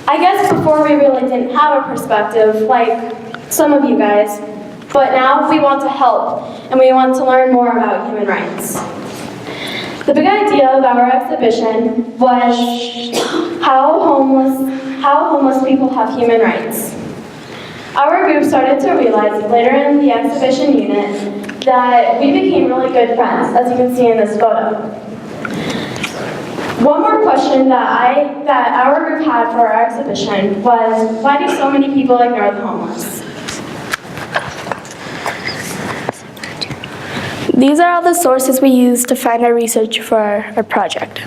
I guess before we really didn't have a perspective, like some of you guys, but now we want to help and we want to learn more about human rights. The big idea of our exhibition was how homeless people have human rights. Our group started to realize later in the exhibition unit that we became really good friends, as you can see in this photo. One more question that our group had for our exhibition was, why do so many people ignore the homeless? These are all the sources we used to find our research for our project.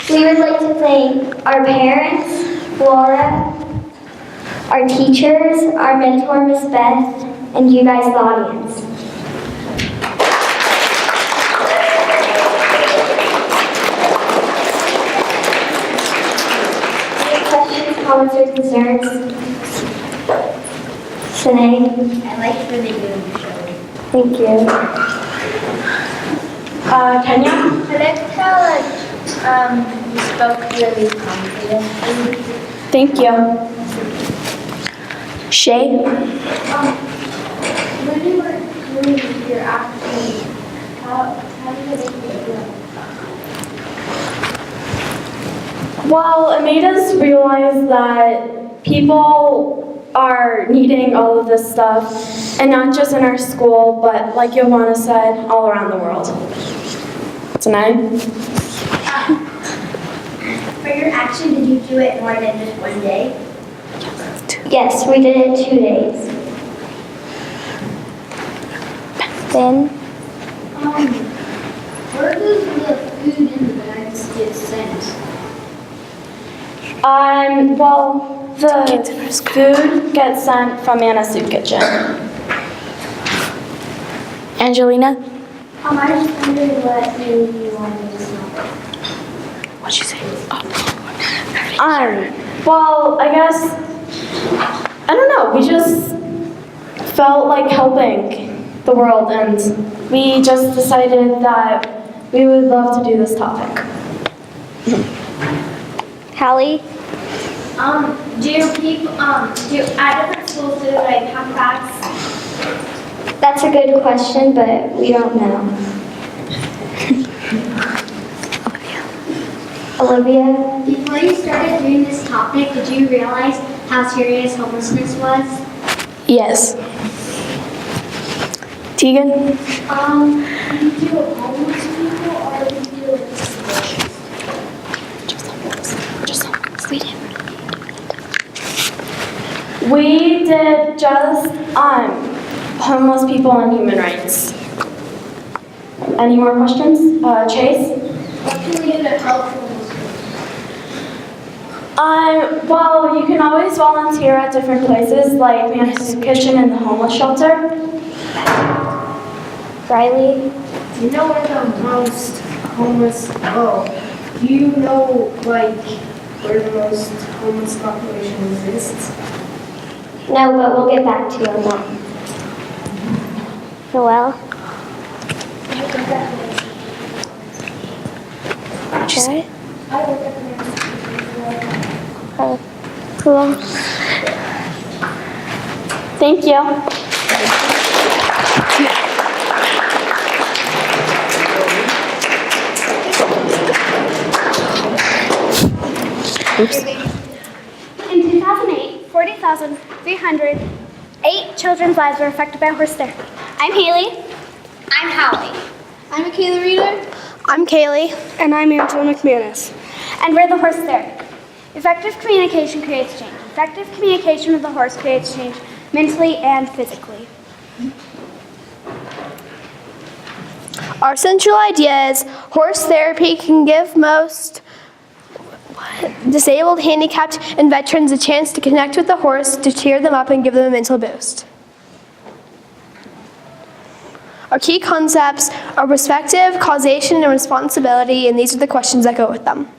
We would like to thank our parents, Laura, our teachers, our mentor, Miss Beth, and you guys, the audience. Any questions, comments, or concerns? Sinead? I liked when they do the show. Thank you. Kenya? I liked how you spoke really confidently. Thank you. Shay? When you were doing your acting, how did it make you feel? Well, it made us realize that people are needing all of this stuff, and not just in our school, but like Giovanna said, all around the world. Tonight? For your action, did you do it more than just one day? Yes, we did it 2 days. Then? Where does the food in the bags get sent? Well, the food gets sent from Anna's Soup Kitchen. Angelina? I just wondered what made you want to do this. What'd she say? Well, I guess, I don't know, we just felt like helping the world, and we just decided that we would love to do this topic. Hallie? Do at different schools do like pack bags? That's a good question, but we don't know. Olivia? Before you started doing this topic, did you realize how serious homelessness was? Yes. Tegan? Did you do it homeless people or did you do it We did just homeless people and human rights. Any more questions? Chase? What can we do to help homeless people? Well, you can always volunteer at different places, like Anna's Soup Kitchen and the homeless shelter. Riley? You know where the most homeless go? Do you know, like, where the most homeless population exists? No, but we'll get back to you on that. Noel? Okay. Cool. Thank you. In 2008, 40,308 children's lives were affected by horse therapy. I'm Haley. I'm Holly. I'm Michaela Reeder. I'm Kaylee. And I'm Angela McManus. And we're the horse therapy. Effective communication creates change. Effective communication with the horse creates change mentally and physically. Our central idea is horse therapy can give most disabled, handicapped, and veterans a chance to connect with the horse, to cheer them up and give them a mental boost. Our key concepts are perspective, causation, and responsibility, and these are the questions that go with them.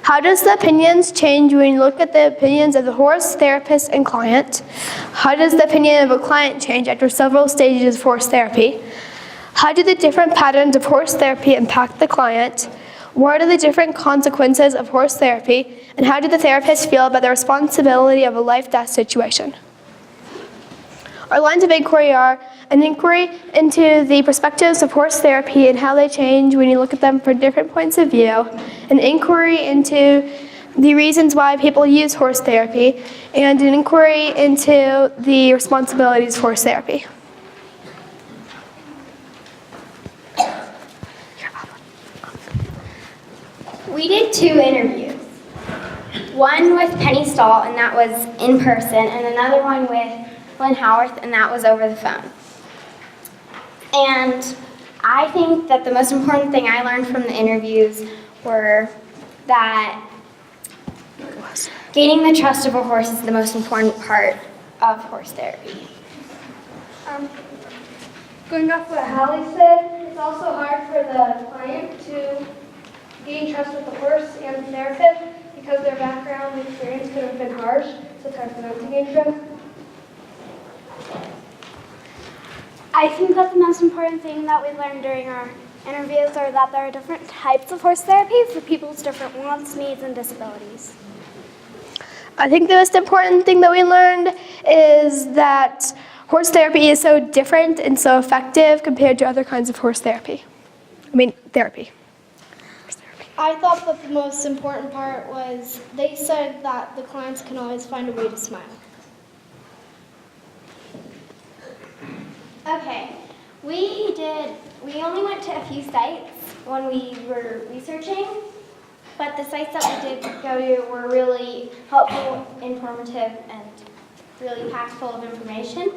How does the opinions change when you look at the opinions of the horse, therapist, and client? How does the opinion of a client change after several stages of horse therapy? How do the different patterns of horse therapy impact the client? What are the different consequences of horse therapy? And how do the therapists feel about the responsibility of a life-death situation? Our lines of inquiry are an inquiry into the perspectives of horse therapy and how they change when you look at them from different points of view, an inquiry into the reasons why people use horse therapy, and an inquiry into the responsibilities of horse therapy. We did 2 interviews. One with Penny Stahl, and that was in person, and another one with Lynn Howarth, and that was over the phone. And I think that the most important thing I learned from the interviews were that gaining the trust of a horse is the most important part of horse therapy. Going off what Hallie said, it's also hard for the client to gain trust with the horse and the therapist because their background and experience could have been harsh, so it's hard for them to gain trust. I think that the most important thing that we learned during our interviews are that there are different types of horse therapy for people's different wants, needs, and disabilities. I think the most important thing that we learned is that horse therapy is so different and so effective compared to other kinds of horse therapy. Therapy. I thought that the most important part was they said that the clients can always find a way to smile. Okay, we only went to a few sites when we were researching, but the sites that we did go to were really helpful, informative, and really packed full of information.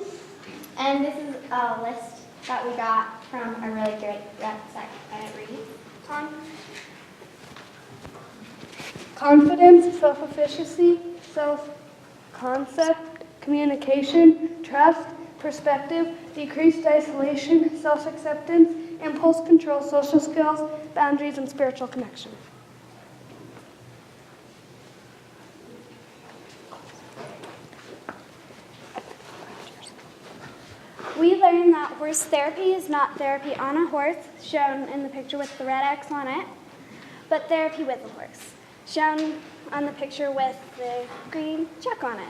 And this is a list that we got from a really great website at Reed. Confidence, self-efficacy, self-concept, communication, trust, perspective, decreased isolation, self-acceptance, impulse control, social skills, boundaries, and spiritual connection. We learned that horse therapy is not therapy on a horse, shown in the picture with the red X on it, but therapy with a horse, shown on the picture with the green check on it.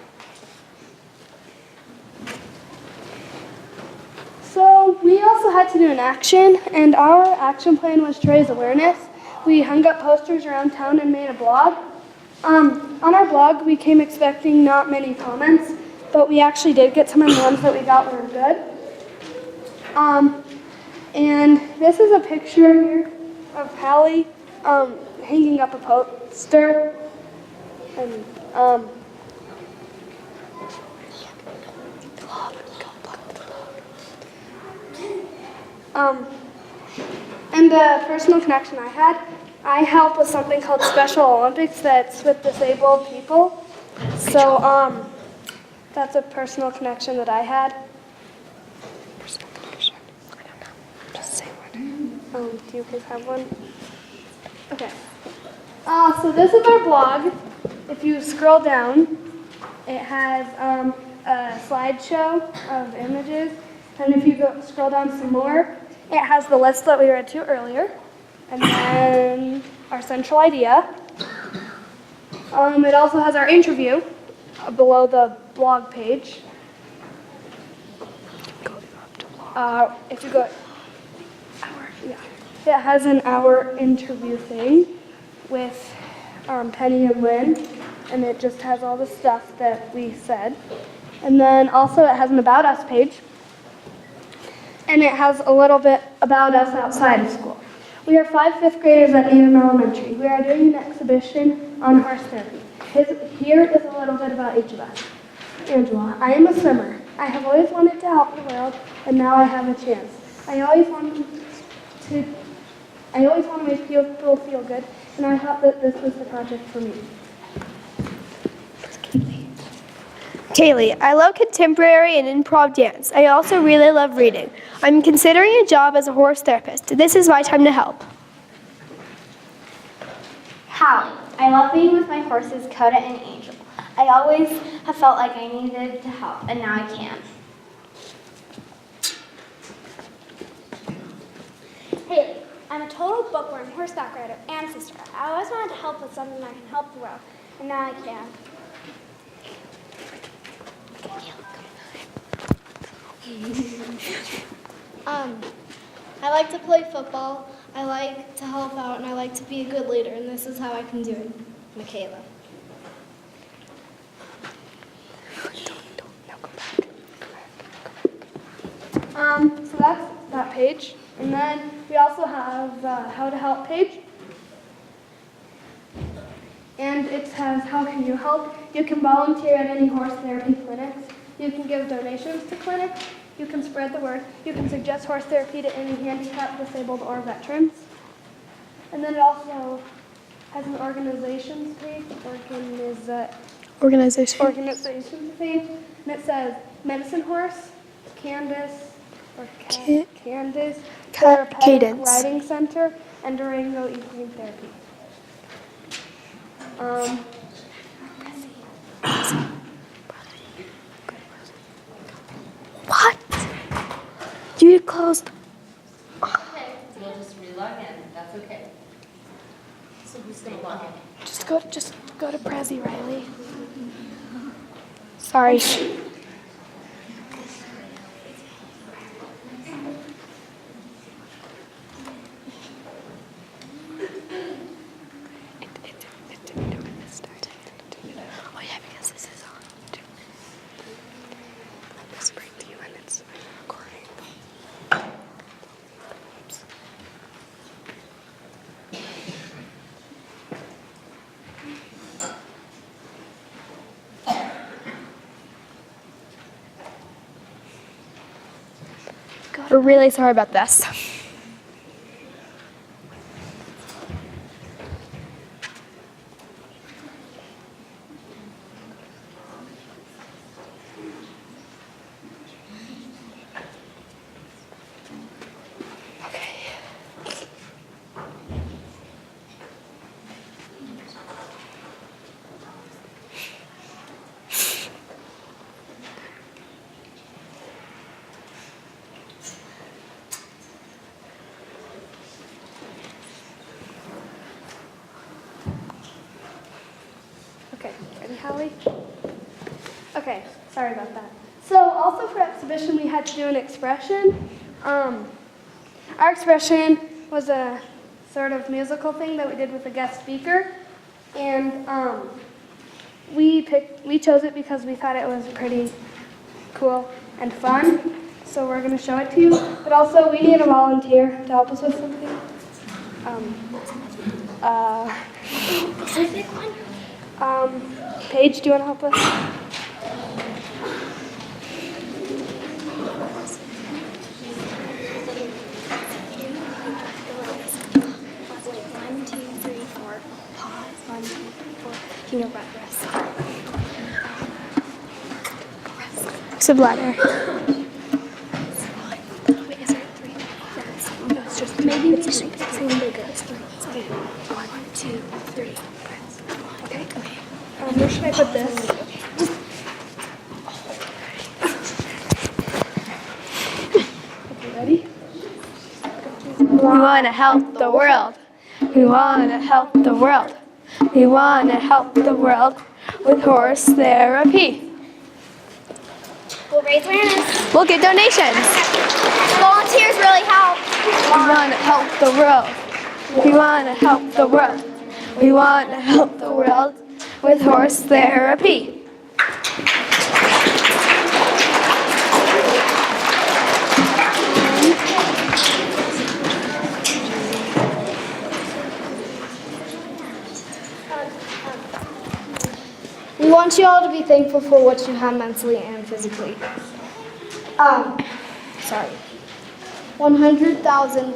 So we also had to do an action, and our action plan was to raise awareness. We hung up posters around town and made a blog. On our blog, we came expecting not many comments, but we actually did get some, and the ones that we got were good. And this is a picture here of Hallie hanging up a poster. And and the personal connection I help with something called Special Olympics that's with disabled people. So that's a personal connection that I had. Personal connection. I don't know. Just say one. Do you guys have one? Okay. So this is our blog. if you scroll down, it has a slideshow of images. And if you scroll down some more, it has the list that we read to earlier. And then our central idea. It also has our interview below the blog page. If you go, it has an hour interview thing with Penny and Lynn, and it just has all the stuff that we said. And then also it has an About Us page, and it has a little bit about us outside of school. We are 5 fifth graders at Needham Elementary. We are doing an exhibition on horse therapy. Here is a little bit about each of us. Angela, I am a swimmer. I have always wanted to help the world, and now I have a chance. I always want to make people feel good, and I thought that this was the project for me. Kaylee, I love contemporary and improv dance. I also really love reading. I'm considering a job as a horse therapist. This is my time to help. Hallie, I love being with my horses, Coda and Angel. I always have felt like I needed to help, and now I can. Haley, I'm a total bookworm, horseback rider, and sister. I always wanted to help with something that can help the world, and now I can. I like to play football, I like to help out, and I like to be a good leader, and this is how I can do it. Michaela. So that's that page. And then we also have the How to Help page. And it says, how can you help? You can volunteer at any horse therapy clinics. You can give donations to clinics. You can spread the word. You can suggest horse therapy to any handicapped, disabled, or veterans. And then it also has an organizations page, organizations page, and it says Medicine Horse, Candace, Therapeutic Cadence. Riding Center, and Durango Equine Therapy. What? You closed. Okay, we'll just relog in. That's okay. So who's gonna log in? Just go to Prezi, Riley. Sorry. Oh yeah, because this is on. Let this bring to you and it's recording. Oops. We're really sorry about this. Okay, ready, Hallie? Okay, sorry about that. So also for exhibition, we had to do an expression. Our expression was a sort of musical thing that we did with a guest speaker. And we chose it because we thought it was pretty cool and fun. So we're going to show it to you. But also we need a volunteer to help us with something. Paige, do you want to help us? It's a bladder. Maybe we should sing bigger. 1, 2, 3. Okay. should I put this? Ready? We want to help the world. We want to help the world. We want to help the world with horse therapy. We'll raise awareness. We'll get donations. Volunteers really help. We want to help the world. We want to help the world. We want to help the world with horse therapy. We want you all to be thankful for what you have mentally and physically. Sorry. 100,000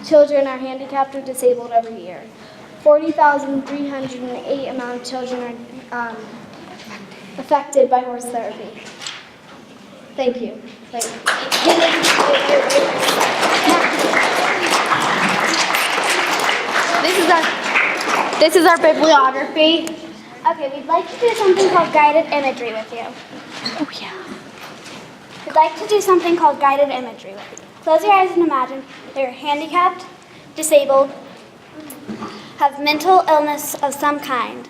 children are handicapped or disabled every year. 40,308 amount of children are affected by horse therapy. Thank you. This is our bibliography. Okay, we'd like to do something called guided imagery with you. Oh yeah. We'd like to do something called guided imagery with you. Close your eyes and imagine that you're handicapped, disabled, have mental illness of some kind,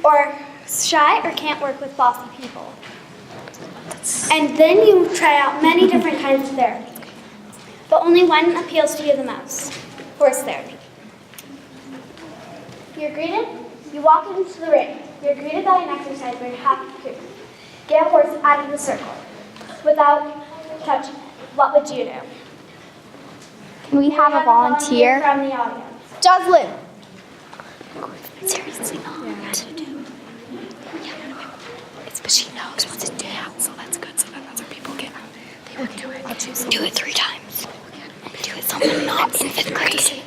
or shy or can't work with bossy people. And then you try out many different kinds of therapy. But only one appeals to you the most, horse therapy. You're greeted, you walk into the ring. You're greeted by an exercise where you have to get a horse out of the circle without touching it. What would you do? Can we have a volunteer? From the audience. Jocelyn. Seriously not. But she knows what's a dance, so that's good. So then other people can do it. Do it 3 times. Do it someone not in 5th grade.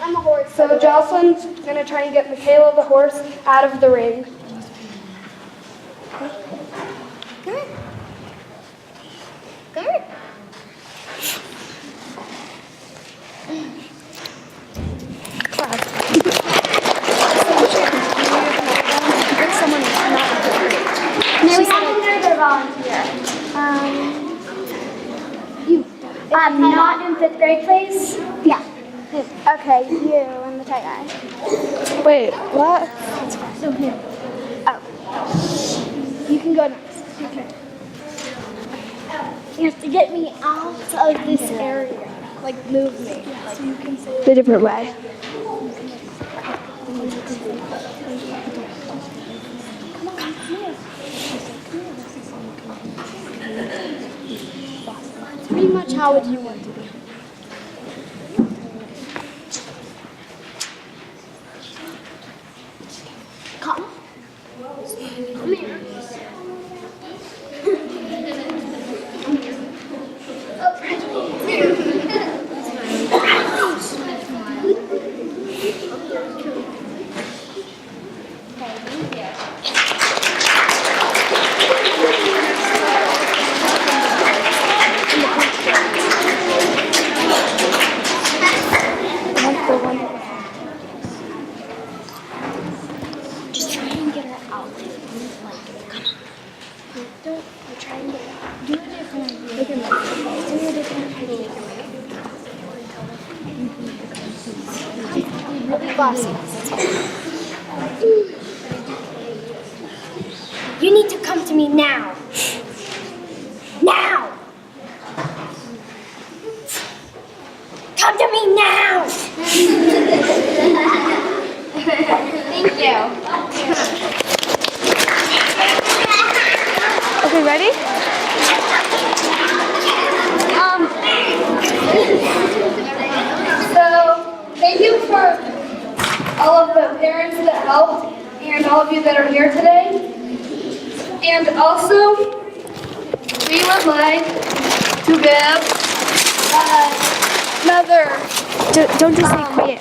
I'm a horse. So Jocelyn's going to try and get Michaela the horse out of the ring. Come here. Come here. May we have another volunteer? Not in 5th grade, please? Yeah. Okay, you and the tight eye. Wait, what? So here. Oh. You can go next. Okay. You have to get me out of this area. Like, move me. So you can say The different way. Pretty much how would you want to be? Come. Come here. Just try and get her out. Like, come on. Don't try and get her out. Do a different idea. Do a different idea. Really bossy. You need to come to me now. Now! Come to me now! Thank you. Okay, ready? So, thank you for all of the parents that helped and all of you that are here today. And also, we would like to give Don't just say quit.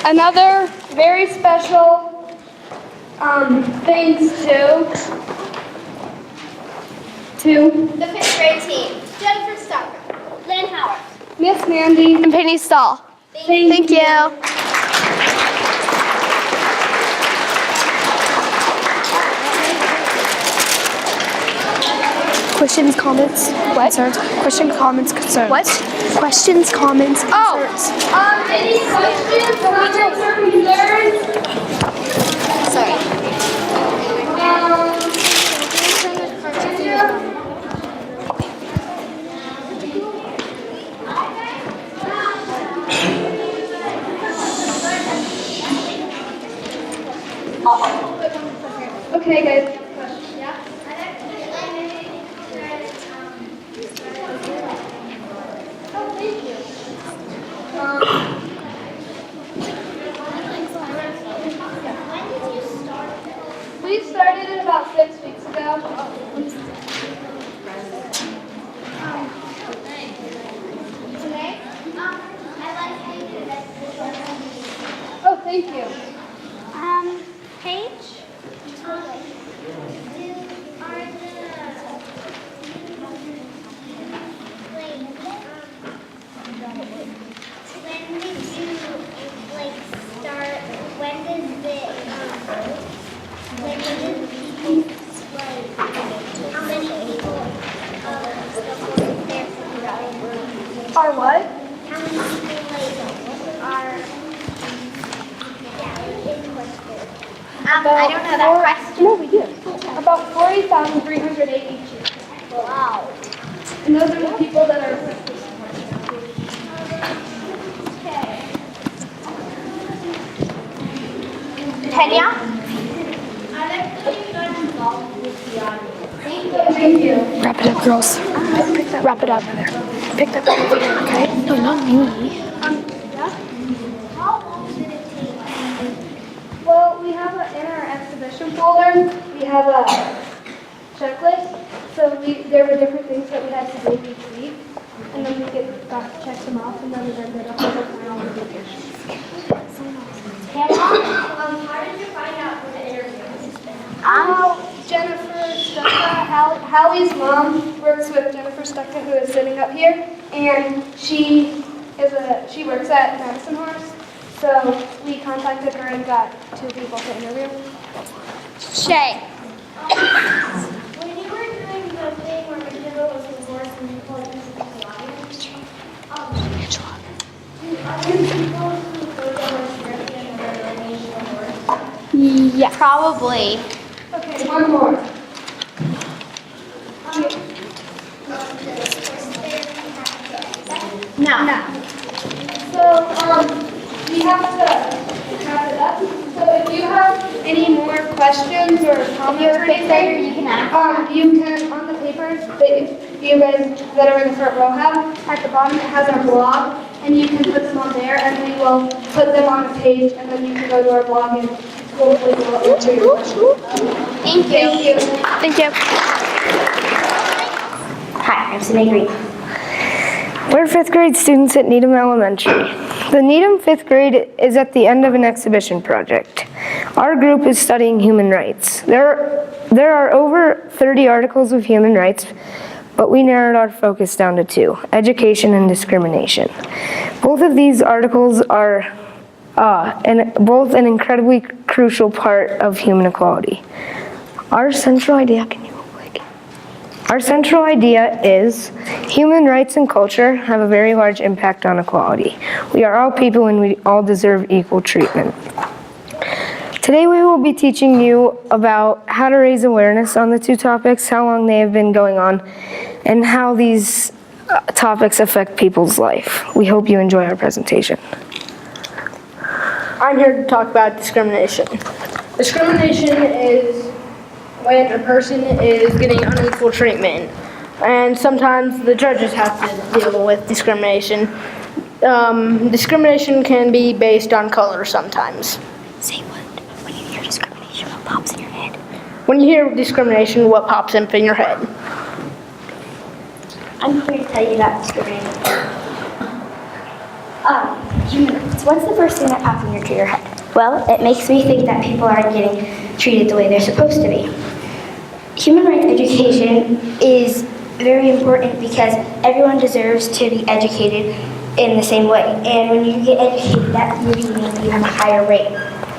another very special thanks to 2. The 5th grade team, Jennifer Stucker, Lynn Howard, Miss Mandy. And Penny Stahl. Thank you. Questions, comments, concerns? Questions, comments, concerns? What? Questions, comments, concerns? Any questions, comments, or concerns? sorry. Okay, guys. We started it about 6 weeks ago. Today, I like how you did this. Oh, thank you. Paige? When did you start? When did the people how many people Are what? How many people are I don't know that question. No, we do. About 40,380. Wow. And those are the people that are. Kenya? Thank you. Wrap it up, girls. Wrap it up. Pick that up, okay? No, not me. Well, we have in our exhibition folder, we have a checklist. So there were different things that we had to do each week. And then we got to check them off, and then we were going to hold up my own vacation. How did you find out who the interview was? Jennifer Stucca, Hallie's mom works with Jennifer Stucca, who is sitting up here, and she works at Madison Horse. So we contacted her and got 2 people to interview. Shay. When you were doing the thing where Angela was the horse and you called it the audience, do other people who go to horse racing and are learning the horse? Yeah. Probably. Okay, one more. No. So, we have to wrap it up. So if you have any more questions or comments or anything, you can ask. you can, on the papers that you guys that are in the front row have, at the bottom it has our blog, and you can put them on there, and we will put them on a page, and then you can go to our blog and hopefully we'll answer your questions. Thank you. Thank you. Hi, I'm Samay Green. We're 5th grade students at Needham Elementary. The Needham 5th grade is at the end of an exhibition project. Our group is studying human rights. There are over 30 articles of human rights, but we narrowed our focus down to 2, education and discrimination. Both of these articles are both an incredibly crucial part of human equality. Our central idea is human rights and culture have a very large impact on equality. We are all people and we all deserve equal treatment. Today we will be teaching you about how to raise awareness on the 2 topics, how long they have been going on, and how these topics affect people's life. We hope you enjoy our presentation. I'm here to talk about discrimination. Discrimination is when a person is getting unequal treatment, and sometimes the judges have to deal with discrimination. Discrimination can be based on color sometimes. Say what? When you hear discrimination, what pops in your head? When you hear discrimination, what pops up in your head? I'm here to tell you about discrimination. So what's the first thing that pops into your head? Well, it makes me think that people aren't getting treated the way they're supposed to be. Human rights education is very important because everyone deserves to be educated in the same way. And when you get educated, that usually means you have a higher rate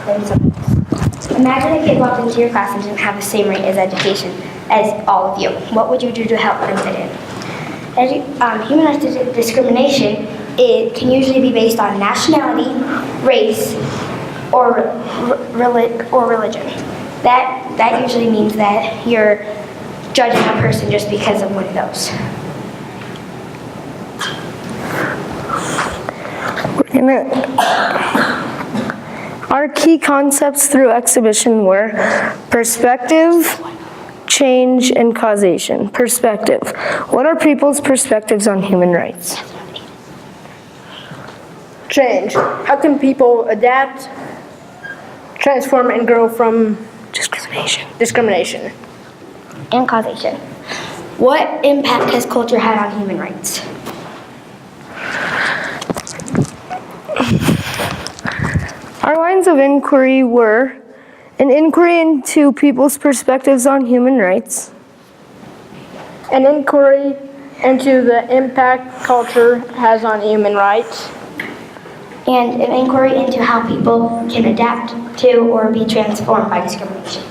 than someone else. Imagine a kid walked into your class and didn't have the same rate as education as all of you. What would you do to help them fit in? Human rights discrimination, it can usually be based on nationality, race, or religion. That usually means that you're judging a person just because of one of those. Our key concepts through exhibition were perspective, change, and causation. Perspective. What are people's perspectives on human rights? Change. How can people adapt, transform, and grow from discrimination? And causation. What impact has culture had on human rights? Our lines of inquiry were an inquiry into people's perspectives on human rights, An inquiry into the impact culture has on human rights, and an inquiry into how people can adapt to or be transformed by discrimination.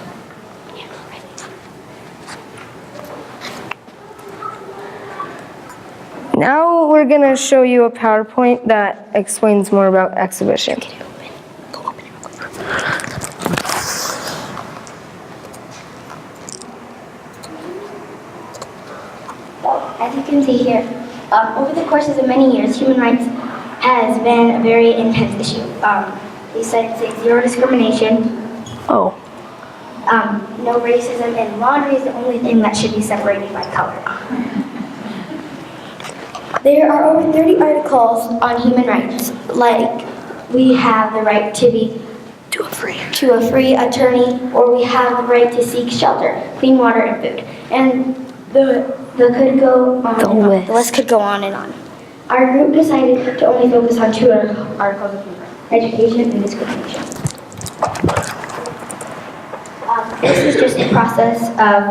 Now we're going to show you a PowerPoint that explains more about exhibition. As you can see here, over the courses of many years, human rights has been a very intense issue. They said zero discrimination. No racism, and laundry is the only thing that should be separated by color. There are over 30 articles on human rights, like we have the right to a free attorney, or we have the right to seek shelter, clean water, and food. And the list could go on and on. Our group decided to only focus on 2 articles of human rights: education and discrimination. This is just the process of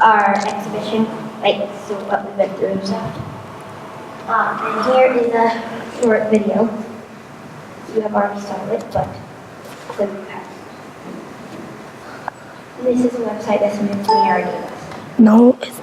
our exhibition, so what we've been through and stuff. And here is a short video. You have already started it, but it's in the past. This is a website that's been already gave us. No, it's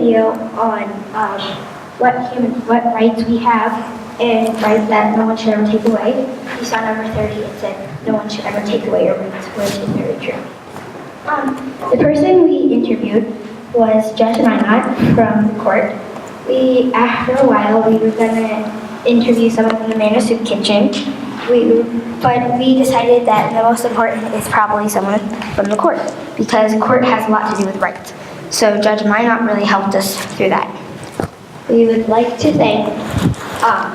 video on what rights we have and rights that no one should ever take away. You saw number 30, it said no one should ever take away your rights, which is very true. The person we interviewed was Judge Minot from the court. After a while, we were gonna interview someone from the Manor Soup Kitchen, but we decided that the most important is probably someone from the court, because court has a lot to do with rights. So Judge Minot really helped us through that. We would like to thank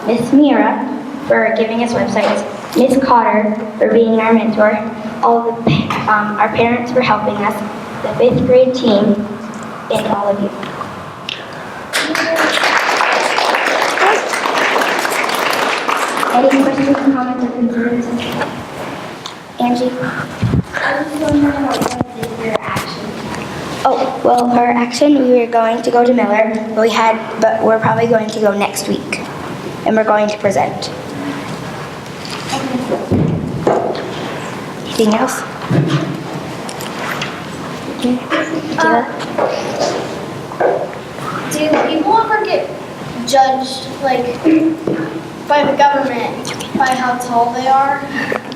Miss Mira for giving us websites, Miss Cotter for being our mentor, our parents for helping us, the 5th grade team, and all of you. Any questions, comments, or concerns? Angie? I just want to know what is your action? Oh, well, our action, we were going to go to Miller, but we're probably going to go next week, and we're going to present. Anything else? Do people ever get judged, like, by the government, by how tall they are?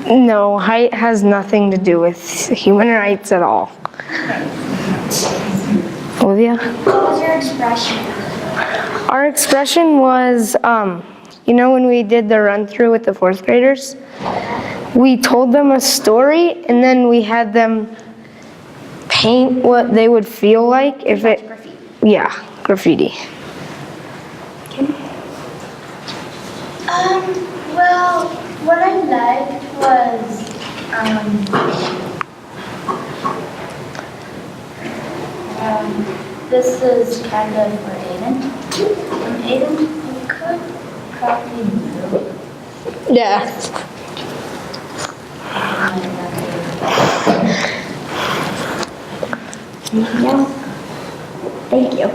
No, height has nothing to do with human rights at all. Olivia? What was your expression? Our expression was, when we did the run-through with the 4th graders, we told them a story, and then we had them paint what they would feel like if it... Graffiti. Yeah, graffiti. Well, what I liked was, this is kind of for Aiden. Aiden, you could copy blue. Yeah. Anything else? Thank you.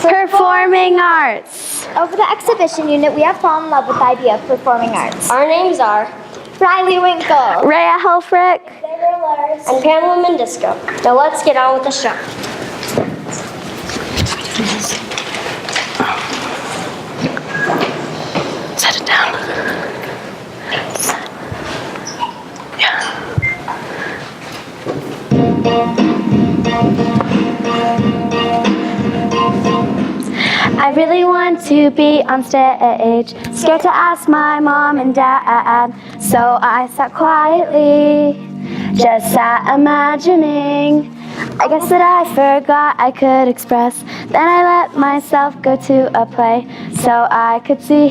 Performing arts. Over the exhibition unit, we have fallen in love with the idea of performing arts. Our names are Riley Winkle, Rhea Helfrich, and Pamela Mendisco. Now let's get on with the show. Set it down. I really want to be on stage, scared to ask my mom and dad, so I sat quietly, just sat imagining. I guess that I forgot I could express, then I let myself go to a play, so I could see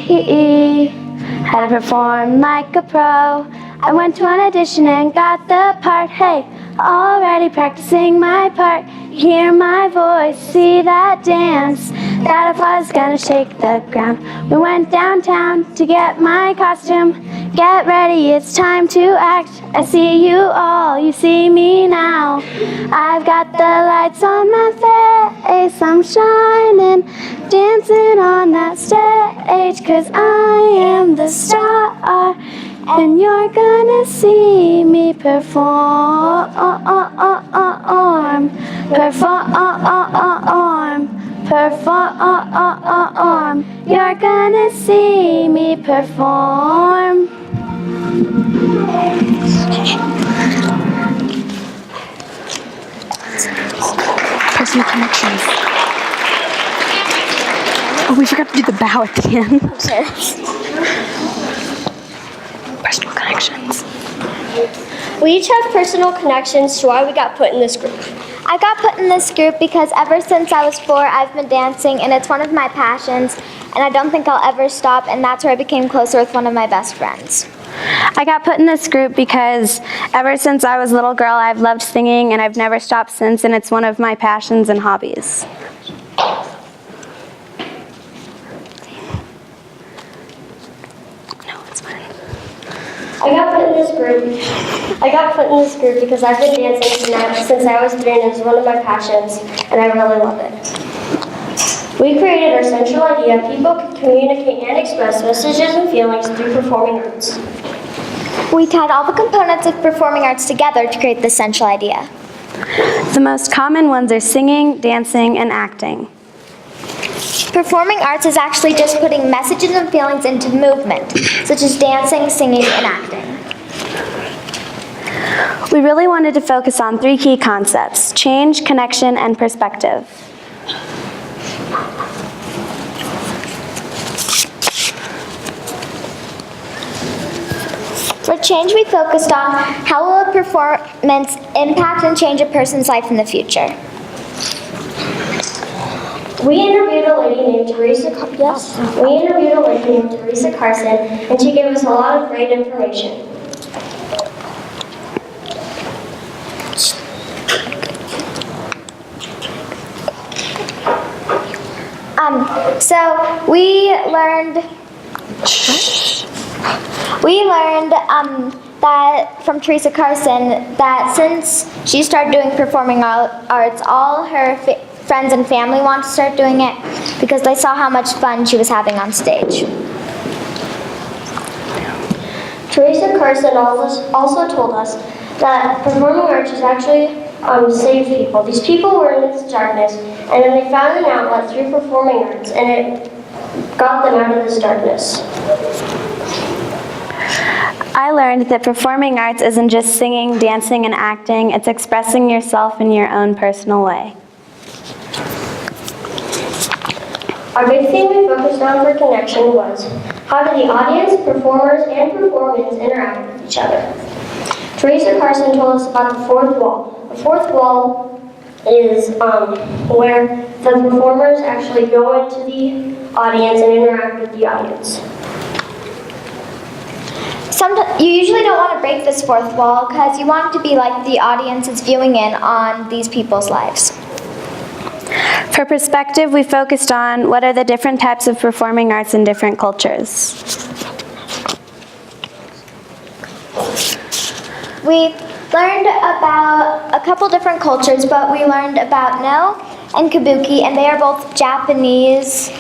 how to perform like a pro. I went to an audition and got the part, hey, already practicing my part. Hear my voice, see that dance, that if I was gonna shake the ground. We went downtown to get my costume. Get ready, it's time to act. I see you all, you see me now. I've got the lights on my face, I'm shining, dancing on that stage, 'cause I am the star, and you're gonna see me perform, perform, perform. You're gonna see me perform. Personal connections. Oh, we forgot to do the bow at the end. Personal connections. We each have personal connections to why we got put in this group. I got put in this group because ever since I was 4, I've been dancing, and it's one of my passions, and I don't think I'll ever stop, and that's where I became closer with one of my best friends. I got put in this group because ever since I was a little girl, I've loved singing, and I've never stopped since, and it's one of my passions and hobbies. I got put in this group because I've been dancing since I was 3 and it's one of my passions and I really love it. We created our central idea people can communicate and express messages and feelings through performing arts. We tied all the components of performing arts together to create this central idea. The most common ones are singing, dancing, and acting. Performing arts is actually just putting messages and feelings into movement, such as dancing, singing, and acting. We really wanted to focus on 3 key concepts: change, connection, and perspective. For change, we focused on how will a performance impact and change a person's life in the future. We interviewed a lady named Teresa Carson, and she gave us a lot of great information. So we learned that from Teresa Carson that since she started doing performing arts, all her friends and family want to start doing it because they saw how much fun she was having on stage. Teresa Carson also told us that performing arts is actually saves people. These people were in this darkness, and then they found an outlet through performing arts, and it got them out of this darkness. I learned that performing arts isn't just singing, dancing, and acting, it's expressing yourself in your own personal way. Our big thing we focused on for connection was how do the audience, performers, and performance interact with each other. Teresa Carson told us about the fourth wall. The fourth wall is where the performers actually go into the audience and interact with the audience. You usually don't want to break this fourth wall because you want it to be like the audience is viewing in on these people's lives. For perspective, we focused on what are the different types of performing arts in different cultures. We learned about a couple different cultures, but we learned about No and Kabuki, and they are both Japanese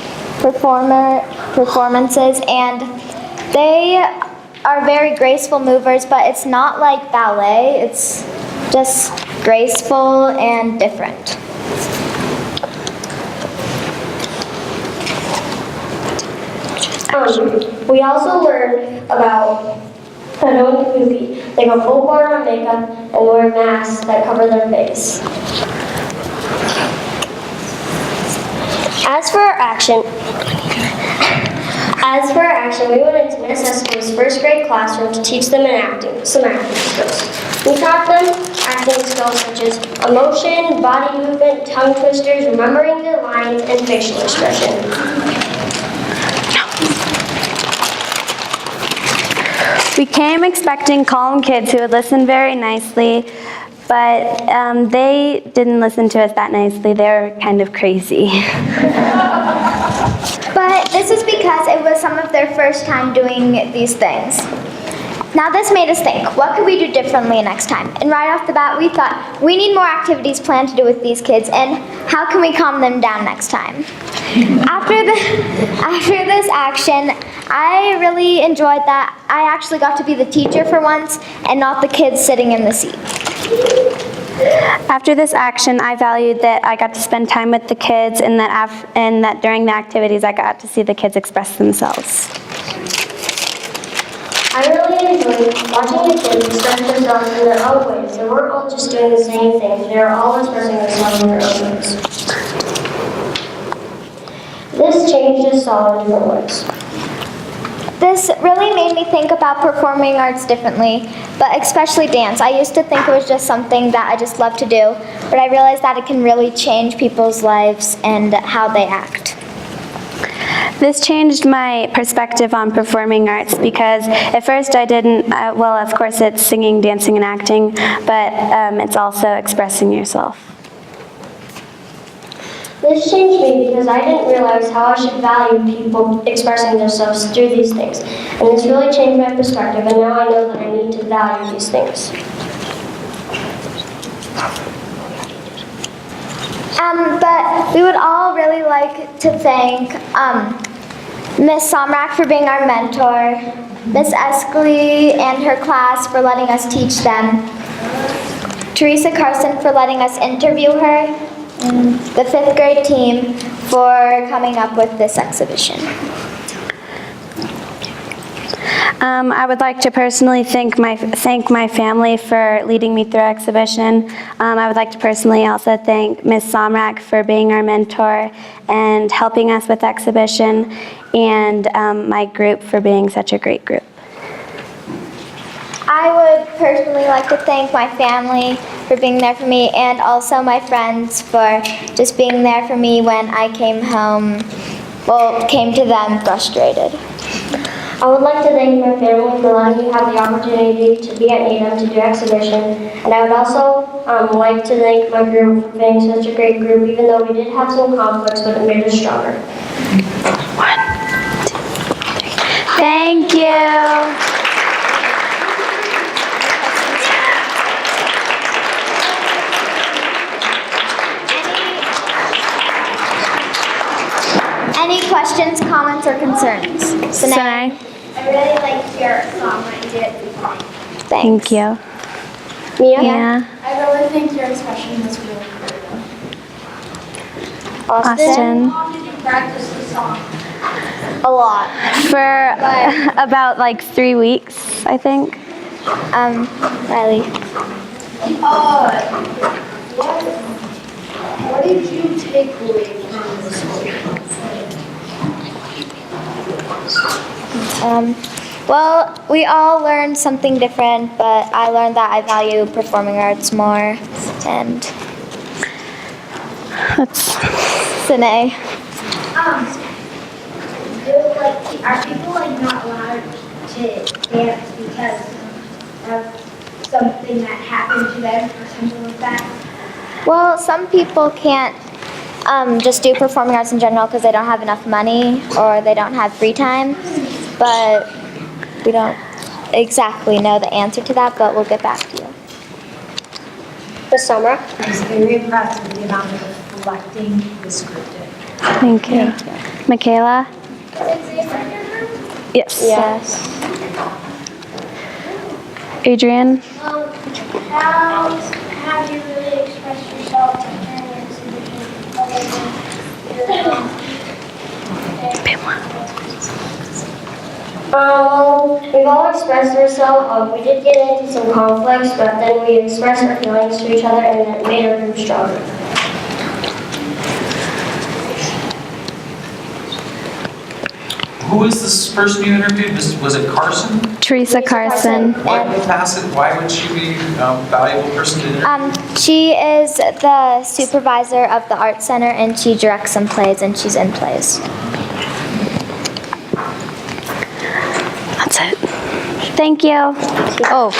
performances, and they are very graceful movers, but it's not like ballet, it's just graceful and different. We also learned about No and Kabuki. They go full bar on makeup and wear masks that cover their face. As for our action, we went into Miss Esco's first grade classroom to teach them some acting skills. We taught them acting skills such as emotion, body movement, tongue twisters, remembering their lines, and facial expression. We came expecting calm kids who would listen very nicely, but they didn't listen to us that nicely. They were kind of crazy. But this is because it was some of their first time doing these things. Now this made us think, what could we do differently next time? And right off the bat, we thought, we need more activities planned to do with these kids, and how can we calm them down next time? After this action, I really enjoyed that I actually got to be the teacher for once, and not the kids sitting in the seat. After this action, I valued that I got to spend time with the kids, and that during the activities, I got to see the kids express themselves. I really enjoyed watching the kids express themselves in their own ways. They weren't all just doing the same things. They were all expressing themselves in their own ways. This changed us all in different ways. This really made me think about performing arts differently, but especially dance. I used to think it was just something that I just loved to do, but I realized that it can really change people's lives and how they act. This changed my perspective on performing arts because at first I didn't, well, of course it's singing, dancing, and acting, but it's also expressing yourself. This changed me because I didn't realize how I should value people expressing themselves through these things. And this really changed my perspective, and now I know that I need to value these things. But we would all really like to thank Miss Somrak for being our mentor, Miss Eskley and her class for letting us teach them, Teresa Carson for letting us interview her, and the 5th grade team for coming up with this exhibition. I would like to personally thank my family for leading me through our exhibition. I would like to personally also thank Ms. Somrak for being our mentor and helping us with the exhibition, and my group for being such a great group. I would personally like to thank my family for being there for me, and also my friends for just being there for me when I came home, came to them frustrated. I would like to thank my family for letting me have the opportunity to be at Needham to do exhibition, and I would also like to thank my group for being such a great group, even though we did have some conflicts, but it made us stronger. 1, 2, 3. Thank you. Any questions, comments, or concerns? Sinai. I really liked your song when you did it before. Thank you. Mia? Yeah. I really think your expression was really good. Austin. How long did you practice the song? A lot. For about like 3 weeks, I think. Riley. What did you take away from this whole? Well, we all learned something different, but I learned that I value performing arts more, and That's Sine. Are people not allowed to dance because of something that happened to them or something like that? Well, some people can't just do performing arts in general because they don't have enough money or they don't have free time, but we don't exactly know the answer to that, but we'll get back to you. Miss Somrak? I was very impressed with the amount of reflecting this group did. Thank you. Michaela? Yes. Yes. Adrian? How have you really expressed yourself during the exhibition other than We've all expressed ourselves. We did get into some conflicts, but then we expressed our feelings to each other, and it made our group stronger. Who was this person you interviewed? Was it Carson? Teresa Carson. Why would she be a valuable person to interview? She is the supervisor of the art center, and she directs some plays, and she's in plays. That's it. Thank you. Oh.